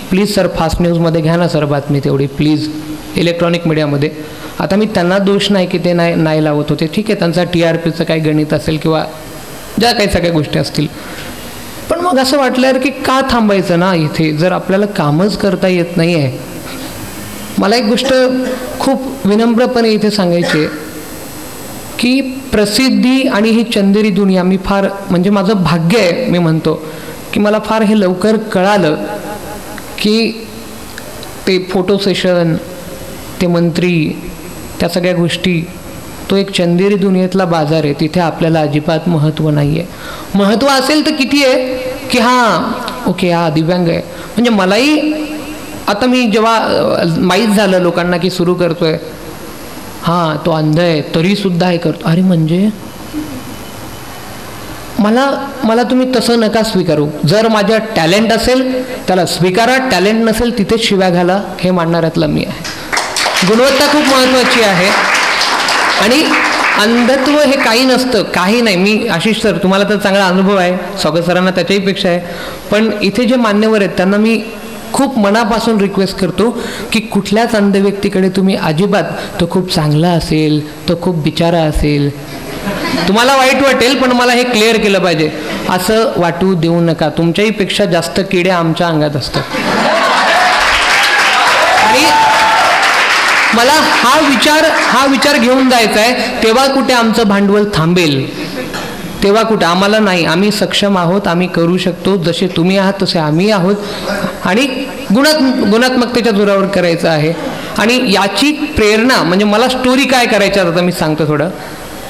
प्लीज सर फास्ट न्यूजमध्ये घ्या ना सर बातमी तेवढी प्लीज, इलेक्ट्रॉनिक मीडियामध्ये. आता मी त्यांना दोष नाही की ते नाही लावत होते, ठीक आहे, त्यांचा TRPचं काही गणित असेल किंवा ज्या काही सगळ्या गोष्टी असतील. पण मग असं वाटलं यार की का थांबायचं ना इथे, जर आपल्याला कामच करता येत नाही आहे. मला एक गोष्ट खूप विनम्रपणे इथे सांगायची आहे की प्रसिद्धी आणि ही चंदेरी दुनिया, मी फार म्हणजे माझं भाग्य आहे, मी म्हणतो की मला फार हे लवकर कळालं की ते फोटो सेशन, ते मंत्री, त्या सगळ्या गोष्टी, तो एक चंदेरी दुनियेतला बाजार आहे. तिथे आपल्याला अजिबात महत्त्व नाही आहे. महत्त्व असेल तर किती आहे की हां ओके हा दिव्यांग आहे. म्हणजे मलाही आता मी जेव्हा माहीत झालं लोकांना की सुरू करतोय, हां तो अंध आहे तरीसुद्धा हे करतो, अरे म्हणजे मला तुम्ही तसं नका स्वीकारू. जर माझ्या टॅलेंट असेल त्याला स्वीकारा, टॅलेंट नसेल तिथेच शिव्या घाला, हे मांडणाऱ्यातला मी आहे. गुणवत्ता खूप महत्त्वाची आहे आणि अंधत्व हे काही नसतं, काही नाही. मी आशिष सर तुम्हाला तर चांगला अनुभव आहे, स्वागत सरांना त्याच्याही पेक्षा आहे, पण इथे जे मान्यवर आहेत त्यांना मी खूप मनापासून रिक्वेस्ट करतो की कुठल्याच अंध व्यक्तीकडे तुम्ही अजिबात, तो खूप चांगला असेल, तो खूप बिचारा असेल, तुम्हाला वाईट वाटेल पण मला हे क्लिअर केलं पाहिजे, असं वाटू देऊ नका. तुमच्याही पेक्षा जास्त किडे आमच्या अंगात असतात. आणि मला हा विचार घेऊन जायचा आहे, तेव्हा कुठे आमचं भांडवल थांबेल, तेव्हा कुठं आम्हाला नाही, आम्ही सक्षम आहोत, आम्ही करू शकतो, जसे तुम्ही आहात तसे आम्ही आहोत आणि गुणात्मकतेच्या जोरावर करायचं आहे. आणि याची प्रेरणा म्हणजे मला स्टोरी काय करायची आता मी सांगतो थोडं.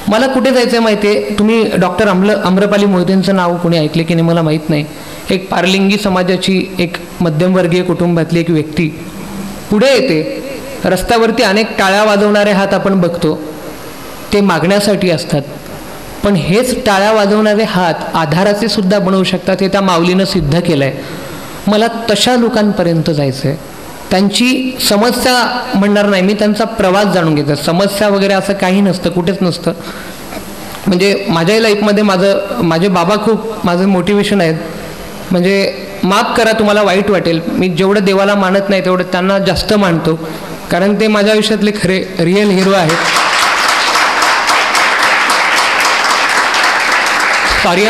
मला कुठे जायचं आहे माहिती आहे, तुम्ही डॉक्टर आम्रपाली मोहितेंचं नाव कोणी ऐकले की नाही मला माहीत नाही. एक पारलिंगी समाजाची एक मध्यमवर्गीय कुटुंबातली एक व्यक्ती पुढे येते. रस्त्यावरती अनेक टाळ्या वाजवणारे हात आपण बघतो, ते मागण्यासाठी असतात, पण हेच टाळ्या वाजवणारे हात आधाराचे सुद्धा बनवू शकतात, हे त्या माऊलीनं सिद्ध केलं आहे. मला तशा लोकांपर्यंत जायचं आहे. त्यांची समस्या म्हणणार नाही मी, त्यांचा प्रवास जाणून घेतो. समस्या वगैरे असं काही नसतं, कुठेच नसतं. म्हणजे माझ्याही लाईफमध्ये माझे बाबा खूप माझं मोटिवेशन आहेत. म्हणजे माफ करा तुम्हाला वाईट वाटेल, मी जेवढं देवाला मानत नाही तेवढं त्यांना जास्त मानतो, कारण ते माझ्या आयुष्यातले खरे रिअल हिरो आहेत. सॉरी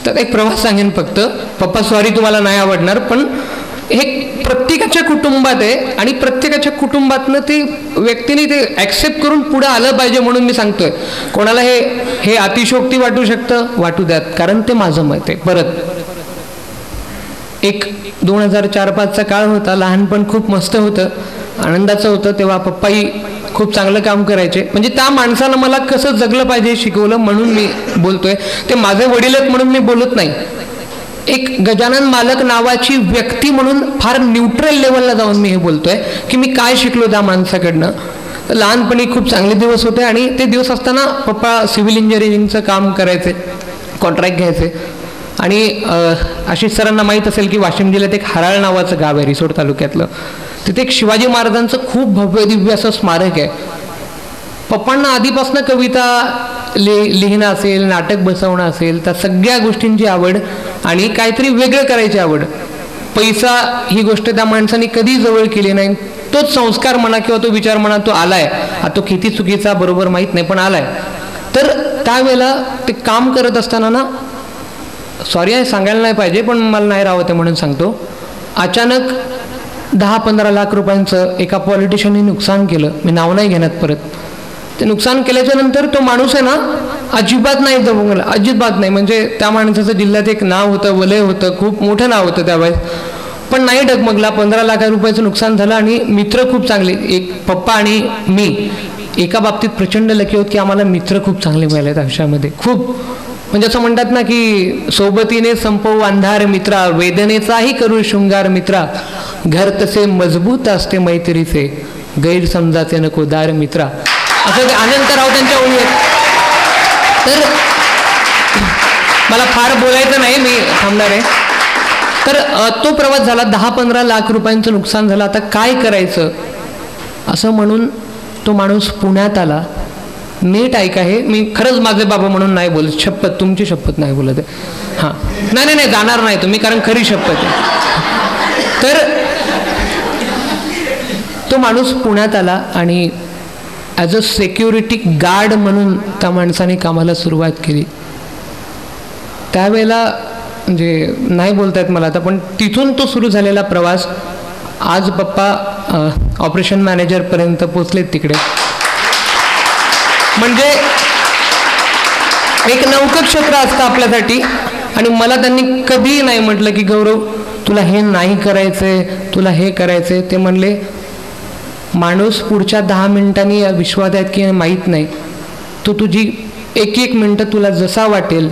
तर एक प्रवास सांगेन फक्त, पप्पा सॉरी तुम्हाला नाही आवडणार, पण हे प्रत्येकाच्या कुटुंबात आहे आणि प्रत्येकाच्या कुटुंबातनं ते व्यक्तीने ते ॲक्सेप्ट करून पुढे आलं पाहिजे म्हणून मी सांगतोय. कोणाला हे अतिशोक्ती वाटू शकतं, वाटू द्यात, कारण ते माझं मत आहे. परत एक 2004-5चा काळ होता, लहानपण खूप मस्त होतं, आनंदाचं होतं. तेव्हा पप्पाही खूप चांगलं काम करायचे. म्हणजे त्या माणसानं मला कसं जगलं पाहिजे शिकवलं म्हणून मी बोलतोय. ते माझे वडील आहेत म्हणून मी बोलत नाही. एक गजानन मालक नावाची व्यक्ती म्हणून फार न्यूट्रल लेवलला जाऊन मी हे बोलतोय की मी काय शिकलो त्या माणसाकडनं. लहानपणी खूप चांगले दिवस होते आणि ते दिवस असताना पप्पा सिव्हिल इंजिनिअरिंगचं काम करायचे, कॉन्ट्रॅक्ट घ्यायचे. आणि आशिष सरांना माहीत असेल की वाशिम जिल्ह्यात एक हराळ नावाचं गाव आहे रिसोड तालुक्यातलं. तिथे एक शिवाजी महाराजांचं खूप भव्य दिव्य असं स्मारक आहे. पप्पांना आधीपासून कविता लिहिणं असेल, नाटक बसवणं असेल, त्या सगळ्या गोष्टींची आवड आणि काहीतरी वेगळं करायची आवड. पैसा ही गोष्ट त्या माणसाने कधी जवळ केली नाही. तोच संस्कार म्हणा किंवा तो विचार म्हणा तो आलाय. तो किती चुकीचा बरोबर माहीत नाही पण आलाय. तर त्यावेळेला ते काम करत असताना ना, सॉरी आहे सांगायला नाही पाहिजे पण मला नाही राहत आहे म्हणून सांगतो, अचानक 10-15 लाख रुपयांचं एका पॉलिटिशियनने नुकसान केलं, मी नाव नाही घेण्यात परत. ते नुकसान केल्याच्या नंतर तो माणूस आहे ना अजिबात नाही दबंगला, अजिबात नाही. म्हणजे त्या माणसाचं जिल्ह्यात एक नाव होतं, वलय होतं, खूप मोठं नाव होतं त्यावेळेस, पण नाही डगमगला. 15 लाख रुपयाचं नुकसान झालं आणि मित्र खूप चांगले, एक पप्पा आणि मी एका बाबतीत प्रचंड लकी होत की आम्हाला मित्र खूप चांगले मिळालेत आयुष्यामध्ये. खूप म्हणजे असं म्हणतात ना की सोबतीने संपवू अंधार मित्रा, वेदनेचाही करू शृंगार मित्रा, घर तसे मजबूत असते मैत्रीचे, गैरसमजाचे नको दार मित्रा. असं अनंतराव त्यांच्या ओळी आहेत. तर मला फार बोलायचं नाही, मी थांबणार आहे. तर तो प्रवास झाला, 10-15 लाख रुपयांचं नुकसान झालं. आता काय करायचं असं म्हणून तो माणूस पुण्यात आला. नीट ऐका, हे मी खरंच माझे बाबा म्हणून नाही बोलत, शपथ, तुमची शपथ नाही बोलत आहे. हां, नाही नाही जाणार नाही तुम्ही, कारण खरी शपथ आहे. तर तो माणूस पुण्यात आला आणि ॲज अ सिक्युरिटी गार्ड म्हणून त्या माणसाने कामाला सुरुवात केली. त्यावेळेला म्हणजे नाही बोलता येत मला आता, पण तिथून तो सुरू झालेला प्रवास आज पप्पा ऑपरेशन मॅनेजरपर्यंत पोचलेत तिकडे. म्हणजे एक नौकं क्षेत्र असतं आपल्यासाठी. आणि मला त्यांनी कधीही नाही म्हटलं की गौरव तुला हे नाही करायचंय, तुला हे करायचंय. ते म्हणले माणूस पुढच्या 10 मिनिटांनी या विश्वात आहेत की माहीत नाही, तू तुझी 1-1 मिनटं तुला जसा वाटेल,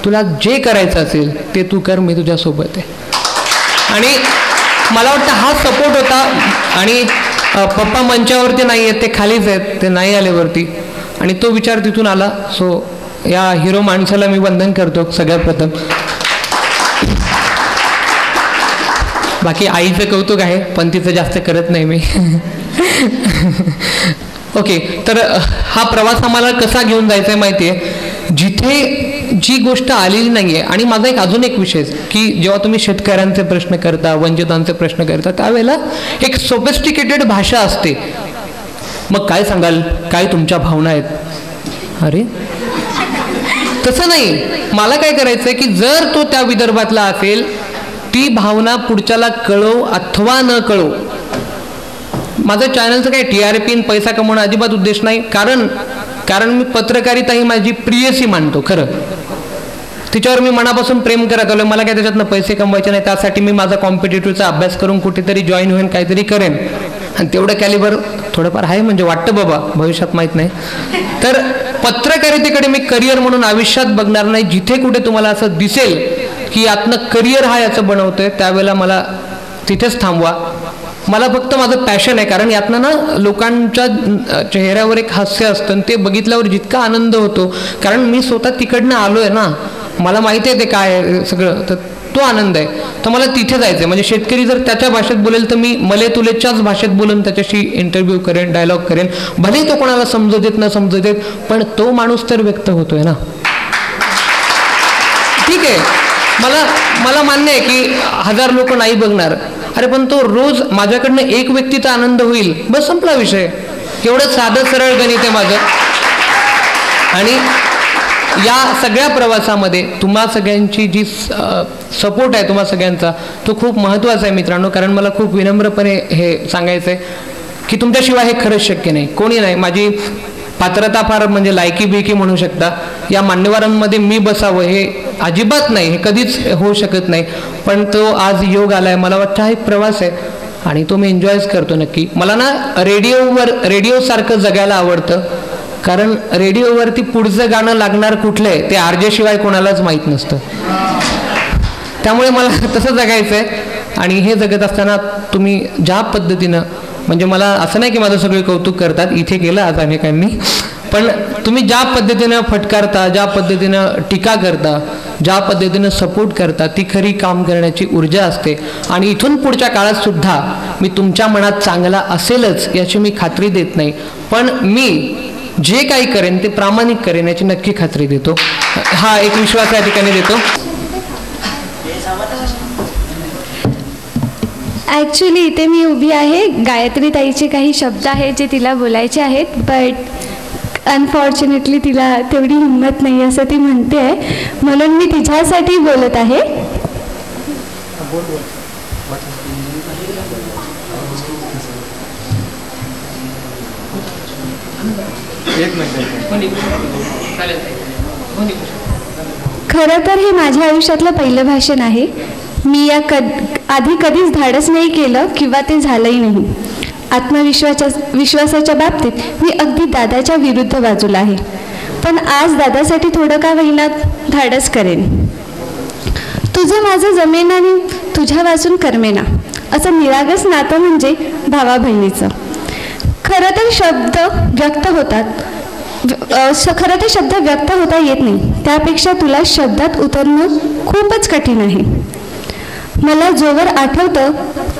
तुला जे करायचं असेल ते तू कर, मी तुझ्यासोबत आहे. आणि मला वाटतं हा सपोर्ट होता. आणि पप्पा मंचावरती नाही आहेत, ते खालीच आहेत, ते नाही आले वरती. आणि तो विचार तिथून आला. सो या हिरो माणसाला मी वंदन करतो सगळ्यात प्रथम. बाकी आईचं कौतुक आहे, पण तिचं जास्त करत नाही मी. ओके, तर हा प्रवास आम्हाला कसा घेऊन जायचा आहे माहिती आहे, जिथे जी गोष्ट आलेली नाही आहे. आणि माझा अजून एक विषय की जेव्हा तुम्ही शेतकऱ्यांचे प्रश्न करता, वंचितांचे प्रश्न करता, त्यावेळेला एक सोफिस्टिकेटेड भाषा असते. मग काय सांगाल, काय तुमच्या भावना आहेत? अरे तसं नाही, मला काय करायचं आहे की जर तो त्या विदर्भातला असेल, ती भावना पुढच्याला कळो अथवा न कळो. माझं चॅनलचं काही TRP पैसा कमवणं अजिबात उद्देश नाही. कारण मी पत्रकारिता ही माझी प्रियसी मानतो. खरं तिच्यावर मी मनापासून प्रेम करत आलो. मला काय त्याच्यातनं पैसे कमवायचे नाही. त्यासाठी मी माझा कॉम्पिटेटिव्हचा अभ्यास करून कुठेतरी जॉईन होईन, काहीतरी करेन. आणि तेवढं कॅलिबर थोडंफार आहे, म्हणजे वाटतं बाबा, भविष्यात माहीत नाही. तर पत्रकारितेकडे मी करिअर म्हणून आयुष्यात बघणार नाही. जिथे कुठे तुम्हाला असं दिसेल की यातनं करिअर हा याचं बनवतोय, त्यावेळेला मला तिथेच थांबवा. मला फक्त माझं पॅशन आहे. कारण यातनं ना लोकांच्या चेहऱ्यावर एक हास्य असतं, आणि ते बघितल्यावर जितका आनंद होतो, कारण मी स्वतः तिकडनं आलोय ना, मला माहिती आहे ते काय सगळं, तर तो आनंद आहे. तर मला तिथे जायचं आहे. म्हणजे शेतकरी जर त्याच्या भाषेत बोलेल तर मी मले तुलेच्याच भाषेत बोलून त्याच्याशी इंटरव्ह्यू करेन, डायलॉग करेन. भले तो कोणाला समजू देत न समजू देत, पण तो माणूस तर व्यक्त होतोय ना. ठीक आहे, मला मान्य आहे की 1000 लोक नाही बघणार. अरे पण तो रोज माझ्याकडनं एक व्यक्तीचा आनंद होईल, बस संपला विषय. एवढं साधं सरळ गणित आहे माझं. आणि या सगळ्या प्रवासामध्ये तुम्हा सगळ्यांची जी सपोर्ट आहे तुम्हा सगळ्यांचा, तो खूप महत्त्वाचा आहे मित्रांनो. कारण मला खूप विनम्रपणे हे सांगायचं आहे की तुमच्याशिवाय हे खरंच शक्य नाही, कोणी नाही. माझी पात्रता फार म्हणजे लायकी बिकी म्हणू शकता, या मान्यवरांमध्ये मी बसावं हे अजिबात नाही, हे कधीच होऊ शकत नाही. पण तो आज योग आलाय. मला वाटतं हा एक प्रवास आहे आणि तो मी एन्जॉयच करतो नक्की. मला ना रेडिओसारखं जगायला आवडतं. कारण रेडिओवरती पुढचं गाणं लागणार कुठलं आहे ते RJ-शिवाय कोणालाच माहीत नसतं. त्यामुळे मला तसं जगायचं आहे. आणि हे जगत असताना तुम्ही ज्या पद्धतीनं, म्हणजे मला असं नाही की माझं सगळे कौतुक करतात, इथे केलं आज अनेकांनी, पण तुम्ही ज्या पद्धतीनं फटकारता, ज्या पद्धतीनं टीका करता, ज्या पद्धतीनं सपोर्ट करता, ती खरी काम करण्याची ऊर्जा असते. आणि इथून पुढच्या काळात सुद्धा मी तुमच्या मनात चांगला असेलच याची मी खात्री देत नाही, पण मी जे काही करेन ते प्रामाणिक करेन याची नक्की खात्री देतो. हा एक विश्वास या ठिकाणी देतो. ॲक्च्युली इथे मी उभी आहे. गायत्री ताईचे काही शब्द आहेत जे तिला बोलायचे आहेत, बट अनफॉर्च्युनेटली तिला तेवढी हिंमत नाही असं ती म्हणते आहे, म्हणून मी तिच्यासाठी बोलत आहे. खरं तर हे माझ्या आयुष्यातलं पहिलं भाषण आहे. मी आधी कधीच धाडस नाही केलं किंवा ते झालंही नाही. विश्वासाच्या बाबतीत मी अगदी दादाच्या विरुद्ध बाजूला आहे, पण आज दादासाठी थोडं का होईना धाडस करेन. तुझं माझं जमेना आणि तुझ्या वाचून करमेना असं निरागस नातं म्हणजे भावा बहिणीचं. खरं तर शब्द व्यक्त होता येत नाही, त्यापेक्षा तुला शब्दात उतरणं खूपच कठीण आहे. मला जोवर आठवतं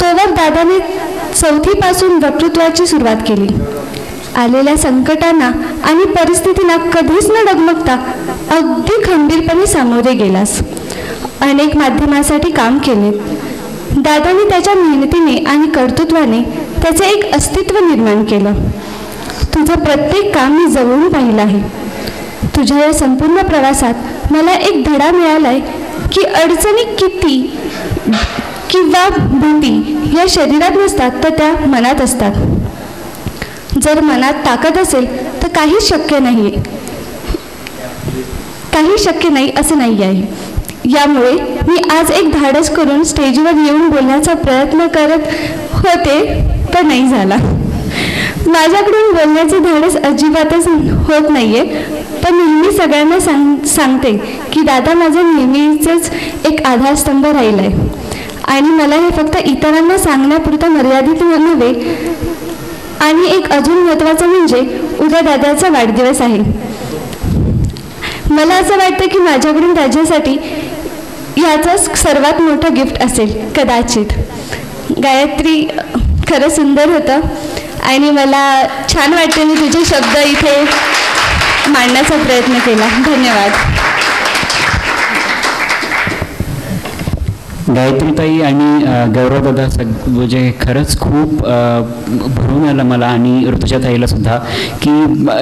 तोवर दादाने 4थीपासून वक्तृत्वाची सुरुवात केली. आलेल्या संकटांना आणि परिस्थितींना कधीच न डगमगता अगदी खंबीरपणे सामोरे गेलास. अनेक माध्यमांसाठी काम केले. दादाने त्याच्या मेहनतीने आणि कर्तृत्वाने त्याचे एक अस्तित्व निर्माण केलं. तुझं प्रत्येक काम मी जवळून पाहिलं आहे. तुझ्या या संपूर्ण प्रवासात मला एक धडा मिळालाय की अडचणी किती किंवा भीती या शरीरात नसतात तर त्या मनात असतात. जर मनात ताकद असेल तर काही शक्य नाही असं नाही आहे. यामुळे मी आज एक धाडस करून स्टेजवर येऊन बोलण्याचा प्रयत्न करत होते, पण नाही झाला. माझ्याकडून बोलण्याचे धाडस अजिबातच होत नाहीये, पण नेहमी सगळ्यांना सांगते की दादा माझा नेहमीच एक आधारस्तंभ राहिलाय आणि मला हे फक्त इतरांना सांगण्यापुरतं मर्यादित नव्हे. आणि एक अजून महत्त्वाचं म्हणजे उद्या दादाचा वाढदिवस आहे. मला असं वाटतं की माझ्याकडून त्याच्यासाठी याचंच सर्वात मोठं गिफ्ट असेल कदाचित. गायत्री, खरं सुंदर होतं आणि मला छान वाटते मी तुझे शब्द इथे मांडण्याचा प्रयत्न केला. धन्यवाद. गायत्रीताई आणि गौरवदादा म्हणजे खरंच खूप भरून आलं मला आणि ऋतुजाताईला सुद्धा की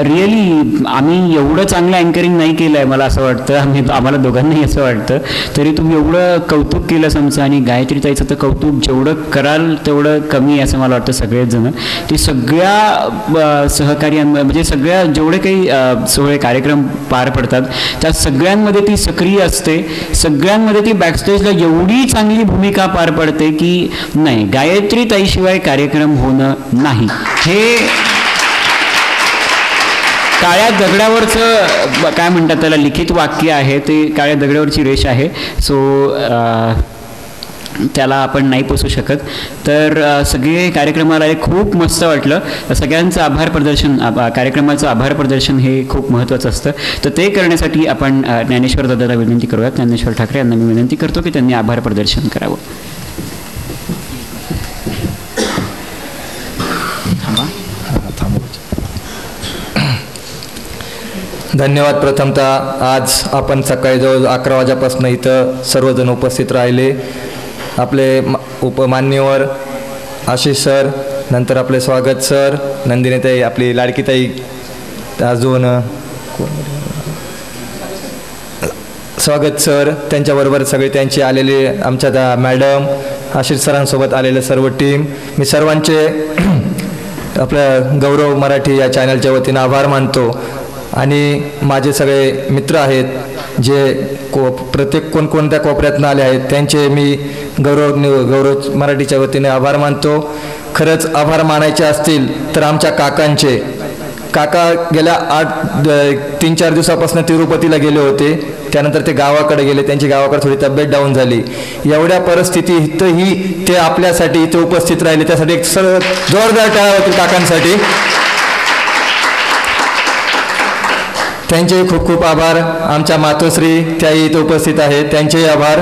रिअली आम्ही एवढं चांगलं अँकरिंग नाही केलं आहे. मला असं वाटतं आम्हाला दोघांनाही असं वाटतं. तरी तुम्ही एवढं कौतुक केलं आमचं आणि गायत्रीताईचं तर कौतुक जेवढं कराल तेवढं कमी आहे असं मला वाटतं. सगळेच जण ते सगळ्या सहकार्यांमध्ये म्हणजे सगळ्या जेवढे काही सोहळे कार्यक्रम पार पडतात त्या सगळ्यांमध्ये ती सक्रिय असते. सगळ्यांमध्ये ती बॅकस्टेजला एवढी चांगली भूमिका पार पडते की नाही गायत्रीताईशिवाय कार्यक्रम होणं नाही. हे काळ्या दगडावरचं काय म्हणतात त्याला लिखित वाक्य आहे, ते काळ्या दगडावरची रेष आहे. सो त्याला आपण नाही पोचू शकत. तर सगळे कार्यक्रमाला खूप मस्त वाटलं. सगळ्यांचं आभार प्रदर्शन कार्यक्रमाचं आभार प्रदर्शन हे खूप महत्त्वाचं असतं. तर ते करण्यासाठी आपण ज्ञानेश्वर दादाला विनंती करूयात. ज्ञानेश्वर ठाकरे यांना मी विनंती करतो की त्यांनी आभार प्रदर्शन करावं. धन्यवाद. प्रथमतः आज आपण सकाळी जवळ 11 वाजेपासून इथं सर्वजण उपस्थित राहिले. आपले उपमान्यवर आशिष सर, नंतर आपले स्वागत सर, नंदिनीताई, आपली लाडकीताई, अजून स्वागत सर, त्यांच्याबरोबर सगळे त्यांचे आलेले आमच्या मॅडम, आशिष सरांसोबत आलेले सर्व टीम, मी सर्वांचे आपल्या गौरव मराठी या चॅनलच्या वतीनं आभार मानतो. आणि माझे सगळे मित्र आहेत जे प्रत्येक कोणकोणत्या कोपऱ्यातून आले आहेत त्यांचे मी गौरव मराठीच्या वतीने आभार मानतो. खरंच आभार मानायचे असतील तर आमच्या काकांचे. काका गेल्या 3-4 दिवसापासून तिरुपतीला गेले होते, त्यानंतर ते गावाकडे गेले, त्यांची गावाकडे थोडी तब्येत डाऊन झाली. एवढ्या परिस्थितीतही ते आपल्यासाठी इथे उपस्थित राहिले, त्यासाठी एक जोरदार टाळ्या होतील काकांसाठी. त्यांचेही खूप खूप आभार. आमच्या मातोश्री त्याही इथे उपस्थित आहेत, त्यांचेही आभार.